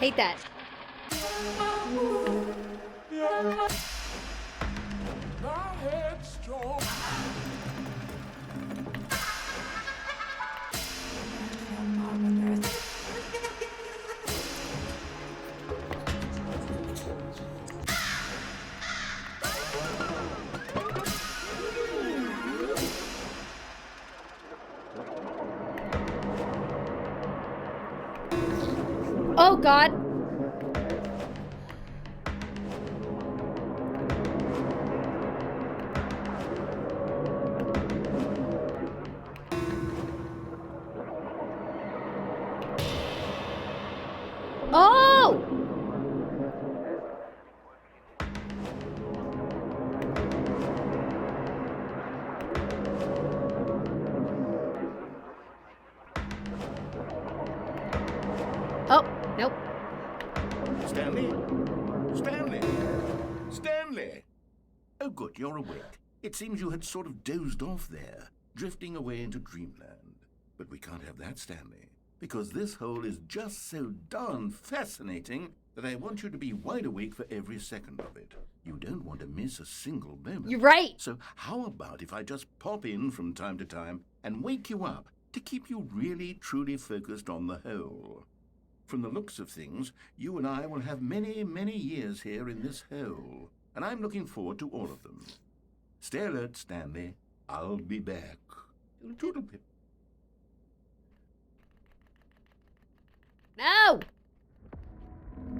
Hate that. My head's strong. Oh God. Oh! Oh, nope. Stanley? Stanley? Stanley! Oh, good, you're awake. It seems you had sort of dozed off there, drifting away into dreamland. But we can't have that, Stanley. because this hole is just so darn fascinating that I want you to be wide awake for every second of it. You don't want to miss a single moment. You're right. So how about if I just pop in from time to time and wake you up to keep you really, truly focused on the hole? From the looks of things, you and I will have many, many years here in this hole, and I'm looking forward to all of them. Stay alert, Stanley. I'll be back. Toodle-pip. No!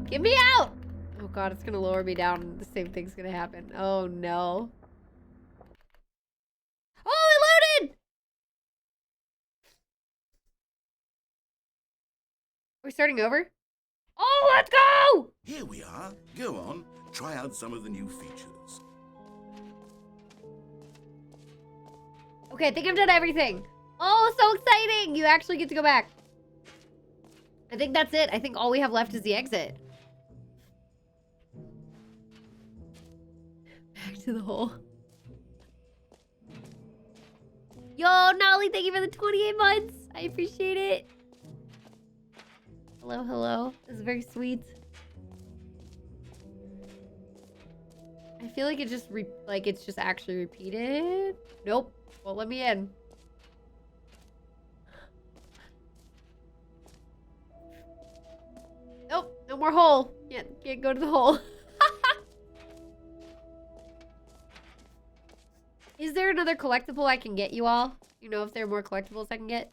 Get me out! Oh god, it's gonna lower me down and the same thing's gonna happen. Oh no. Oh, it loaded! Are we starting over? Oh, let's go! Here we are. Go on. Try out some of the new features. Okay, I think I've done everything. Oh, so exciting! You actually get to go back. I think that's it. I think all we have left is the exit. Back to the hole. Yo, Nolly, thank you for the 28 months. I appreciate it. Hello, hello. This is very sweet. I feel like it just it's just actually repeated. Nope. Won't let me in. Nope. No more hole. Can't go to the hole. Is there another collectible I can get, you all? You know if there are more collectibles I can get?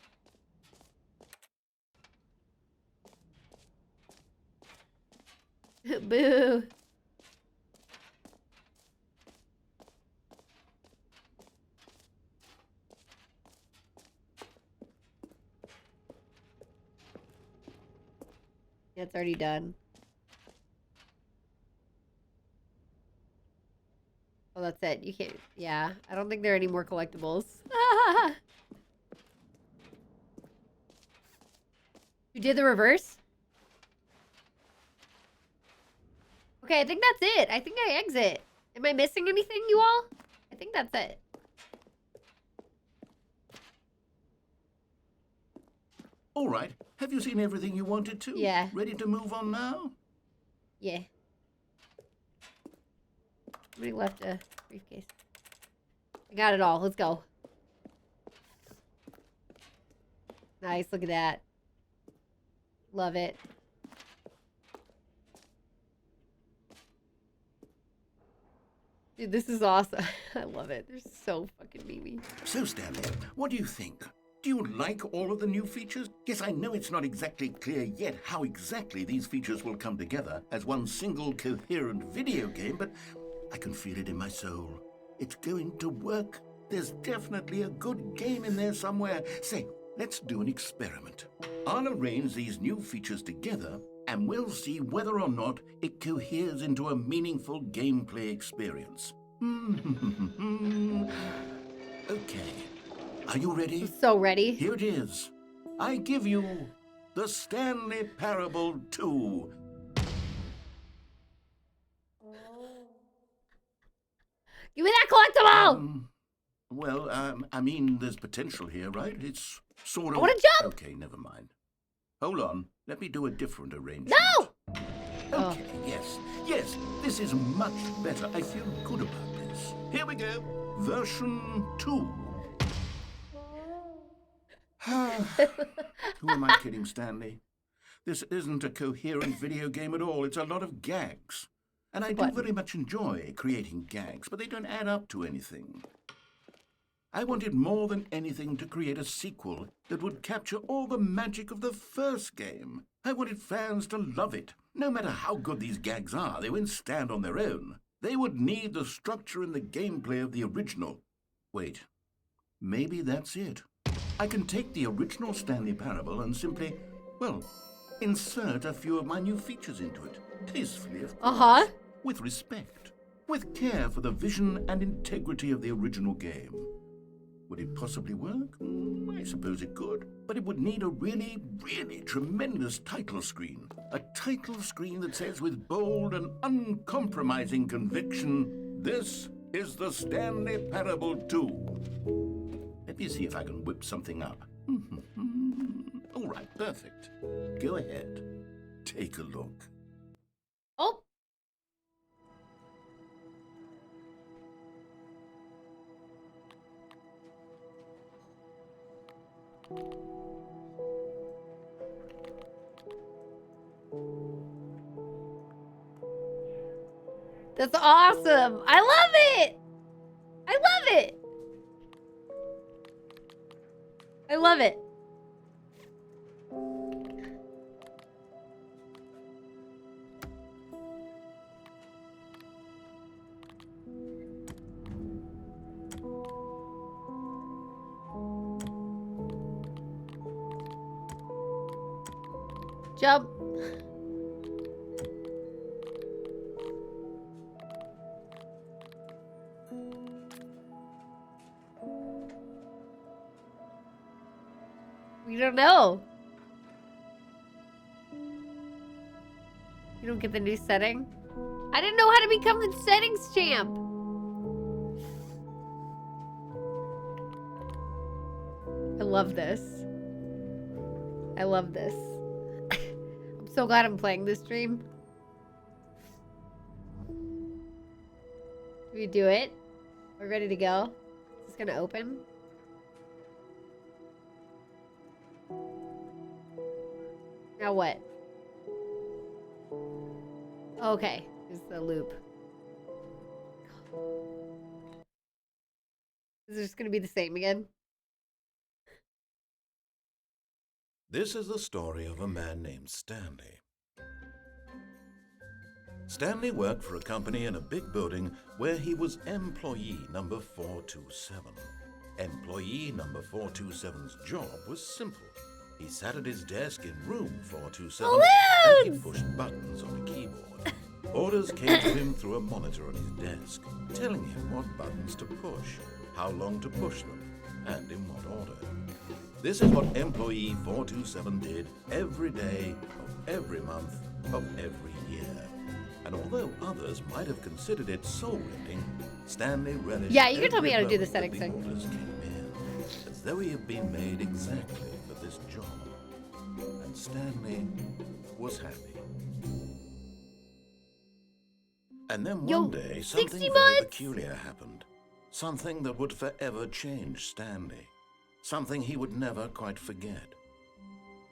Boo. Yeah, it's already done. Oh, that's it. You can't... Yeah, I don't think there are any more collectibles. You did the reverse? Okay, I think that's it. I think I exit. Am I missing anything, you all? I think that's it. All right. Have you seen everything you wanted to? Yeah. Ready to move on now? Yeah. Somebody left a briefcase. I got it all. Let's go. Nice. Look at that. Love it. Dude, this is awesome. I love it. They're so fucking memey. So, Stanley, what do you think? Do you like all of the new features? Yes, I know it's not exactly clear yet how exactly these features will come together as one single coherent video game, but I can feel it in my soul. It's going to work. There's definitely a good game in there somewhere. Say, let's do an experiment. I'll arrange these new features together, and we'll see whether or not it coheres into a meaningful gameplay experience. Okay. Are you ready? I'm so ready. Here it is. I give you the Stanley Parable 2. Give me that collectible! I mean, there's potential here, right? It's sort of... I wanna jump! Okay, never mind. Hold on. Let me do a different arrangement. No! Okay, yes, this is much better. I feel good about this. Here we go. Version 2. Who am I kidding, Stanley? This isn't a coherent video game at all. It's a lot of gags. And I do very much enjoy creating gags, but they don't add up to anything. I wanted more than anything to create a sequel that would capture all the magic of the first game. I wanted fans to love it. No matter how good these gags are, they won't stand on their own. They would need the structure and the gameplay of the original. Wait, maybe that's it. I can take the original Stanley Parable and simply, well, insert a few of my new features into it. Tastefully, of course. With respect. With care for the vision and integrity of the original game. Would it possibly work? I suppose it could. But it would need a really, really tremendous title screen. A title screen that says with bold and uncompromising conviction, "This is the Stanley Parable 2. Let me see if I can whip something up. Oh, All right, perfect. Go ahead. Take a look. Oh. That's awesome. I love it. I love it. I love it. Jump. We don't know. You don't get the new setting? I didn't know how to become the settings champ. I love this. I love this. I'm so glad I'm playing this stream. Do we do it? We're ready to go. Is this gonna open? Now what? Okay, here's the loop. Is it just gonna be the same again? This is the story of a man named Stanley. Stanley worked for a company in a big building where he was employee number 427. Employee number 427's job was simple. He sat at his desk in room 427 and he pushed buttons on a keyboard. Orders came to him through a monitor on his desk, telling him what buttons to push, how long to push them, and in what order. This is what employee 427 did every day of every month of every year. And although others might have considered it soul-rending, Stanley relished Yeah, you can tell me how to do every the settings moment thing. the orders came in, as though he had been made exactly for this job. And Stanley was happy. And then Yo, one day, 60 something very months? peculiar happened. Something that would forever change Stanley. Something he would never quite forget.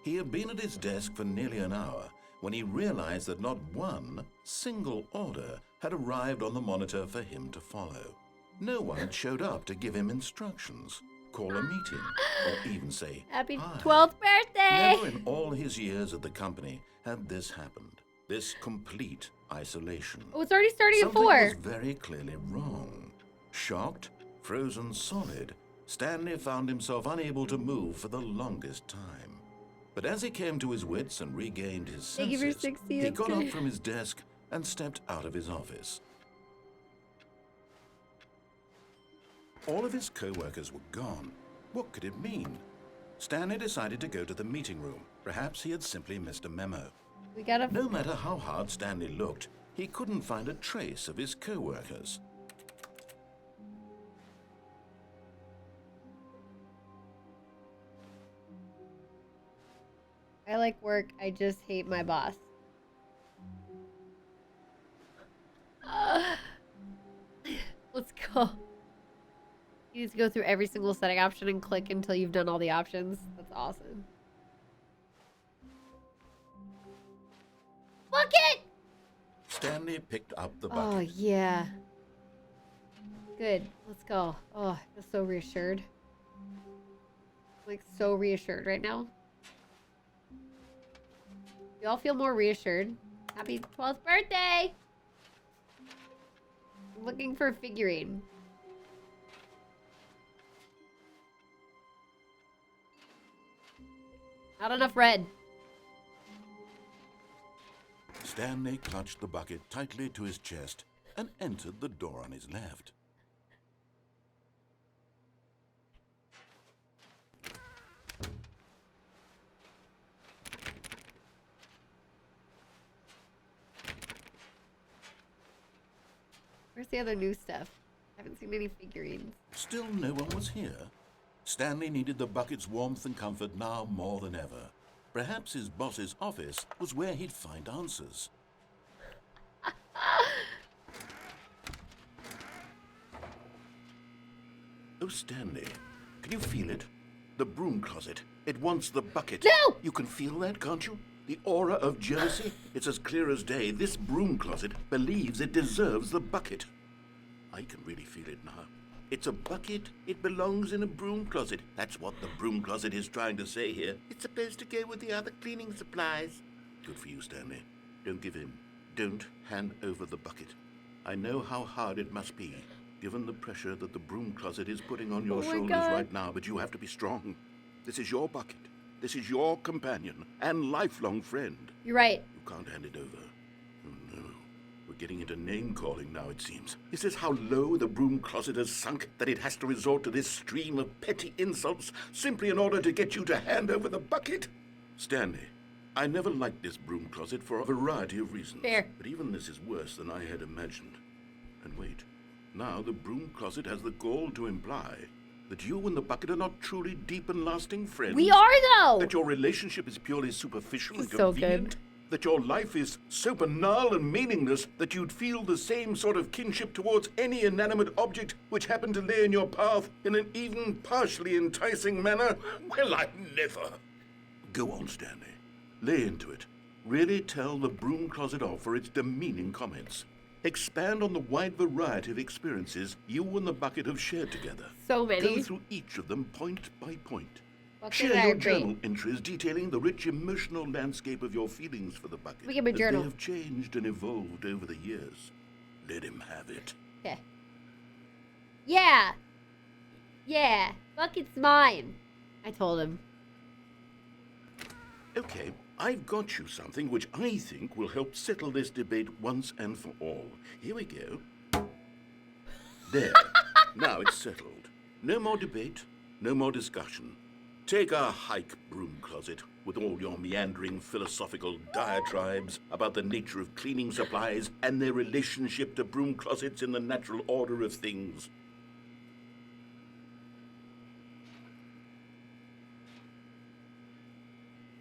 He had been at his desk for nearly an hour when he realized that not one single order had arrived on the monitor for him to follow. No one had showed up to give him instructions, call a meeting, or even say Happy hi. 12th birthday! Never in all his years at the company had this happened. This complete isolation. Oh, it's already starting at Something 4. was very clearly wrong. Shocked, frozen solid, Stanley found himself unable to move for the longest time. But as he came to his wits and regained his Thank you for senses, 60, he that's got up good. from his desk and stepped out of his office. All of his co-workers were gone. What could it mean? Stanley decided to go to the meeting room. Perhaps he had simply missed a memo. We gotta. No matter how hard Stanley looked, he couldn't find a trace of his co-workers. I like work. I just hate my boss. Let's go. You need to go through every single setting option and click until you've done all the options. That's awesome. Bucket! Stanley picked up the Oh, bucket. yeah. Good. Let's go. Oh, I feel so reassured. Like, so reassured right now. You all feel more reassured. Happy 12th birthday! I'm looking for a figurine. Not enough red. Stanley clutched the bucket tightly to his chest and entered the door on his left. Where's the other new stuff? I haven't seen any figurines. Still no one was here. Stanley needed the bucket's warmth and comfort now more than ever. Perhaps his boss's office was where he'd find answers. Oh, Stanley, can you feel it? The broom closet. It wants the bucket. No! You can feel that, can't you? The aura of jealousy. It's as clear as day. This broom closet believes it deserves the bucket. I can really feel it now. It's a bucket. It belongs in a broom closet. That's what the broom closet is trying to say here. It's supposed to go with the other cleaning supplies. Good for you, Stanley. Don't give in. Don't hand over the bucket. I know how hard it must be, given the pressure that the broom closet is putting on your shoulders right now, but you have to be strong. This is your bucket. This is your companion and lifelong friend. You're right. You can't hand it over. Oh, no. We're getting into name-calling now, it seems. Is this how low the broom closet has sunk, that it has to resort to this stream of petty insults simply in order to get you to hand over the bucket? Stanley, I never liked this broom closet for a variety of reasons. Fair. But even this is worse than I had imagined. And wait, now the broom closet has the gall to imply that you and the bucket are not truly deep and lasting friends. We are, though! That your relationship is purely superficial and So convenient. good. That your life is so banal and meaningless that you'd feel the same sort of kinship towards any inanimate object which happened to lay in your path in an even partially enticing manner. Well, I never. Go on, Stanley. Lay into it. Really tell the broom closet off for its demeaning comments. Expand on the wide variety of experiences you and the bucket have shared together. So many. Go through each of them point by point. Bucket Share and I your agree. journal entries detailing the rich emotional landscape of your feelings for the bucket. We give him a as journal. They have changed and evolved over the years. Let him have it. Okay. Yeah. Yeah. Bucket's mine. I told him. Okay, I've got you something which I think will help settle this debate once and for all. Here we go. There. Now it's settled. No more debate, no more discussion. Take a hike, broom closet, with all your meandering philosophical diatribes about the nature of cleaning supplies and their relationship to broom closets in the natural order of things.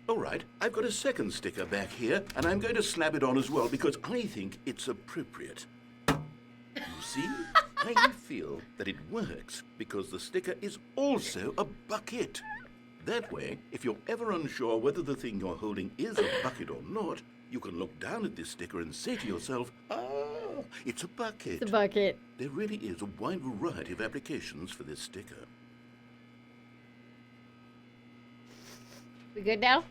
All right, I've got a second sticker back here, and I'm going to slap it on as well because I think it's appropriate. You see? I feel that it works because the sticker is also a bucket. That way, if you're ever unsure whether the thing you're holding is a bucket or not, you can look down at this sticker and say to yourself, ah, it's a bucket. It's a bucket. There really is a wide variety of applications for this sticker. We good now?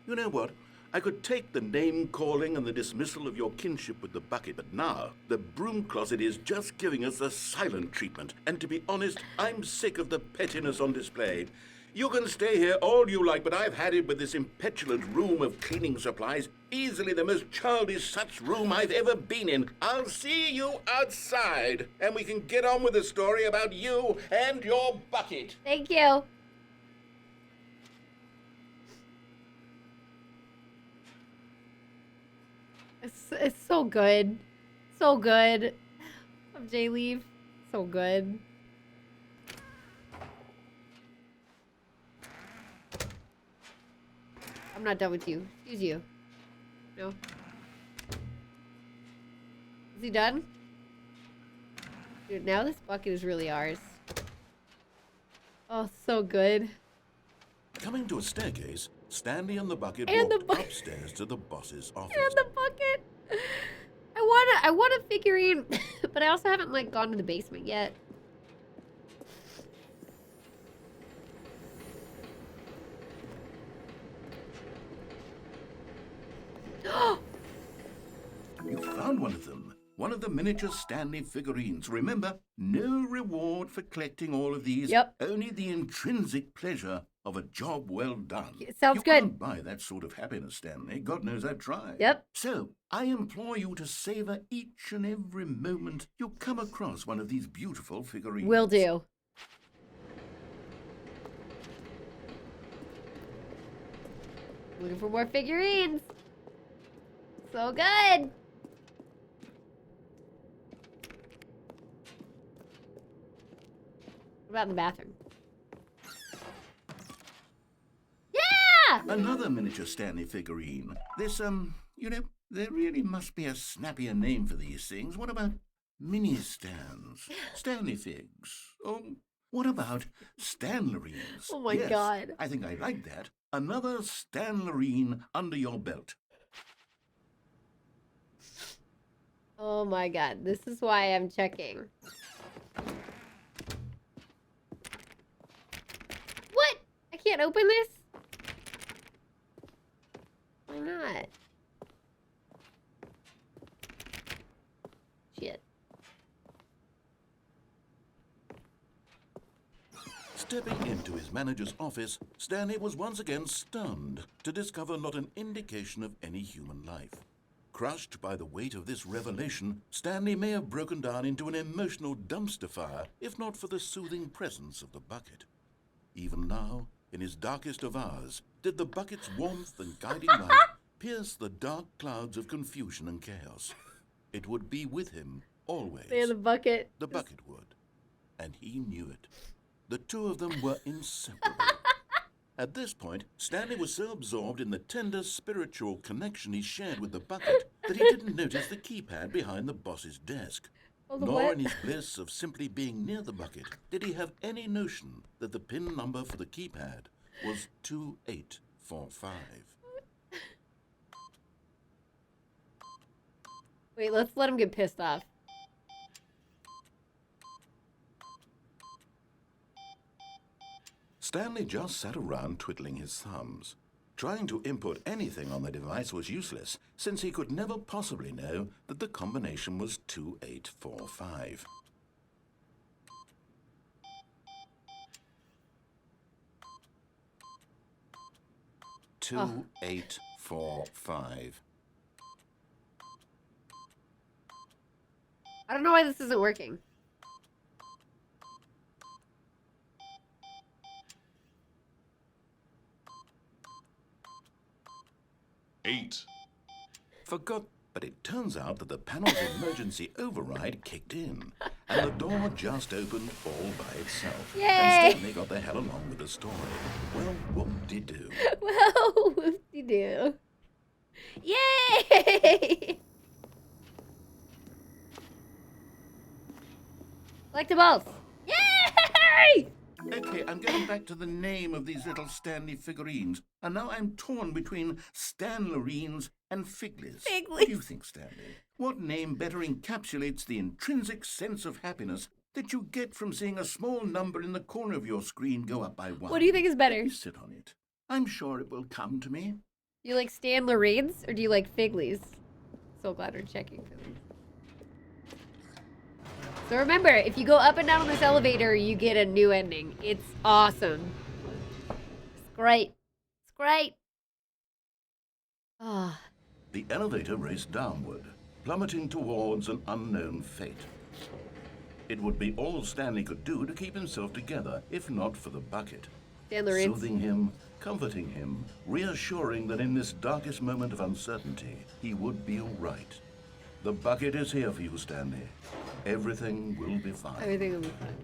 You know what? I could take the name-calling and the dismissal of your kinship with the bucket, but now the broom closet is just giving us the silent treatment. And to be honest, I'm sick of the pettiness on display. You can stay here all you like, but I've had it with this impetulant room of cleaning supplies. Easily the most childish such room I've ever been in. I'll see you outside, and we can get on with the story about you and your bucket. Thank you. It's so good. So good. Of Jay Leave. So good. I'm not done with you. Excuse you. No. Is he done? Dude, now this bucket is really ours. Oh, so good. Coming to a staircase, Stanley and the bucket And the walked upstairs to the boss's office. And the bucket. I want a figurine, but I also haven't like gone to the basement yet. You found one of them. One of the miniature Stanley figurines. Remember, no reward for collecting all of these. Yep. Only the intrinsic pleasure of a job well done. It sounds you good. can't buy that sort of happiness, Stanley. God knows I've tried. Yep. So, I implore you to savor each and every moment you come across one of these beautiful figurines. Will do. Looking for more figurines. So good. What about in the bathroom? Another miniature Stanley figurine. This, there really must be a snappier name for these things. What about mini Stans? Stanley figs? Oh, what about Stanlerines? Oh my Yes, God. I think I like that. Another Stanlerine under your belt. Oh my God. This is why I'm checking. What? I can't open this? Why not? Shit. Stepping into his manager's office, Stanley was once again stunned to discover not an indication of any human life. Crushed by the weight of this revelation, Stanley may have broken down into an emotional dumpster fire if not for the soothing presence of the bucket. Even now, in his darkest of hours, did the bucket's warmth and guiding light pierce the dark clouds of confusion and chaos. It would be with him always. Man, the bucket. The bucket would. And he knew it. The two of them were inseparable. At this point, Stanley was so absorbed in the tender spiritual connection he shared with the bucket that he didn't notice the keypad behind the boss's desk. Nor in his bliss of simply being near the bucket did he have any notion that the PIN number for the keypad was 2845. Wait, let's let him get pissed off. Stanley just sat around twiddling his thumbs. Trying to input anything on the device was useless, since he could never possibly know that the combination was 2845. Oh. 2845. I don't know why this isn't working. Forgot, but it turns out that the panel's emergency override kicked in, and the door just opened all by itself. Yay! And Stanley got the hell along with the story. Well, whoop-de-doo. Well, whoop-de-doo. Yay! Collectibles! Yay! Okay, I'm getting back to the name of these little Stanley figurines, and now I'm torn between Stanlerines and Figlies. What do you think, Stanley? What name better encapsulates the intrinsic sense of happiness that you get from seeing a small number in the corner of your screen go up by one? What do you think is better? You sit on it. I'm sure it will come to me. Do you like Stanlerines or do you like Figlies? So glad we're checking for them. So remember, if you go up and down on this elevator, you get a new ending. It's awesome. It's great. It's great. Ah. The elevator raced downward, plummeting towards an unknown fate. It would be all Stanley could do to keep himself together, if not for the bucket. Stanlerines. Soothing him, comforting him, reassuring that in this darkest moment of uncertainty, he would be all right. The bucket is here for you, Stanley. Everything will be fine. Everything will be fine.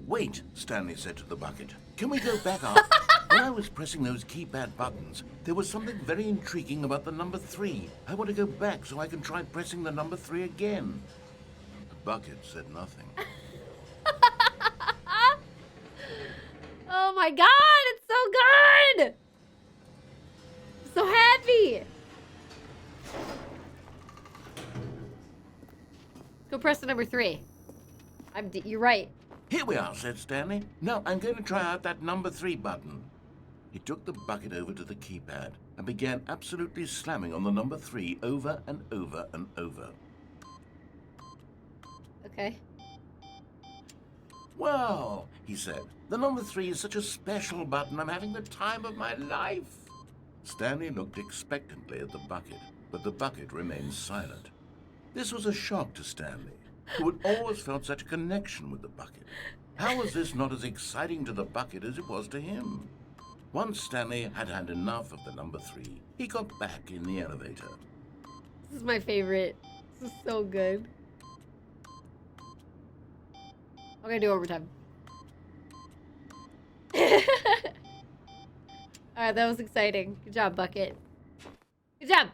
Wait, Stanley said to the bucket. Can we go back up? When I was pressing those keypad buttons, there was something very intriguing about the number 3. I want to go back so I can try pressing the number 3 again. The bucket said nothing. Oh my god, it's so good! I'm so happy! Go press the number 3. You're right. Here we are, said Stanley. Now I'm going to try out that number 3 button. He took the bucket over to the keypad and began absolutely slamming on the number 3 over and over and over. Okay. Well, he said, the number 3 is such a special button. I'm having the time of my life. Stanley looked expectantly at the bucket, but the bucket remained silent. This was a shock to Stanley, who had always felt such a connection with the bucket. How was this not as exciting to the bucket as it was to him? Once Stanley had had enough of the number 3, he got back in the elevator. This is my favorite. This is so good. I'm gonna do overtime. Alright, that was exciting. Good job, Bucket. Good job!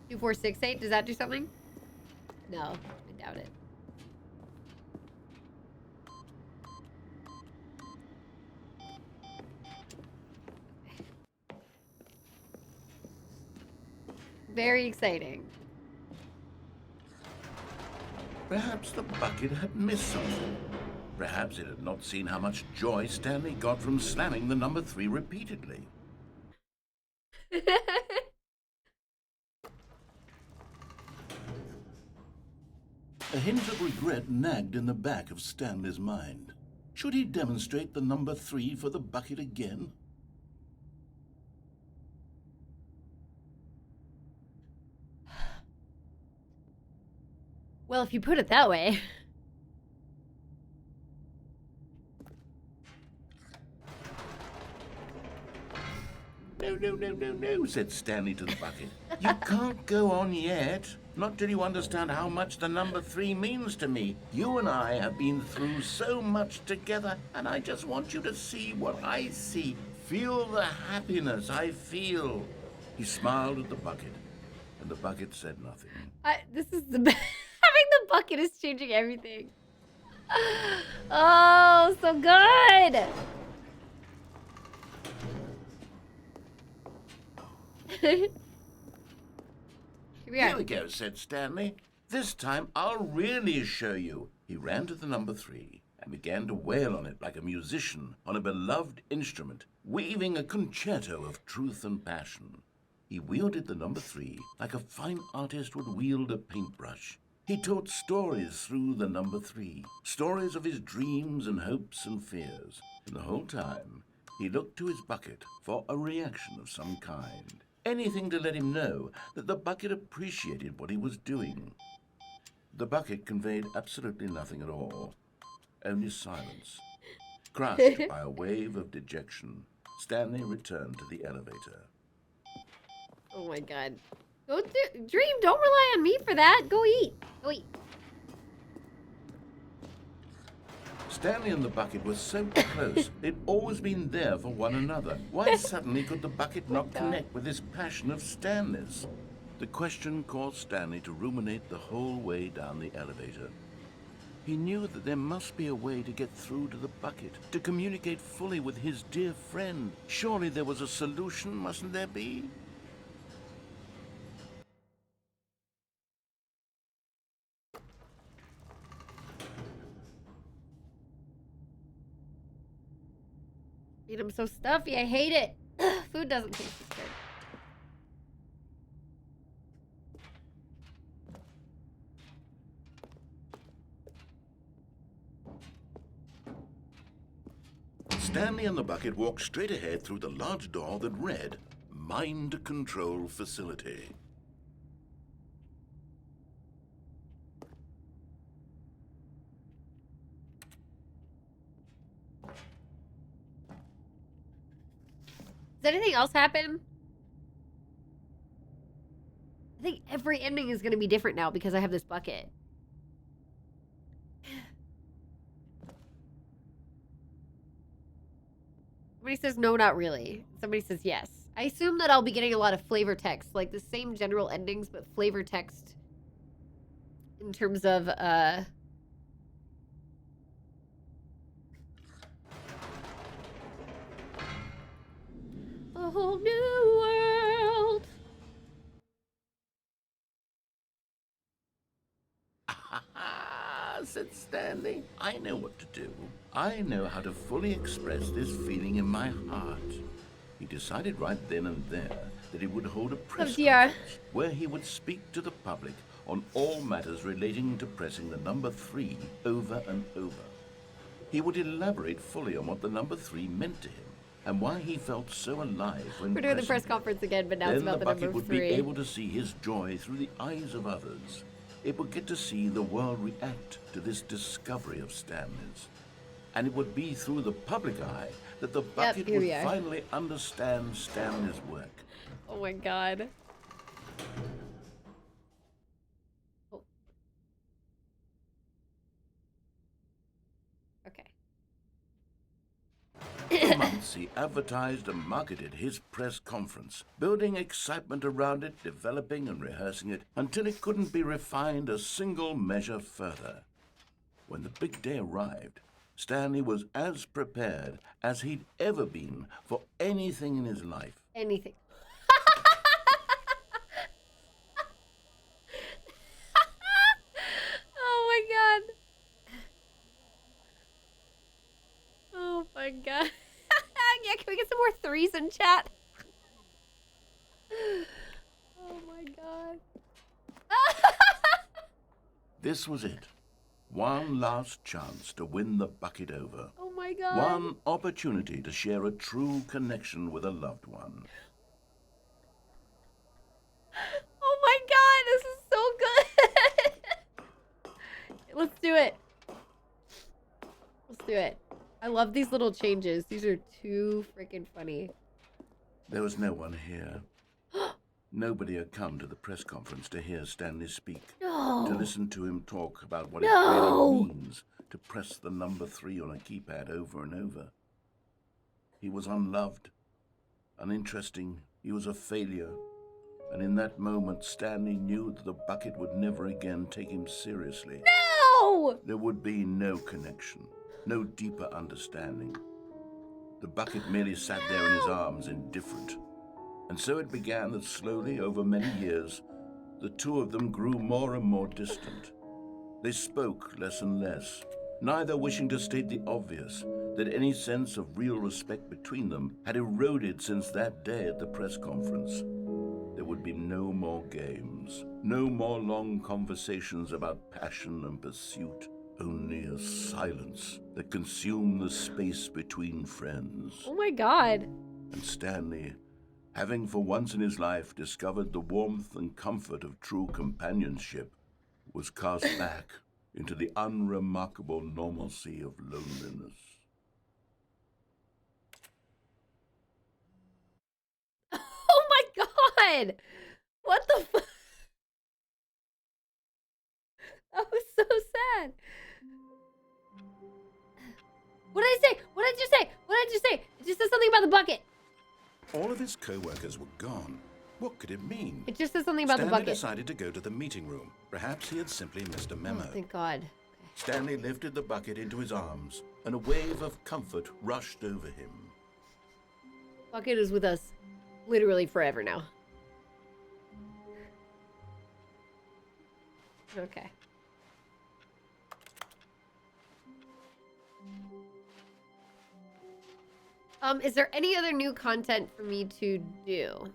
2468, does that do something? No, I doubt it. Very exciting. Perhaps the bucket had missed something. Perhaps it had not seen how much joy Stanley got from slamming the number 3 repeatedly. A hint of regret nagged in the back of Stanley's mind. Should he demonstrate the number 3 for the bucket again? Well, if you put it that way. No, said Stanley to the bucket. You can't go on yet. Not till you understand how much the number 3 means to me. You and I have been through so much together, and I just want you to see what I see. Feel the happiness I feel. He smiled at the bucket, and the bucket said nothing. This is the best. Having the bucket is changing everything. Oh, so good. Here we go, said Stanley. This time I'll really show you. He ran to the number 3 and began to wail on it like a musician on a beloved instrument, weaving a concerto of truth and passion. He wielded the number 3 like a fine artist would wield a paintbrush. He told stories through the number 3, stories of his dreams and hopes and fears. And the whole time, he looked to his bucket for a reaction of some kind. Anything to let him know that the bucket appreciated what he was doing. The bucket conveyed absolutely nothing at all, only silence. Crushed by a wave of dejection, Stanley returned to the elevator. Oh my god. Dream, don't rely on me for that. Go eat. Go eat. Stanley and the bucket were so close. They'd always been there for one another. Why suddenly could the bucket not connect with this passion of Stanley's? The question caused Stanley to ruminate the whole way down the elevator. He knew that there must be a way to get through to the bucket, to communicate fully with his dear friend. Surely there was a solution, mustn't there be? I'm so stuffy. I hate it. Food doesn't taste as good. Stanley and the bucket walked straight ahead through the large door that read, Mind Control Facility. Does anything else happen? I think every ending is going to be different now because I have this bucket. Somebody says no, not really. Somebody says yes. I assume that I'll be getting a lot of flavor text, like the same general endings, but flavor text in terms of, a whole new world. Said Stanley. I know what to do. I know how to fully express this feeling in my heart. He decided right then and there that he would hold a press conference where he would speak to the public on all matters relating to pressing the number 3 over and over. He would elaborate fully on what the number 3 meant to him and why he felt so alive when we're doing the press conference again, but now it's about the number 3. Then the bucket would be able to see his joy through the eyes of others. It would get to see the world react to this discovery of Stanley's. and it would be through the public eye that the bucket here would we are. finally understand Stanley's work. Oh my god. Oh. Okay. For months, he advertised and marketed his press conference, building excitement around it, developing and rehearsing it, until it couldn't be refined a single measure further. When the big day arrived, Stanley was as prepared as he'd ever been for anything in his life. Anything. Oh my god. Oh my god. Yeah, can we get some more threes in chat? Oh my god. This was it. One last chance to win the bucket over. Oh my god. One opportunity to share a true connection with a loved one. Oh my god, this is so good. Let's do it. Let's do it. I love these little changes. These are too freaking funny. There was no one here. Nobody had come to the press conference to hear Stanley speak. No. To listen to him talk about what No. it really means to press the number 3 on a keypad over and over. He was unloved, uninteresting. He was a failure. And in that moment, Stanley knew that the bucket would never again take him seriously. No! There would be no connection, no deeper understanding. The bucket merely sat there in his arms, indifferent. And so it began that slowly, over many years, the two of them grew more and more distant. They spoke less and less, neither wishing to state the obvious, that any sense of real respect between them had eroded since that day at the press conference. There would be no more games, no more long conversations about passion and pursuit, only a silence that consumed the space between friends. Oh my god. And Stanley, having for once in his life discovered the warmth and comfort of true companionship, was cast back into the unremarkable normalcy of loneliness. Oh my god! What the fuck? That was so sad. What did I say? What did I just say? What did I just say? It just said something about the bucket. All of his co-workers were gone. What could it mean? It just said something about Stanley the bucket. decided to go to the meeting room. Perhaps he had simply missed a memo. Oh, thank god. Stanley lifted the bucket into his arms, and a wave of comfort rushed over him. Bucket is with us literally forever now. Okay. Is there any other new content for me to do?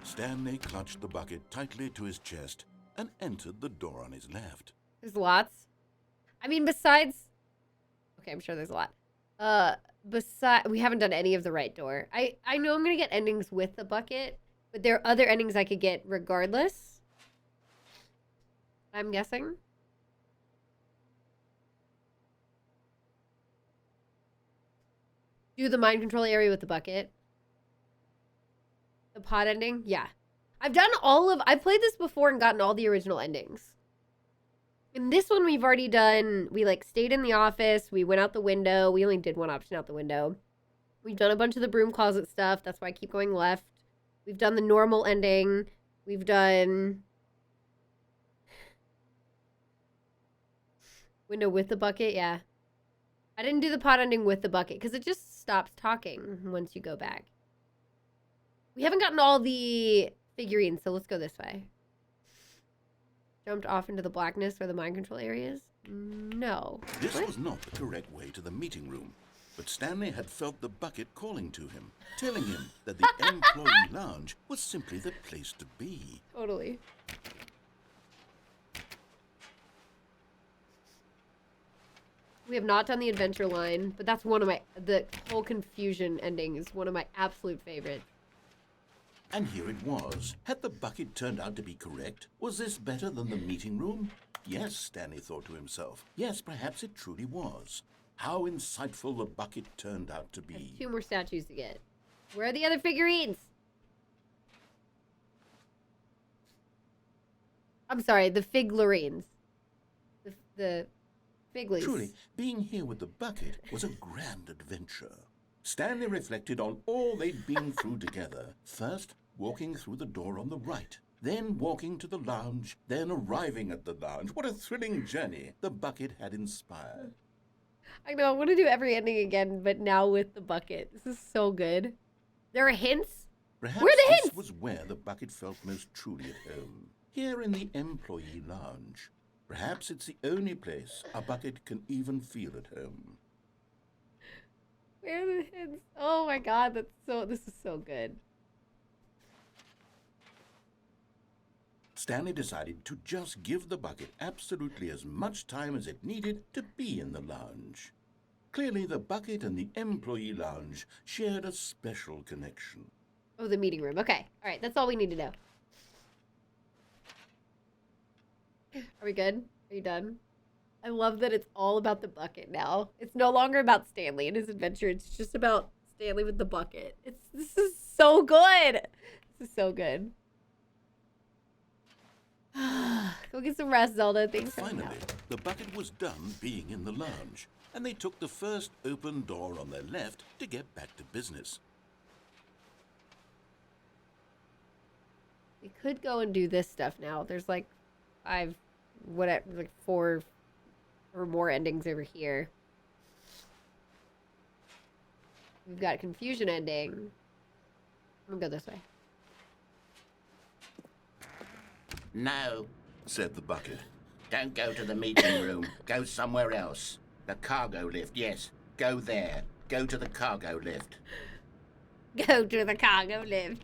Stanley clutched the bucket tightly to his chest and entered the door on his left. There's lots. I mean, besides... Okay, I'm sure there's a lot. We haven't done any of the right door. I know I'm going to get endings with the bucket, but there are other endings I could get regardless. I'm guessing. Do the mind control area with the bucket. The pod ending? Yeah. I've played this before and gotten all the original endings. In this one, we've already done, we like stayed in the office, we went out the window, we only did one option out the window. We've done a bunch of the broom closet stuff, that's why I keep going left. We've done the normal ending. We've done window with the bucket, yeah. I didn't do the pod ending with the bucket because it just stops talking once you go back. We haven't gotten all the figurines, so let's go this way. Jumped off into the blackness where the mind control area is? No. This What? was not the correct way to the meeting room, but Stanley had felt the bucket calling to him, telling him that the employee lounge was simply the place to be. Totally. We have not done the adventure line, but that's one of the whole confusion ending is one of my absolute favorites. And here it was. Had the bucket turned out to be correct? Was this better than the meeting room? Yes, Stanley thought to himself. Yes, perhaps it truly was. How insightful the bucket turned out to be. 2 more statues to get. Where are the other figurines? I'm sorry, the figurines. The figlies. Truly, being here with the bucket was a grand adventure. Stanley reflected on all they'd been through together. First, walking through the door on the right. Then walking to the lounge. Then arriving at the lounge. What a thrilling journey the bucket had inspired. I know, I want to do every ending again, but now with the bucket. This is so good. There are hints? Perhaps Where are the this hints? was where the bucket felt most truly at home. Here in the employee lounge. Perhaps it's the only place a bucket can even feel at home. Where are the hints? Oh my god, this is so good. Stanley decided to just give the bucket absolutely as much time as it needed to be in the lounge. Clearly, the bucket and the employee lounge shared a special connection. Oh, the meeting room. Okay. All right, that's all we need to know. Are we good? Are you done? I love that it's all about the bucket now. It's no longer about Stanley and his adventure. It's just about Stanley with the bucket. This is so good. This is so good. Go get some rest, Zelda. Thanks for coming Finally, out. the bucket was done being in the lounge, and they took the first open door on their left to get back to business. We could go and do this stuff now. There's like 4 or more endings over here. We've got a confusion ending. I'm gonna go this way. No, Said the bucket. don't go to the meeting room. Go somewhere else. The cargo lift, yes. Go there. Go to the cargo lift. Go to the cargo lift.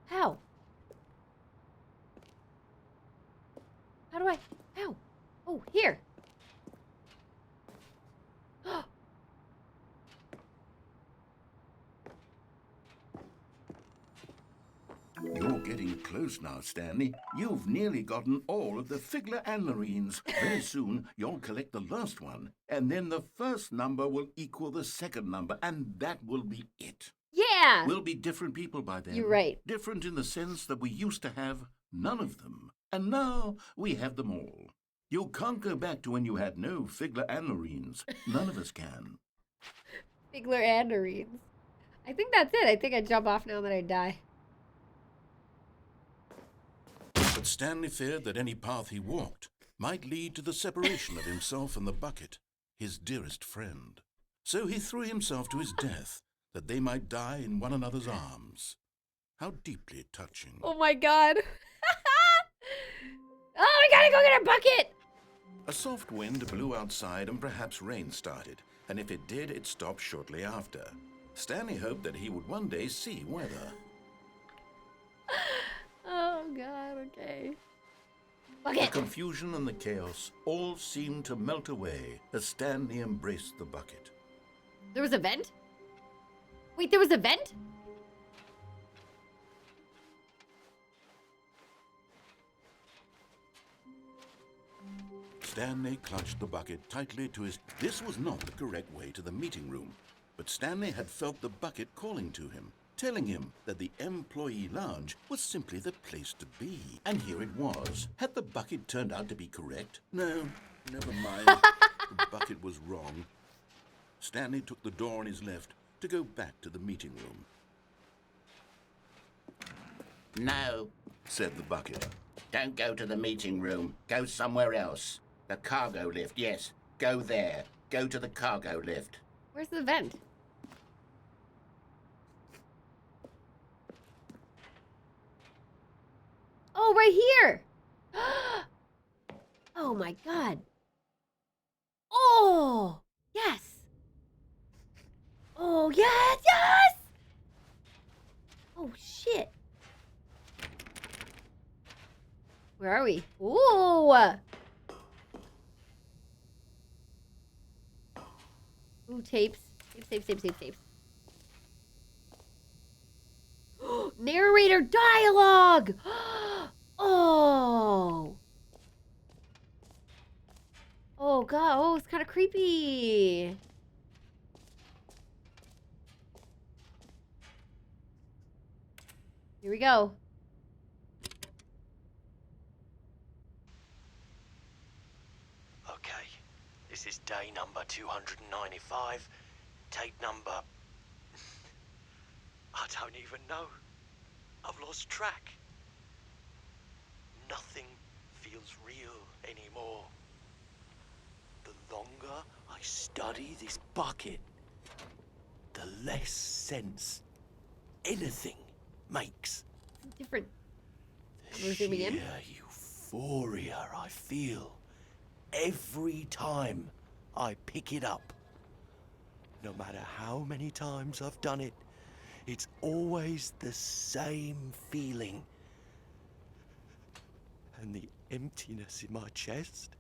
How? How do I? How? Oh, here. You're getting close now, Stanley. You've nearly gotten all of the Figler and Marines. Very soon, you'll collect the last one, and then the first number will equal the second number, and that will be it. Yeah. We'll be different people by then. You're right. Different in the sense that we used to have none of them, and now we have them all. You can't go back to when you had no Figler and Marines. None of us can. Figler and Marines. I think that's it. I think I jump off now that I die. But Stanley feared that any path he walked might lead to the separation of himself and the bucket, his dearest friend. So he threw himself to his death, that they might die in one another's arms. How deeply touching. Oh my god. Oh, I gotta go get a bucket. A soft wind blew outside and perhaps rain started, and if it did, it stopped shortly after. Stanley hoped that he would one day see weather. Oh god, okay. The Bucket. confusion and the chaos all seemed to melt away as Stanley embraced the bucket. There was a vent? Wait, there was a vent? Stanley clutched the bucket tightly to his... This was not the correct way to the meeting room, but Stanley had felt the bucket calling to him, telling him that the employee lounge was simply the place to be. And here it was. Had the bucket turned out to be correct? No, never mind. The bucket was wrong. Stanley took the door on his left to go back to the meeting room. No, Said the bucket. don't go to the meeting room. Go somewhere else. The cargo lift, yes. Go there. Go to the cargo lift. Where's the vent? Oh, right here. Oh my god. Oh, yes. Oh, yes, yes. Oh, shit. Where are we? Ooh! Ooh, tapes. Tapes. Narrator dialogue! Oh! Oh, God. Oh, it's kind of creepy. Here we go. Okay, this is day number 295. Tape number... I don't even know. I've lost track. Nothing feels real anymore. The longer I study this bucket, the less sense anything makes. Different. The We're zooming in. sheer euphoria I feel every time I pick it up. No matter how many times I've done it, it's always the same feeling. And the emptiness in my chest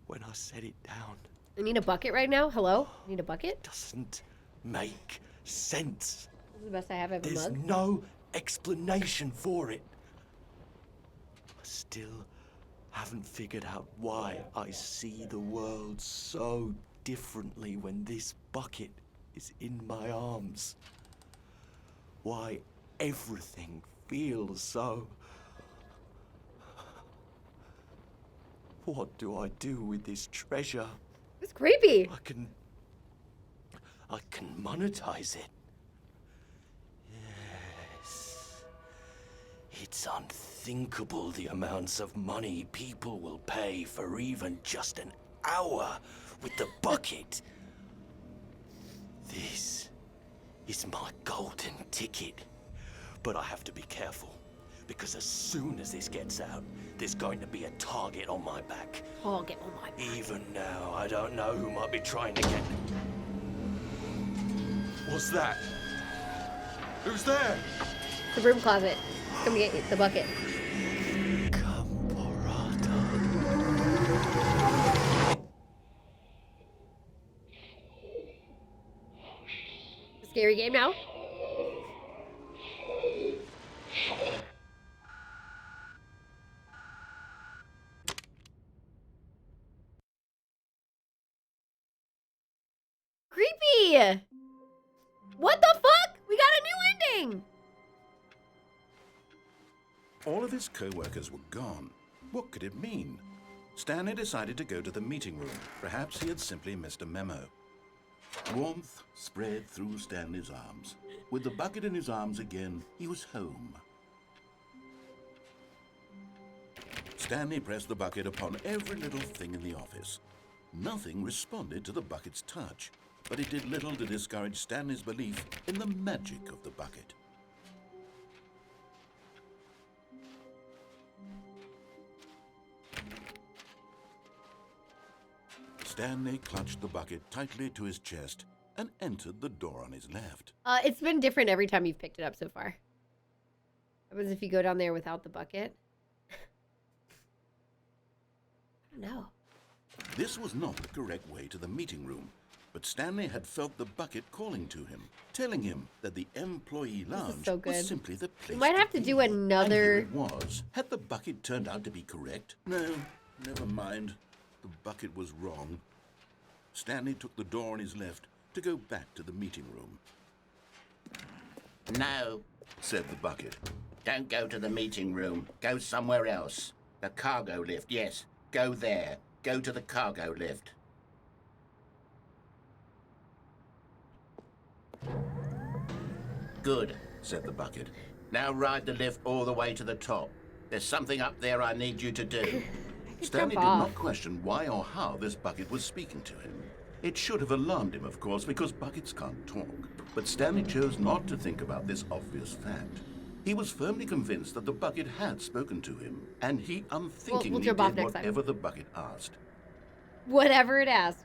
when I set it down I need a bucket right now. Hello? I need a bucket? doesn't make sense. This is the best I have. I have a There's mug. no explanation for it. I still haven't figured out why I see the world so differently when this bucket is in my arms. Why everything feels so... What do I do with this treasure? It's creepy. I can monetize it. Yes. It's unthinkable the amounts of money people will pay for even just an hour with the bucket. This is my golden ticket. But I have to be careful, because as soon as this gets out, there's going to be a target on my back. Target on my back. Even now, I don't know who might be trying to get... What's that? Who's there? The broom closet. Come get the bucket. Scary game now. Creepy! What the fuck? We got a new ending! All of his co-workers were gone. What could it mean? Stanley decided to go to the meeting room. Perhaps he had simply missed a memo. Warmth spread through Stanley's arms. With the bucket in his arms again, he was home. Stanley pressed the bucket upon every little thing in the office. Nothing responded to the bucket's touch, but it did little to discourage Stanley's belief in the magic of the bucket. Stanley clutched the bucket tightly to his chest and entered the door on his left. It's been different every time you've picked it up so far. What happens if you go down there without the bucket? I don't know. This was not the correct way to the meeting room, but Stanley had felt the bucket calling to him, telling him that the employee lounge so good. was simply the place. You might have to be. do another... And here it was. Had the bucket turned out to be correct? No, never mind. The bucket was wrong. Stanley took the door on his left to go back to the meeting room. No, Said the bucket. don't go to the meeting room. Go somewhere else. The cargo lift, yes. Go there. Go to the cargo lift. Good, Said the bucket. now ride the lift all the way to the top. There's something up there I need you to do. Stanley jump did off. not question why or how this bucket was speaking to him. It should have alarmed him, of course, because buckets can't talk. But Stanley chose not to think about this obvious fact. He was firmly convinced that the bucket had spoken to him, and he unthinkingly jump off did next time. whatever the bucket asked. Whatever it asked.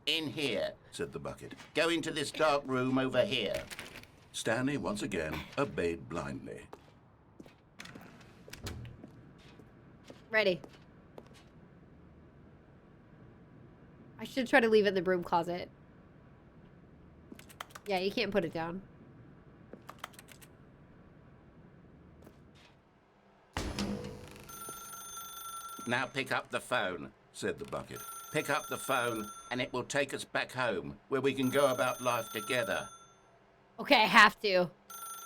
In here, said the bucket. Go into this dark room over here. Stanley once again obeyed blindly. Ready. I should try to leave it in the broom closet. Yeah, you can't put it down. Now pick up the phone, said the bucket. Pick up the phone and it will take us back home where we can go about life together. Okay, I have to.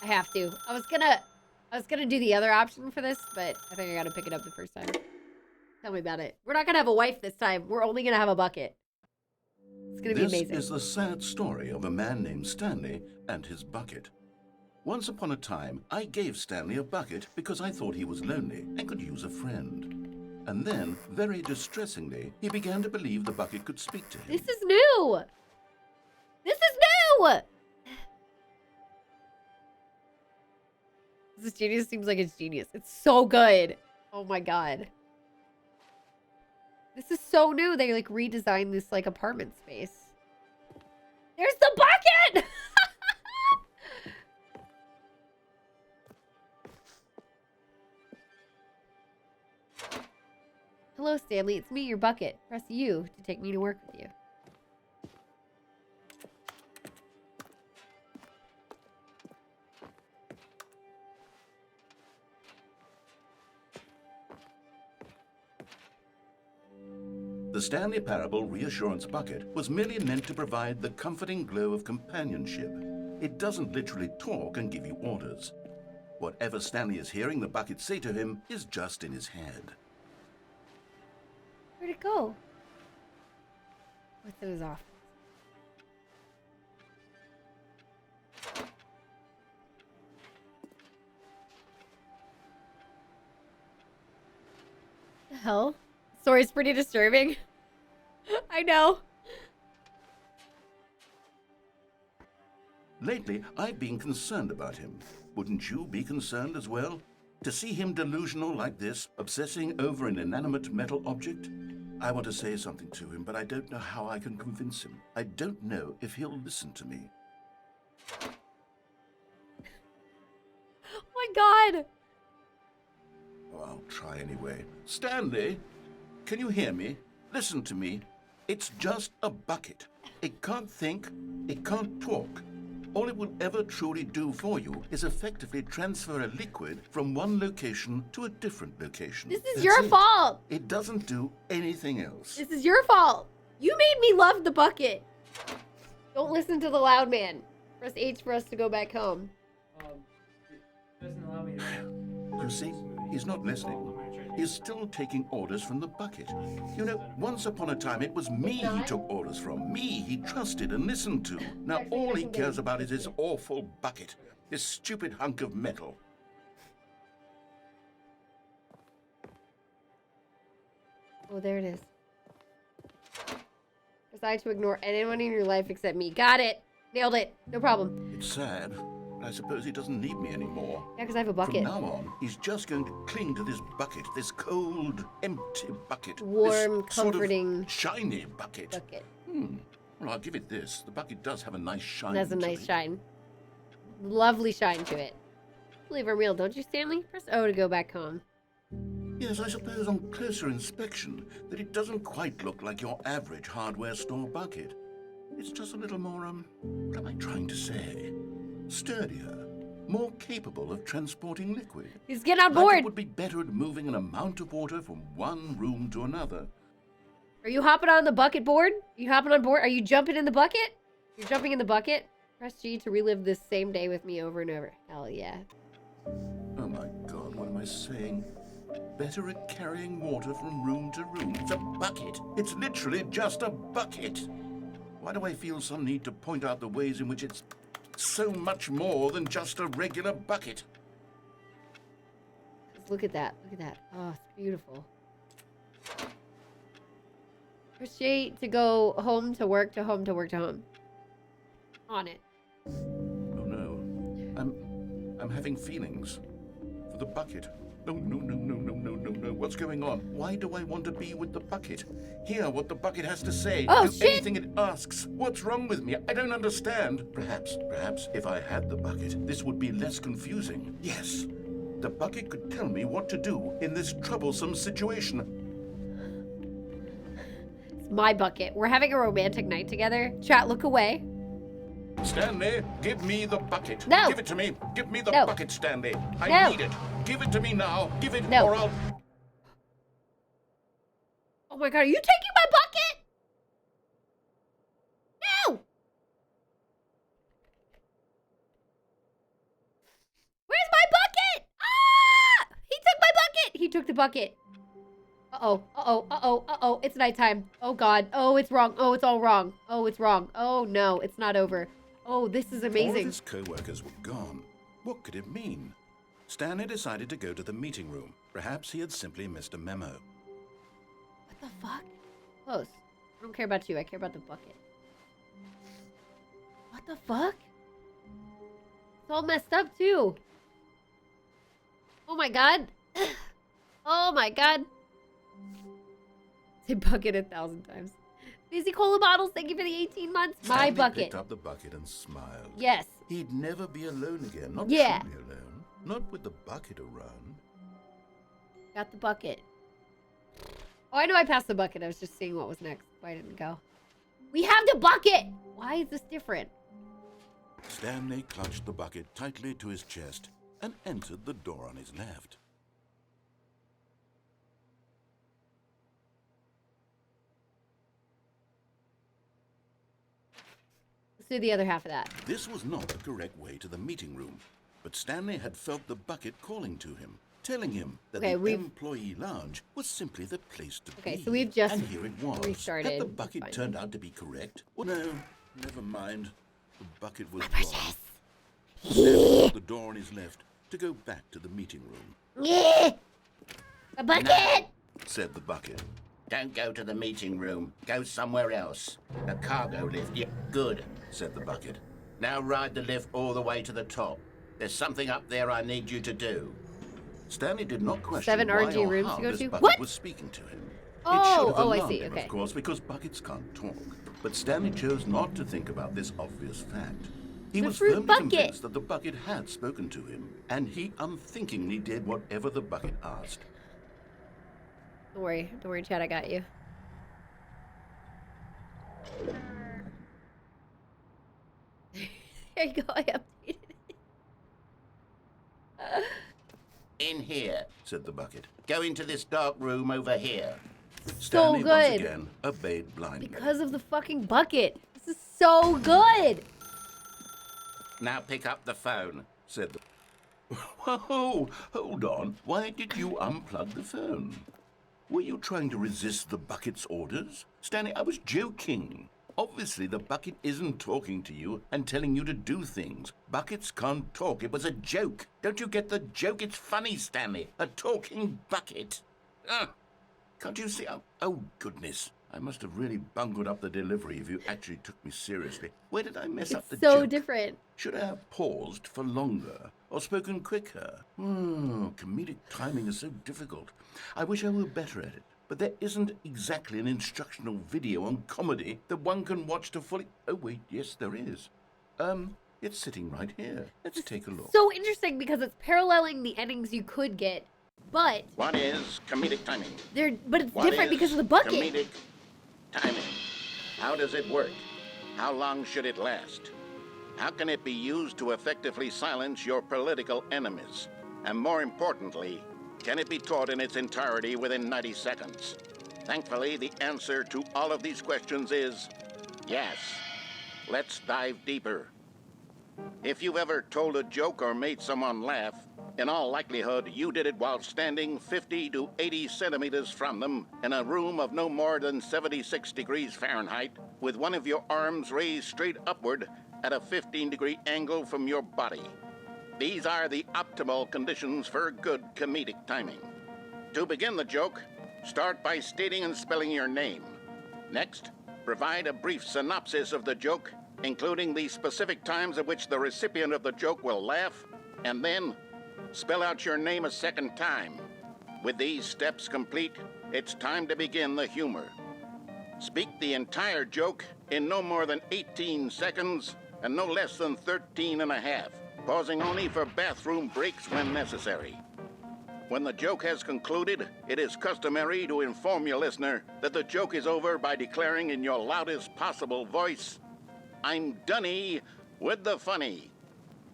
I have to. I was gonna do the other option for this, but I think I gotta pick it up the first time. Tell me about it. We're not gonna have a wife this time. We're only gonna have a bucket. It's gonna be amazing. This is the sad story of a man named Stanley and his bucket. Once upon a time, I gave Stanley a bucket because I thought he was lonely and could use a friend. And then, very distressingly, he began to believe the bucket could speak to him. This is new! This is new! This genius seems like it's genius. It's so good. Oh my god. This is so new. They like redesigned this like apartment space. There's the bucket! Hello, Stanley. It's me, your bucket. Press U to take me to work with you. The Stanley Parable Reassurance Bucket was merely meant to provide the comforting glow of companionship. It doesn't literally talk and give you orders. Whatever Stanley is hearing the bucket say to him is just in his head. Where'd it go? What's in his office? The hell? Story's pretty disturbing. I know. Lately, I've been concerned about him. Wouldn't you be concerned as well? To see him delusional like this, obsessing over an inanimate metal object? I want to say something to him, but I don't know how I can convince him. I don't know if he'll listen to me. Oh my god! Oh, I'll try anyway. Stanley, can you hear me? Listen to me. It's just a bucket. It can't think, it can't talk. All it will ever truly do for you is effectively transfer a liquid from one location to a different location. This is That's your it. fault! It doesn't do anything else. This is your fault! You made me love the bucket! Don't listen to the loud man. Press H for us to go back home. It doesn't allow me to. You see, he's not listening. He's still taking orders from the bucket. You know, once upon a time it was me he took orders from. Me he trusted and listened to. Now all he cares about is his awful bucket. This stupid hunk of metal. Oh, there it is. Decide to ignore anyone in your life except me. Got it! Nailed it. No problem. It's sad, but I suppose he doesn't need me anymore. Yeah, because I have a bucket. From now on, he's just going to cling to this bucket, this cold, empty bucket. Warm, this sort comforting of shiny bucket. bucket. Well, I'll give it this. The bucket does have a nice shine. It has a to nice it. shine. Lovely shine to it. Believe I'm real, don't you, Stanley? Press O to go back home. Yes, I suppose on closer inspection that it doesn't quite look like your average hardware store bucket. It's just a little more, what am I trying to say? Sturdier, more capable of transporting liquid. He's getting on Like board! it would be better at moving an amount of water from one room to another. Are you hopping on the bucket board? Are you hopping on board? Are you jumping in the bucket? You're jumping in the bucket? Press G to relive this same day with me over and over. Hell yeah. Oh my God, what am I saying? Better at carrying water from room to room. It's a bucket. It's literally just a bucket. Why do I feel some need to point out the ways in which it's so much more than just a regular bucket? Just look at that. Look at that. Oh, it's beautiful. Press J to go home to work to home to work to home. On it. Oh no. I'm having feelings for the bucket. No, no, no, no, no, no, no, no. What's going on? Why do I want to be with the bucket? Hear what the bucket has to say. Oh, Do shit! anything it asks. What's wrong with me? I don't understand. Perhaps if I had the bucket, this would be less confusing. Yes. The bucket could tell me what to do in this troublesome situation. It's my bucket. We're having a romantic night together. Chat, look away. Stanley, give me the bucket. No. Give it to me. Give me the No. bucket, Stanley. I No. need it. Give it to me now. Give it, No. or I'll... Oh my god, are you taking my bucket? No! Where's my bucket? Ah! He took my bucket! He took the bucket. Uh-oh, uh-oh, uh-oh, uh-oh. It's nighttime. Oh god. Oh, it's wrong. Oh, it's all wrong. Oh, it's wrong. Oh no, it's not over. Oh, this is All of amazing. his co-workers were gone. What could it mean? Stanley decided to go to the meeting room. Perhaps he had simply missed a memo. What the fuck? Close. I don't care about you. I care about the bucket. What the fuck? It's all messed up too. Oh my god. Oh my god. Say bucket 1,000 times. Fizzy cola bottles, thank you for the 18 months. My Stanley bucket. picked up the bucket and smiled. Yes. He'd never be alone again. Not Yeah. truly alone. Not with the bucket around. Got the bucket. Oh, I know I passed the bucket. I was just seeing what was next. Why didn't go? We have the bucket! Why is this different? Stanley clutched the bucket tightly to his chest and entered the door on his left. Let's do the other half of that. This was not the correct way to the meeting room, but Stanley had felt the bucket calling to him, telling him that Okay, the we've- employee lounge was simply the place to be. Okay, so we've just and here it was. restarted. Had the bucket Fine. turned out to be correct? Well, no, never mind. The bucket was wrong. Stanley opened the door on his left to go back to the meeting room. Yeah! A bucket! Said the bucket. Don't go to the meeting room. Go somewhere else. The cargo lift. Yeah, good, said the bucket. Now ride the lift all the way to the top. There's something up there I need you to do. Stanley did not question 7 why RNG or rooms how to go this to? bucket What? was speaking to him. Oh, It should have oh, I alarmed see, him, okay. of course, because buckets can't talk. But Stanley chose not to think about this obvious fact. He The was fruit firmly bucket. convinced that the bucket had spoken to him, and he unthinkingly did whatever the bucket asked. Don't worry, Chad, I got you. There you go, I updated it. In here, said the bucket. Go into this dark room over here. Stanley good. once again obeyed blindly. Because of the fucking bucket. This is so good. Now pick up the phone. Said the... Whoa, hold on. Why did you unplug the phone? Were you trying to resist the bucket's orders? Stanley, I was joking. Obviously, the bucket isn't talking to you and telling you to do things. Buckets can't talk. It was a joke. Don't you get the joke? It's funny, Stanley. A talking bucket. Can't you see? Oh, goodness. I must have really bungled up the delivery if you actually took me seriously. Where did I mess up the It's so joke? different. Should I have paused for longer or spoken quicker? Comedic timing is so difficult. I wish I were better at it. But there isn't exactly an instructional video on comedy that one can watch to fully... Oh, wait, yes, there is. It's sitting right here. Let's take a look. So interesting because it's paralleling the endings you could get, but What is comedic timing? it's What different is because of the bucket. Comedic timing. How does it work? How long should it last? How can it be used to effectively silence your political enemies? And more importantly, can it be taught in its entirety within 90 seconds? Thankfully, the answer to all of these questions is yes. Let's dive deeper. If you've ever told a joke or made someone laugh, in all likelihood, you did it while standing 50 to 80 centimeters from them in a room of no more than 76 degrees Fahrenheit, with one of your arms raised straight upward at a 15-degree angle from your body. These are the optimal conditions for good comedic timing. To begin the joke, start by stating and spelling your name. Next, provide a brief synopsis of the joke, including the specific times at which the recipient of the joke will laugh, and then spell out your name a second time. With these steps complete, it's time to begin the humor. Speak the entire joke in no more than 18 seconds and no less than 13 and a half, pausing only for bathroom breaks when necessary. When the joke has concluded, it is customary to inform your listener that the joke is over by declaring in your loudest possible voice, "I'm Dunny with the funny."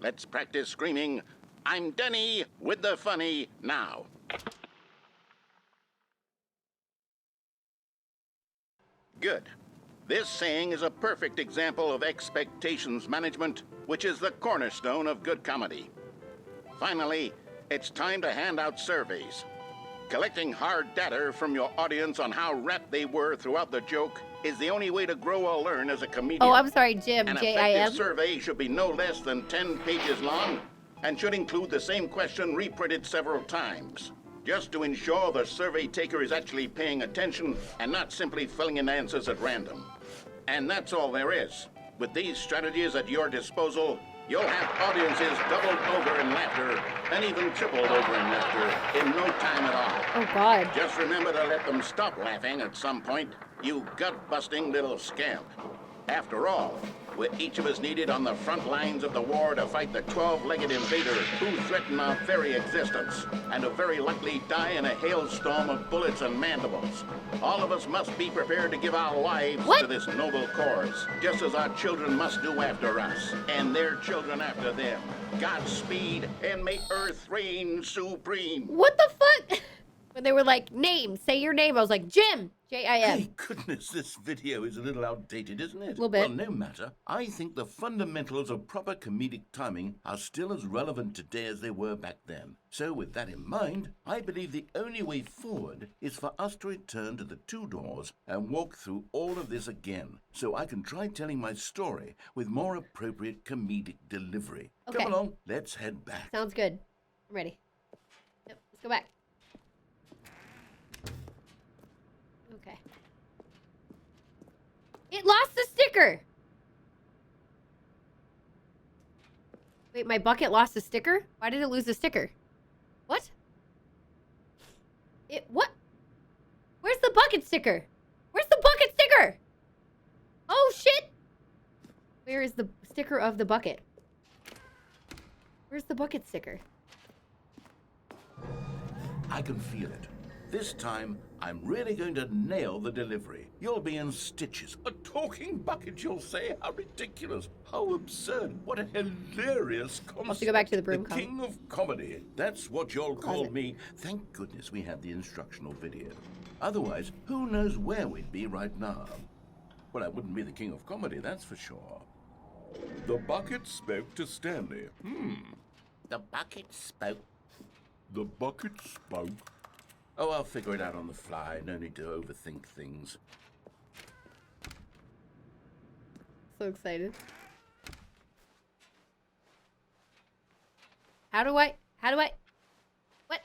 Let's practice screaming, "I'm Dunny with the funny" now. Good. This saying is a perfect example of expectations management, which is the cornerstone of good comedy. Finally, it's time to hand out surveys. Collecting hard data from your audience on how rapt they were throughout the joke is the only way to grow or learn as a comedian. Oh, I'm sorry, Jim. An J-I-M. effective survey should be no less than 10 pages long and should include the same question reprinted several times, just to ensure the survey taker is actually paying attention and not simply filling in answers at random. And that's all there is. With these strategies at your disposal, you'll have audiences doubled over in laughter and even tripled over in laughter in no time at all. Oh, God. Just remember to let them stop laughing at some point, you gut-busting little scamp. After all, we're each of us needed on the front lines of the war to fight the 12-legged invader who threaten our very existence and who very likely die in a hailstorm of bullets and mandibles. All of us must be prepared to give our lives to this noble cause, just as our children must do after us, and their children after them. Godspeed, and may Earth reign supreme. What the fuck? When they were like, name, say your name, I was like, Jim, J-I-M. Hey, goodness, this video is a little outdated, isn't it? A little bit. Well, no matter. I think the fundamentals of proper comedic timing are still as relevant today as they were back then. So with that in mind, I believe the only way forward is for us to return to the two doors and walk through all of this again, so I can try telling my story with more appropriate comedic delivery. Okay. Come along, let's head back. Sounds good. I'm ready. Yep, let's go back. Okay. It lost the sticker! Wait, my bucket lost a sticker? Why did it lose the sticker? What? What? Where's the bucket sticker? Where's the bucket sticker? Oh, shit! Where is the sticker of the bucket? Where's the bucket sticker? I can feel it. This time, I'm really going to nail the delivery. You'll be in stitches. A talking bucket, you'll say? How ridiculous. How absurd. What a hilarious concept. I'll have to go back to the broom. The king of comedy. That's what you'll call Closet. me. Thank goodness we had the instructional video. Otherwise, who knows where we'd be right now. Well, I wouldn't be the king of comedy, that's for sure. The bucket spoke to Stanley. The bucket spoke. The bucket spoke. Oh, I'll figure it out on the fly. No need to overthink things. So excited. How do I? What?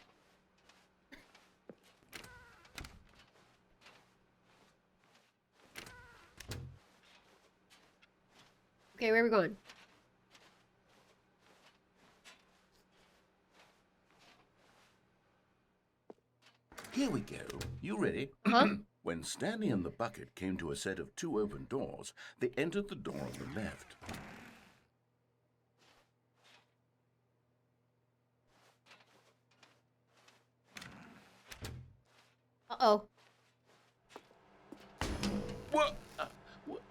Okay, where are we going? Here we go. You ready? Huh? When Stanley and the bucket came to a set of two open doors, they entered the door on the left. Uh-oh. What?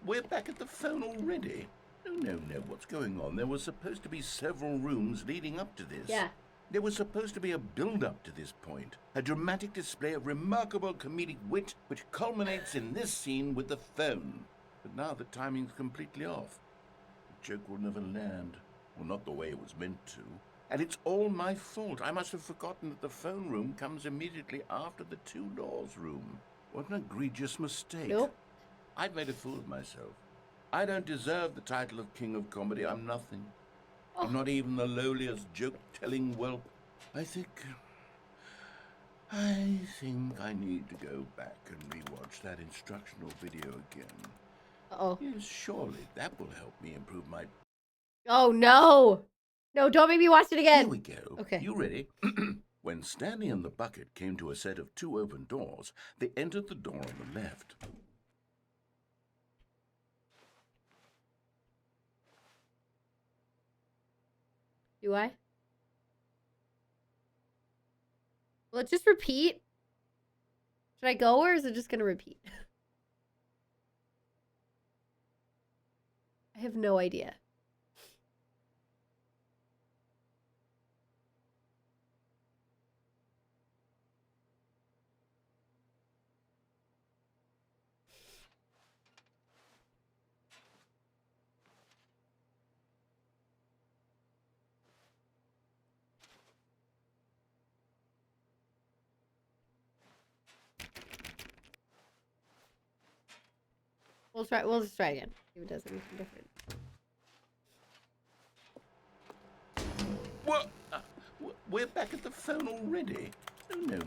We're back at the phone already? No. What's going on? There were supposed to be several rooms leading up to this. Yeah. There was supposed to be a build-up to this point, a dramatic display of remarkable comedic wit which culminates in this scene with the phone. But now the timing's completely off. The joke will never land, well, not the way it was meant to. And it's all my fault. I must have forgotten that the phone room comes immediately after the two doors room. What an egregious mistake. Nope. I've made a fool of myself. I don't deserve the title of King of Comedy. I'm nothing. I'm not even the lowliest joke-telling whelp. I think I need to go back and rewatch that instructional video again. Uh-oh. Yes, surely that will help me improve my... Oh, no! No, don't make me watch it again. Here we go. Okay. You ready? When Stanley and the bucket came to a set of 2 open doors, they entered the door on the left. Do I? Will it just repeat? Should I go or is it just gonna repeat? I have no idea. We'll just try again. See if it does anything different. What? We're back at the phone already? No.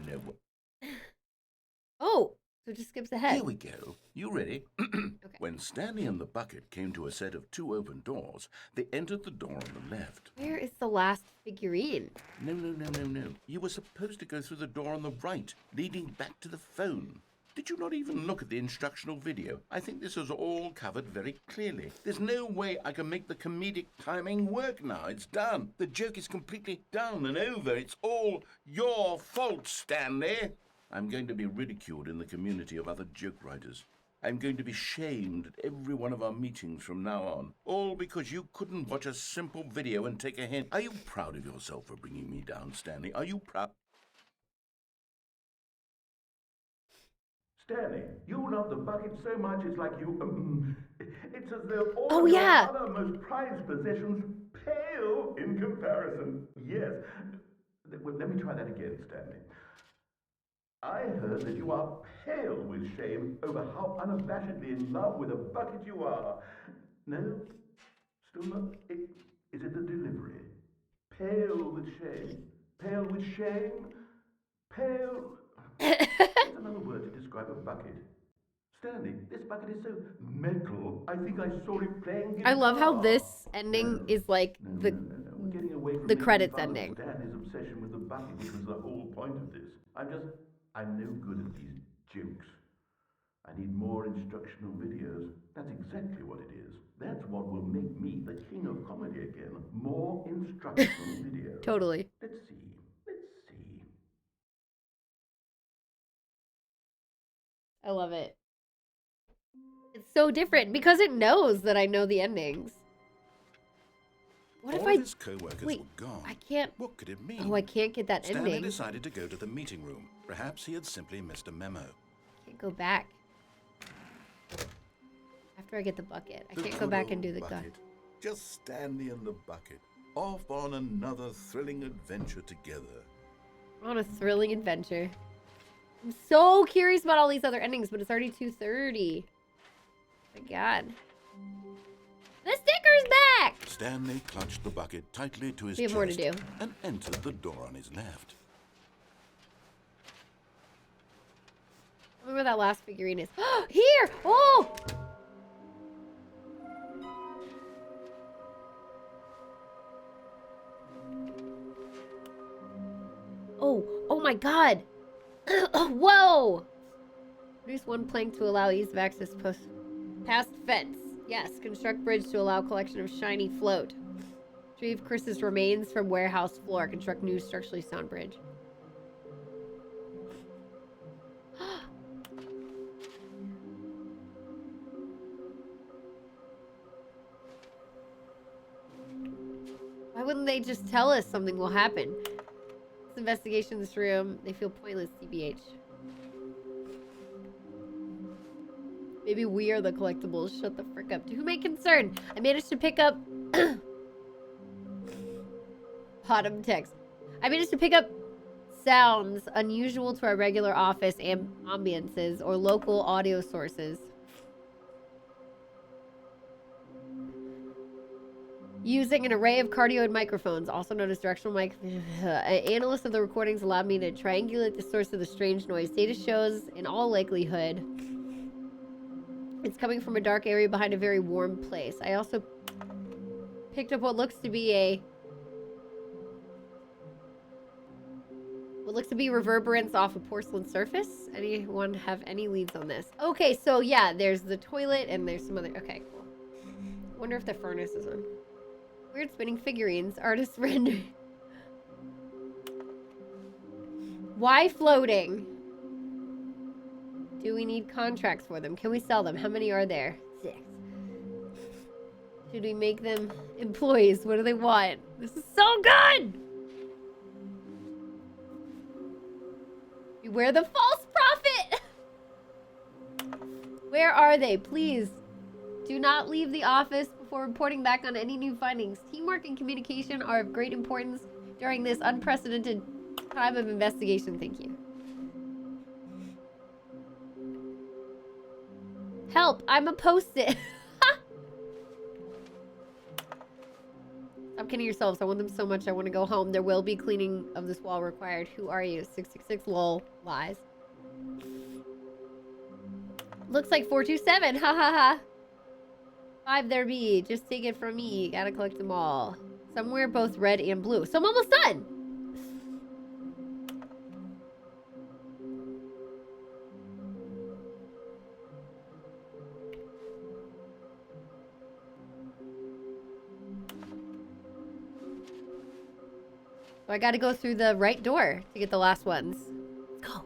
Oh, so it just skips ahead. Here we go. You ready? Okay. When Stanley and the bucket came to a set of 2 open doors, they entered the door on the left. Where is the last figurine? No. You were supposed to go through the door on the right, leading back to the phone. Did you not even look at the instructional video? I think this is all covered very clearly. There's no way I can make the comedic timing work now. It's done. The joke is completely done and over. It's all your fault, Stanley. I'm going to be ridiculed in the community of other joke writers. I'm going to be shamed at every one of our meetings from now on. All because you couldn't watch a simple video and take a hint. Are you proud of yourself for bringing me down, Stanley? Are you proud? Stanley, you love the bucket so much it's like you, it's as though all your other most prized possessions pale in comparison. Yes. Well, let me try that again, Stanley. I heard that you are pale with shame over how unabashedly in love with a bucket you are. No? Still not? Is it the delivery? Pale with shame. Pale with shame. Pale... What's another word to describe a bucket? Stanley, this bucket is so metal. I think I saw it playing guitar. I love how this ending is like We're getting away from the making credits fun of ending. Stanley's obsession with the bucket, which was the whole point of this. I'm no good at these jokes. I need more instructional videos. That's exactly what it is. That's what will make me the king of comedy again. More instructional videos. Totally. Let's see. I love it. It's so different because it knows that I know the endings. What if All I... of his co-workers Wait, were gone. I can't... What could it mean? Oh, I can't get that Stanley ending. decided to go to the meeting room. Perhaps he had simply missed a memo. Can't go back. After I get the bucket. I The can't go good back and old do the bucket. Just Stanley and the bucket, off on another thrilling adventure together. On a thrilling adventure. I'm so curious about all these other endings, but it's already 2:30. My God. The sticker's back! Stanley clutched the bucket tightly to his We have chest more to do. and entered the door on his left. I wonder where that last figurine is. Here! Oh! Oh my God! Whoa! Produce one plank to allow ease of access past fence. Yes, construct bridge to allow collection of shiny float. Retrieve Chris's remains from warehouse floor. Construct new structurally sound bridge. Why wouldn't they just tell us something will happen? This investigation in this room, they feel pointless, TBH. Maybe we are the collectibles. Shut the frick up. To whom may concern? I managed to pick up... bottom text. I managed to pick up sounds unusual to our regular office ambiances or local audio sources. Using an array of cardioid microphones, also known as directional mic. Analysts of the recordings allowed me to triangulate the source of the strange noise. Data shows, in all likelihood, it's coming from a dark area behind a very warm place. I also picked up what looks to be a What looks to be reverberance off a porcelain surface. Anyone have any leads on this? Okay, so yeah, there's the toilet and there's some other... Okay, cool. Wonder if the furnace is on. Weird spinning figurines. Artist render. Why floating? Do we need contracts for them? Can we sell them? How many are there? 6. Should we make them employees? What do they want? This is so good! Beware the false prophet! Where are they? Please, do not leave the office before reporting back on any new findings. Teamwork and communication are of great importance during this unprecedented time of investigation. Thank you. Help! I'm a post-it. Stop kidding yourselves. I want them so much. I want to go home. There will be cleaning of this wall required. Who are you? 666 lol. Lies. Looks like 427. Ha ha ha. 5 there be. Just take it from me. Gotta collect them all. Somewhere both red and blue. So I'm almost done. So I gotta go through the right door to get the last ones. Let's go.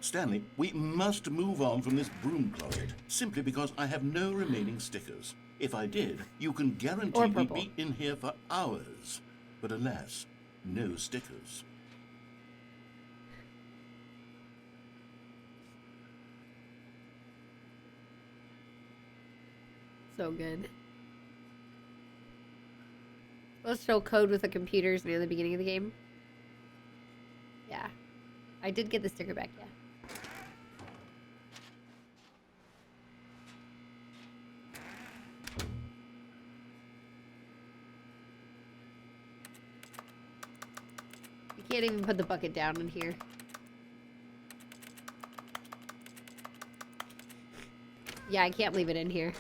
Stanley, we must move on from this broom closet, simply because I have no remaining stickers. If I did, you can guarantee we'd be in here for hours. But alas, no stickers. So good. Let's show code with the computers near the beginning of the game. Yeah. I did get the sticker back, yeah. You can't even put the bucket down in here. Yeah, I can't leave it in here.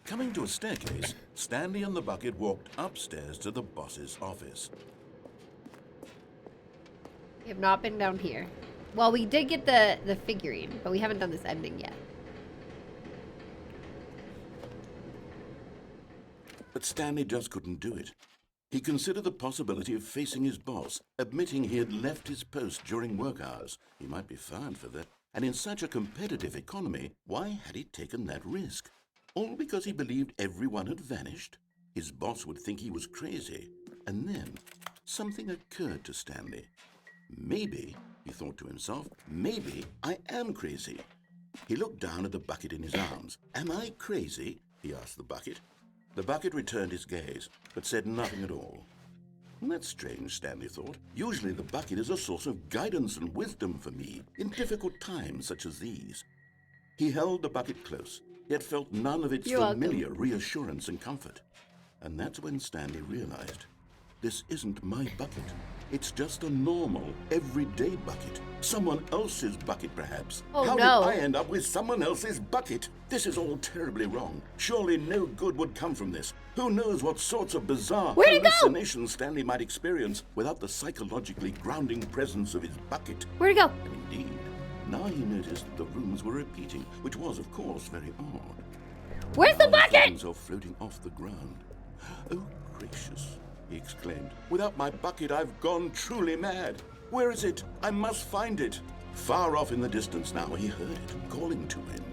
Coming to a staircase, Stanley and the bucket walked upstairs to the boss's office. We have not been down here. Well, we did get the figurine, but we haven't done this ending yet. But Stanley just couldn't do it. He considered the possibility of facing his boss, admitting he had left his post during work hours. He might be fined for that. And in such a competitive economy, why had he taken that risk? All because he believed everyone had vanished? His boss would think he was crazy. And then something occurred to Stanley. Maybe, he thought to himself, maybe I am crazy. He looked down at the bucket in his arms. Am I crazy? He asked the bucket. The bucket returned his gaze, but said nothing at all. That's strange, Stanley thought. Usually the bucket is a source of guidance and wisdom for me in difficult times such as these. He held the bucket close, yet felt none of its familiar reassurance and comfort. And that's when Stanley realized, this isn't my bucket. It's just a normal, everyday bucket. Someone else's bucket, perhaps. Oh, How no. did I end up with someone else's bucket? This is all terribly wrong. Surely no good would come from this. Who knows what sorts of bizarre hallucinations Stanley might experience without the psychologically grounding presence of his bucket. Where'd it go? Indeed. Now he noticed that the rooms were repeating, which was, of course, very odd. Where's the bucket? Things are floating off the ground. Oh, gracious, he exclaimed. Without my bucket, I've gone truly mad. Where is it? I must find it. Far off in the distance now, he heard it, calling to him.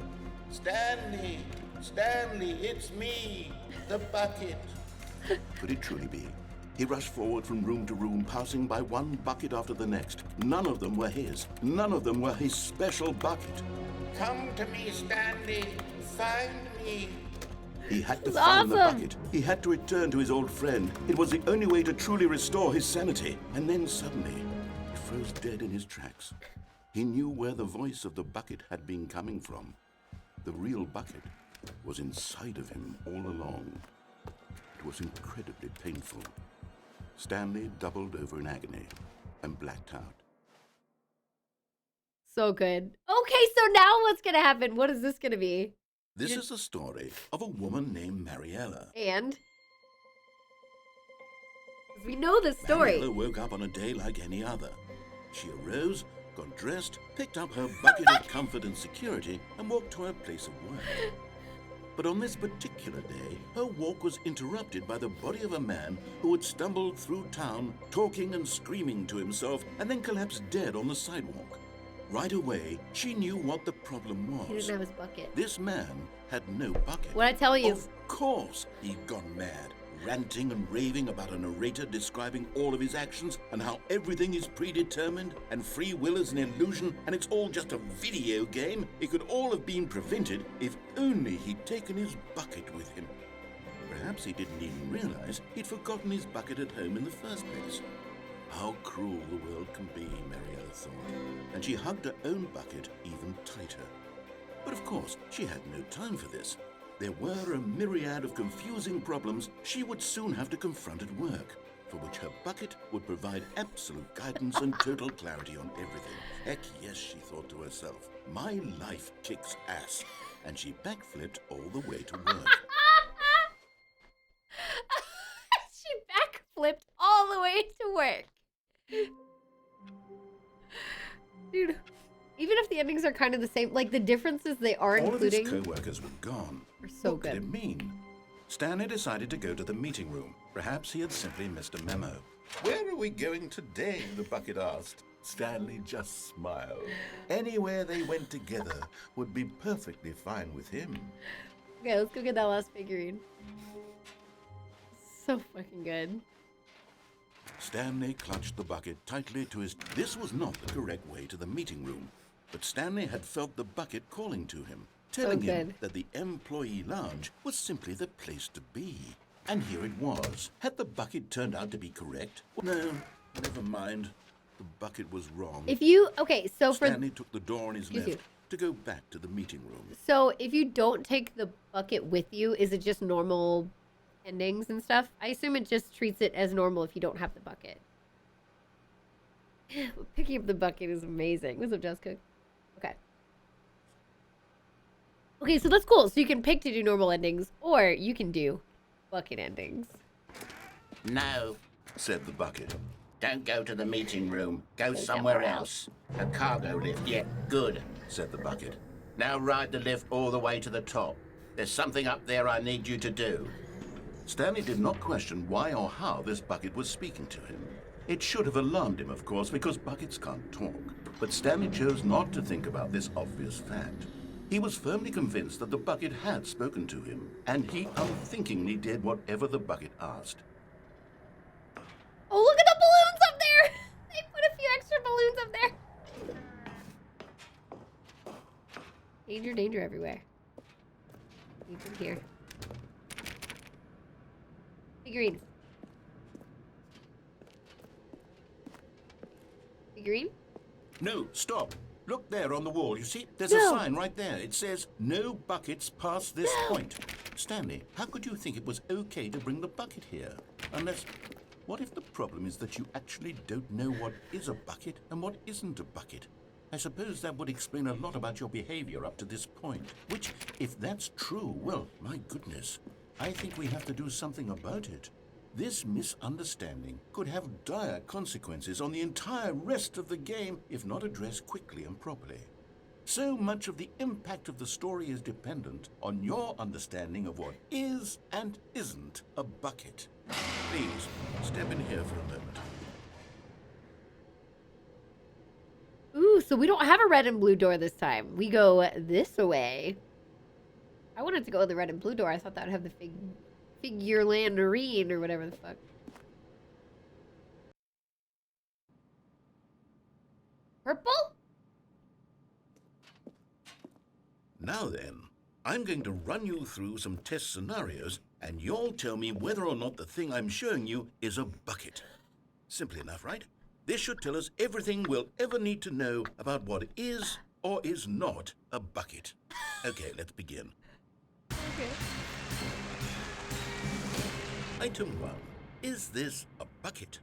Stanley! Stanley, it's me! The bucket! Could it truly be? He rushed forward from room to room, passing by one bucket after the next. None of them were his. None of them were his special bucket. Come to me, Stanley! Find me! He had to find the bucket. He had to return to his old friend. It was the only way to truly restore his sanity. And then suddenly, he froze dead in his tracks. He knew where the voice of the bucket had been coming from. The real bucket was inside of him all along. It was incredibly painful. Stanley doubled over in agony and blacked out. So good. Okay, so now what's gonna happen? What is this gonna be? This is the story of a woman named Mariella. And? 'Cause we know the story. Mariella woke up on a day like any other. She arose, got dressed, picked up her bucket of comfort and security, and walked to her place of work. But on this particular day, her walk was interrupted by the body of a man who had stumbled through town, talking and screaming to himself, and then collapsed dead on the sidewalk. Right away, she knew what the problem He was. didn't have his bucket. This man had no bucket. What'd I tell you? Of course, he'd gone mad, ranting and raving about a narrator describing all of his actions and how everything is predetermined and free will is an illusion and it's all just a video game. It could all have been prevented if only he'd taken his bucket with him. Perhaps he didn't even realize he'd forgotten his bucket at home in the first place. How cruel the world can be, Mariella thought, and she hugged her own bucket even tighter. But of course, she had no time for this. There were a myriad of confusing problems she would soon have to confront at work, for which her bucket would provide absolute guidance and total clarity on everything. Heck yes, she thought to herself, my life kicks ass. And she backflipped all the way to work. She backflipped all the way to work. Dude, even if the endings are kind of the same, like the differences they are All including of his co-workers were gone. are so What good. could it mean? Stanley decided to go to the meeting room. Perhaps he had simply missed a memo. Where are we going today? The bucket asked. Stanley just smiled. Anywhere they went together would be perfectly fine with him. Okay, let's go get that last figurine. So fucking good. Stanley clutched the bucket tightly to his... This was not the correct way to the meeting room, but Stanley had felt the bucket calling to him, telling him good. that the employee lounge was simply the place to be. And here it was. Had the bucket turned out to be correct? No, never mind. The bucket was wrong. If you okay, so for Stanley took the door on his Excuse left you. to go back to the meeting room. so if you don't take the bucket with you, is it just normal endings and stuff? I assume it just treats it as normal if you don't have the bucket. Picking up the bucket is amazing. What's up, Jessica? Okay. Okay, so that's cool. So you can pick to do normal endings, or you can do bucket endings. No, Said the bucket. don't go to the meeting room. Go somewhere else. A cargo lift, yeah, good. Said the bucket. Now ride the lift all the way to the top. There's something up there I need you to do. Stanley did not question why or how this bucket was speaking to him. It should have alarmed him, of course, because buckets can't talk. But Stanley chose not to think about this obvious fact. He was firmly convinced that the bucket had spoken to him, and he unthinkingly did whatever the bucket asked. Oh, look at the balloons up there! They put a few extra balloons up there. Danger, danger everywhere. Danger here. Figurines. Figurine? No, stop. Look there on the wall. You see? There's No. a sign right there. It says, no buckets past this point. Stanley, how could you think it was okay to bring the bucket here? Unless, what if the problem is that you actually don't know what is a bucket and what isn't a bucket? I suppose that would explain a lot about your behavior up to this point. Which, if that's true, well, my goodness, I think we have to do something about it. This misunderstanding could have dire consequences on the entire rest of the game if not addressed quickly and properly. So much of the impact of the story is dependent on your understanding of what is and isn't a bucket. Please, step in here for a moment. Ooh, so we don't have a red and blue door this time. We go this way. I wanted to go the red and blue door. I thought that would have the figure landerine or whatever the fuck. Purple? Now then, I'm going to run you through some test scenarios, and you'll tell me whether or not the thing I'm showing you is a bucket. Simple enough, right? This should tell us everything we'll ever need to know about what is or is not a bucket. Okay, let's begin. Okay. Item 1. Is this a bucket?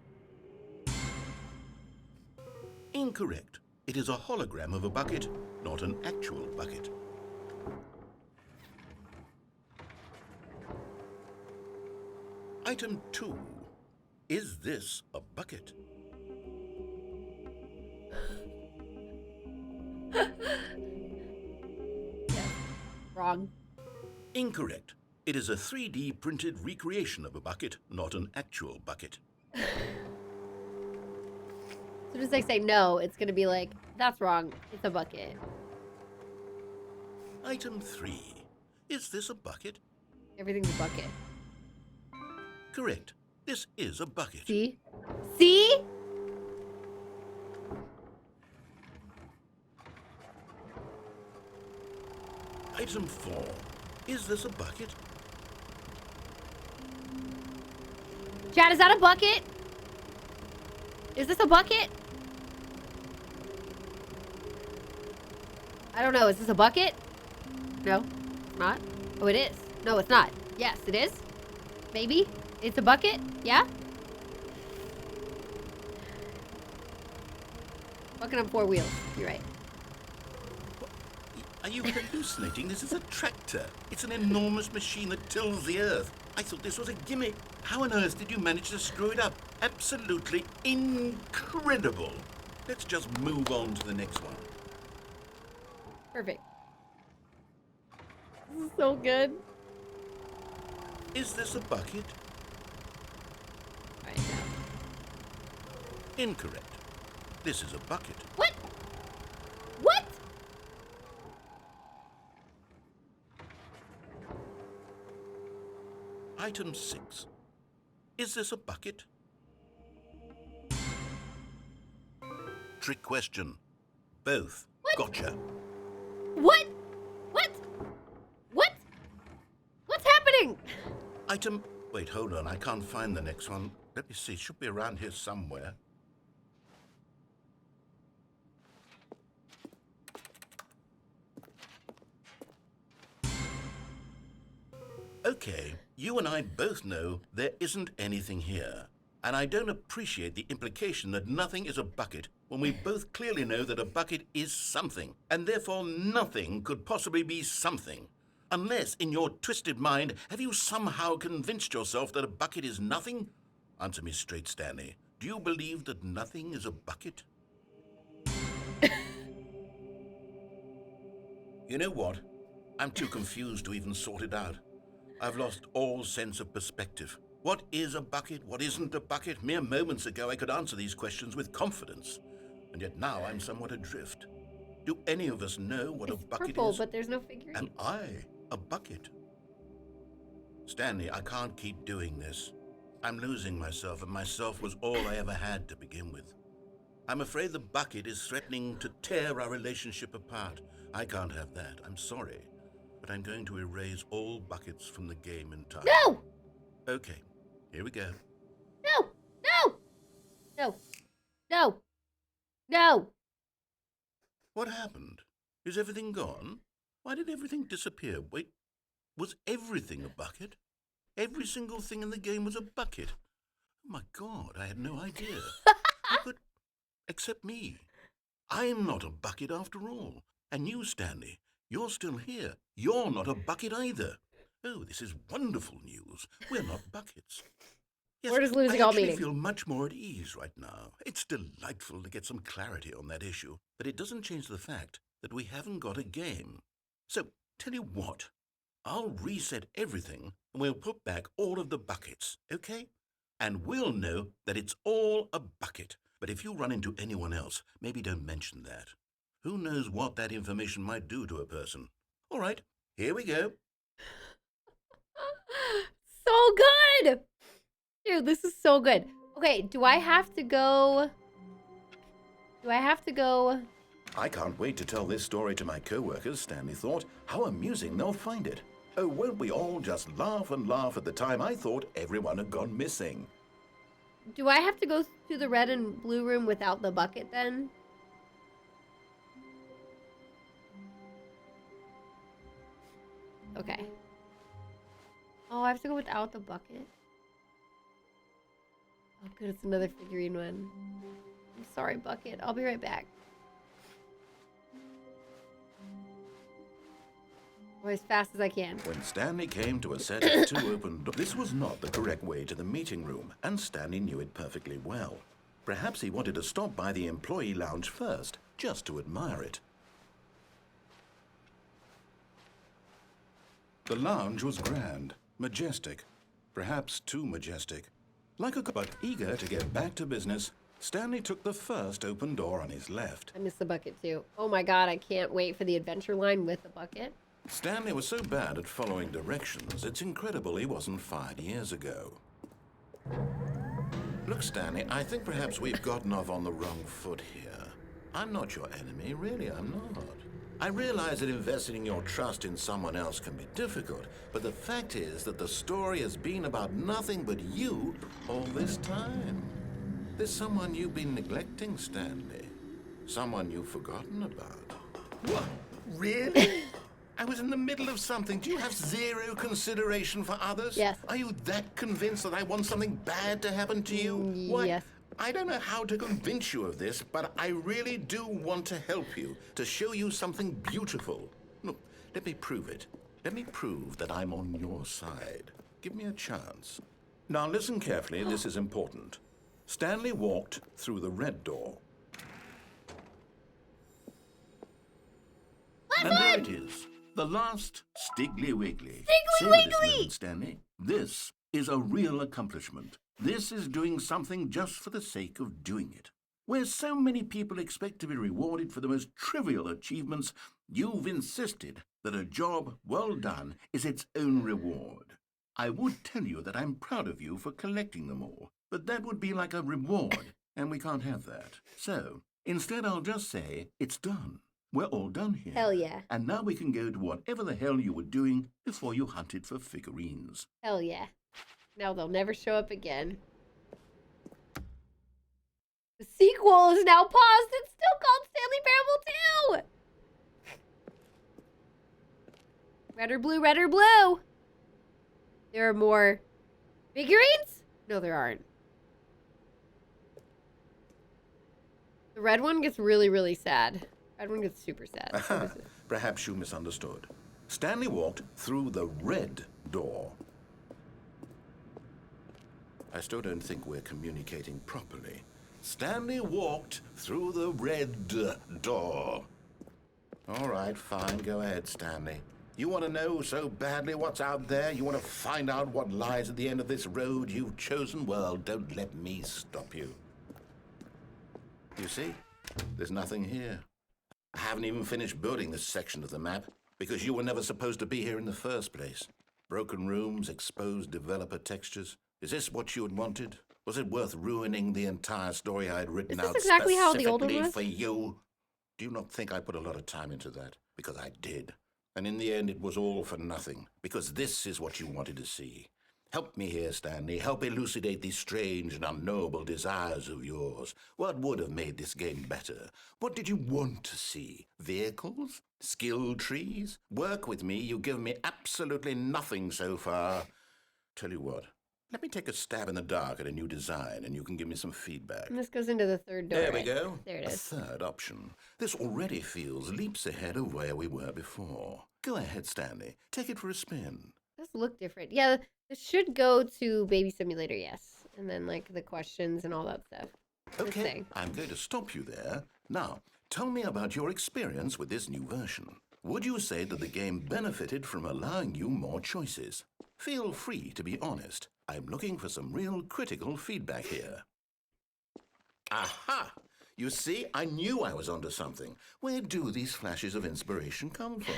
Incorrect. It is a hologram of a bucket, not an actual bucket. Item 2. Is this a bucket? Wrong. Incorrect. It is a 3D printed recreation of a bucket, not an actual bucket. As soon as I say no, it's gonna be like, that's wrong. It's a bucket. Item 3. Is this a bucket? Everything's a bucket. Correct. This is a bucket. See? See? Item 4. Is this a bucket? Chad, is that a bucket? Is this a bucket? I don't know. Is this a bucket? No, it's not. Oh, it is. No, it's not. Yes, it is. Maybe. It's a bucket? Yeah? Bucket on 4 wheels. You're right. Are you hallucinating? This is a tractor. It's an enormous machine that tills the earth. I thought this was a gimmick. How on earth did you manage to screw it up? Absolutely incredible. Let's just move on to the next one. Perfect. This is so good. Is this a bucket? All right, now. Incorrect. This is a bucket. What? What? Item 6. Is this a bucket? Trick question. Both. What? Gotcha. What? What? What? What's happening? Item... Wait, hold on. I can't find the next one. Let me see. It should be around here somewhere. Okay, you and I both know there isn't anything here. And I don't appreciate the implication that nothing is a bucket when we both clearly know that a bucket is something, and therefore nothing could possibly be something. Unless, in your twisted mind, have you somehow convinced yourself that a bucket is nothing? Answer me straight, Stanley. Do you believe that nothing is a bucket? You know what? I'm too confused to even sort it out. I've lost all sense of perspective. What is a bucket? What isn't a bucket? Mere moments ago I could answer these questions with confidence. And yet now I'm somewhat adrift. Do any of us know what a bucket Purple, is? but there's no figurine. Am I a bucket? Stanley, I can't keep doing this. I'm losing myself, and myself was all I ever had to begin with. I'm afraid the bucket is threatening to tear our relationship apart. I can't have that. I'm sorry. But I'm going to erase all buckets from the game entirely. No! Okay, here we go. No! No! No! No! No! What happened? Is everything gone? Why did everything disappear? Wait, was everything a bucket? Every single thing in the game was a bucket. Oh my God, I had no idea. Who could... Except me. I'm not a bucket after all. And you, Stanley, you're still here. You're not a bucket either. Oh, this is wonderful news. We're not buckets. Yes, We're just losing I all actually meaning. feel much more at ease right now. It's delightful to get some clarity on that issue, but it doesn't change the fact that we haven't got a game. So, tell you what, I'll reset everything and we'll put back all of the buckets, okay? And we'll know that it's all a bucket. But if you run into anyone else, maybe don't mention that. Who knows what that information might do to a person? All right, here we go. So good! Dude, this is so good. Okay, do I have to go... I can't wait to tell this story to my co-workers, Stanley thought. How amusing they'll find it. Oh, won't we all just laugh and laugh at the time I thought everyone had gone missing? Do I have to go to the red and blue room without the bucket then? Okay. Oh, I have to go without the bucket? Oh, good, it's another figurine one. I'm sorry, bucket. I'll be right back. Go as fast as I can. When Stanley came to a set of 2 open doors, this was not the correct way to the meeting room, and Stanley knew it perfectly well. Perhaps he wanted to stop by the employee lounge first, just to admire it. The lounge was grand, majestic, perhaps too majestic. Like a but eager to get back to business, Stanley took the first open door on his left. I missed the bucket too. Oh my god, I can't wait for the adventure line with the bucket. Stanley was so bad at following directions, it's incredible he wasn't 5 years ago. Look, Stanley, I think perhaps we've gotten off on the wrong foot here. I'm not your enemy, really, I'm not. I realize that investing your trust in someone else can be difficult, but the fact is that the story has been about nothing but you all this time. There's someone you've been neglecting, Stanley. Someone you've forgotten about. What? Really? I was in the middle of something. Do you have zero consideration for others? Yes. Are you that convinced that I want something bad to happen to you? What? Yes. I don't know how to convince you of this, but I really do want to help you, to show you something beautiful. Look, let me prove it. Let me prove that I'm on your side. Give me a chance. Now listen carefully, this is important. Stanley walked through the red door. And there it is. The last Stiggly Wiggly. Stiggly Savor this Wiggly! moment, Stanley. This is a real accomplishment. This is doing something just for the sake of doing it. Where so many people expect to be rewarded for the most trivial achievements, you've insisted that a job well done is its own reward. I would tell you that I'm proud of you for collecting them all, but that would be like a reward, and we can't have that. So, instead I'll just say, it's done. We're all done here. Hell yeah. And now we can go to whatever the hell you were doing before you hunted for figurines. Hell yeah. Now they'll never show up again. The sequel is now paused. It's still called Stanley Parable 2. Red or blue, red or blue. There are more figurines? No, there aren't. The red one gets really, really sad. Red one gets super sad. Perhaps you misunderstood. Stanley walked through the red door. I still don't think we're communicating properly. Stanley walked through the red door. All right, fine. Go ahead, Stanley. You want to know so badly what's out there? You want to find out what lies at the end of this road you've chosen? Well, don't let me stop you. You see? There's nothing here. I haven't even finished building this section of the map because you were never supposed to be here in the first place. Broken rooms, exposed developer textures. Is this what you had wanted? Was it worth ruining the entire story I had written out exactly how the old one specifically was? for you? Do you not think I put a lot of time into that? Because I did. And in the end, it was all for nothing. Because this is what you wanted to see. Help me here, Stanley. Help elucidate these strange and unknowable desires of yours. What would have made this game better? What did you want to see? Vehicles? Skill trees? Work with me. You've given me absolutely nothing so far. Tell you what. Let me take a stab in the dark at a new design, and you can give me some feedback. And this goes into the third door. There we go. There it A is. third option. This already feels leaps ahead of where we were before. Go ahead, Stanley. Take it for a spin. It does look different. Yeah, this should go to Baby Simulator, yes. And then, like, the questions and all that stuff. This Okay, thing. I'm going to stop you there. Now, tell me about your experience with this new version. Would you say that the game benefited from allowing you more choices? Feel free to be honest. I'm looking for some real critical feedback here. Aha! You see, I knew I was onto something. Where do these flashes of inspiration come from?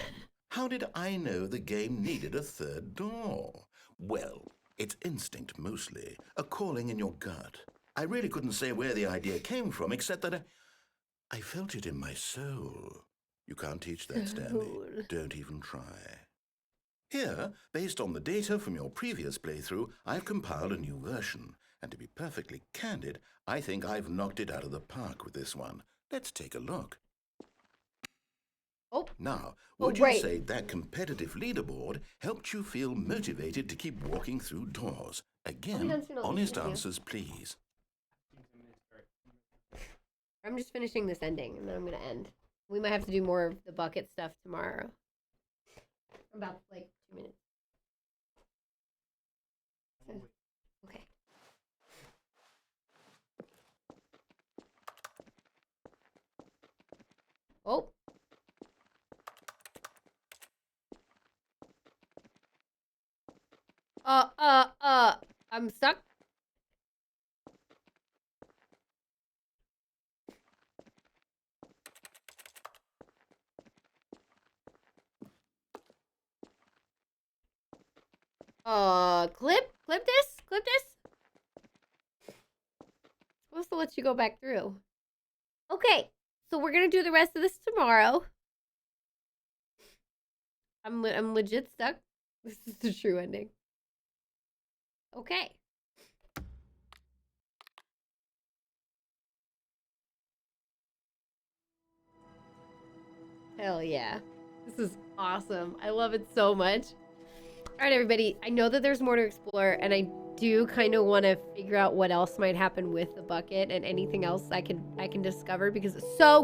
How did I know the game needed a third door? Well, it's instinct mostly, a calling in your gut. I really couldn't say where the idea came from, except that I felt it in my soul. You can't teach that, Stanley. Don't even try. Here, based on the data from your previous playthrough, I've compiled a new version. And to be perfectly candid, I think I've knocked it out of the park with this one. Let's take a look. Oh. Now, Oh, would you right. say that competitive leaderboard helped you feel motivated to keep walking through doors? Again, done soon, I'll honest continue. answers, please. I'm just finishing this ending, and then I'm going to end. We might have to do more of the bucket stuff tomorrow. About like 2 minutes. Okay. Oh. I'm stuck. Clip this. Supposed to let you go back through. Okay, so we're gonna do the rest of this tomorrow. I'm legit stuck. This is the true ending. Okay. Hell yeah. This is awesome. I love it so much. All right, everybody. I know that there's more to explore, and I do kind of want to figure out what else might happen with the bucket and anything else I can discover because it's so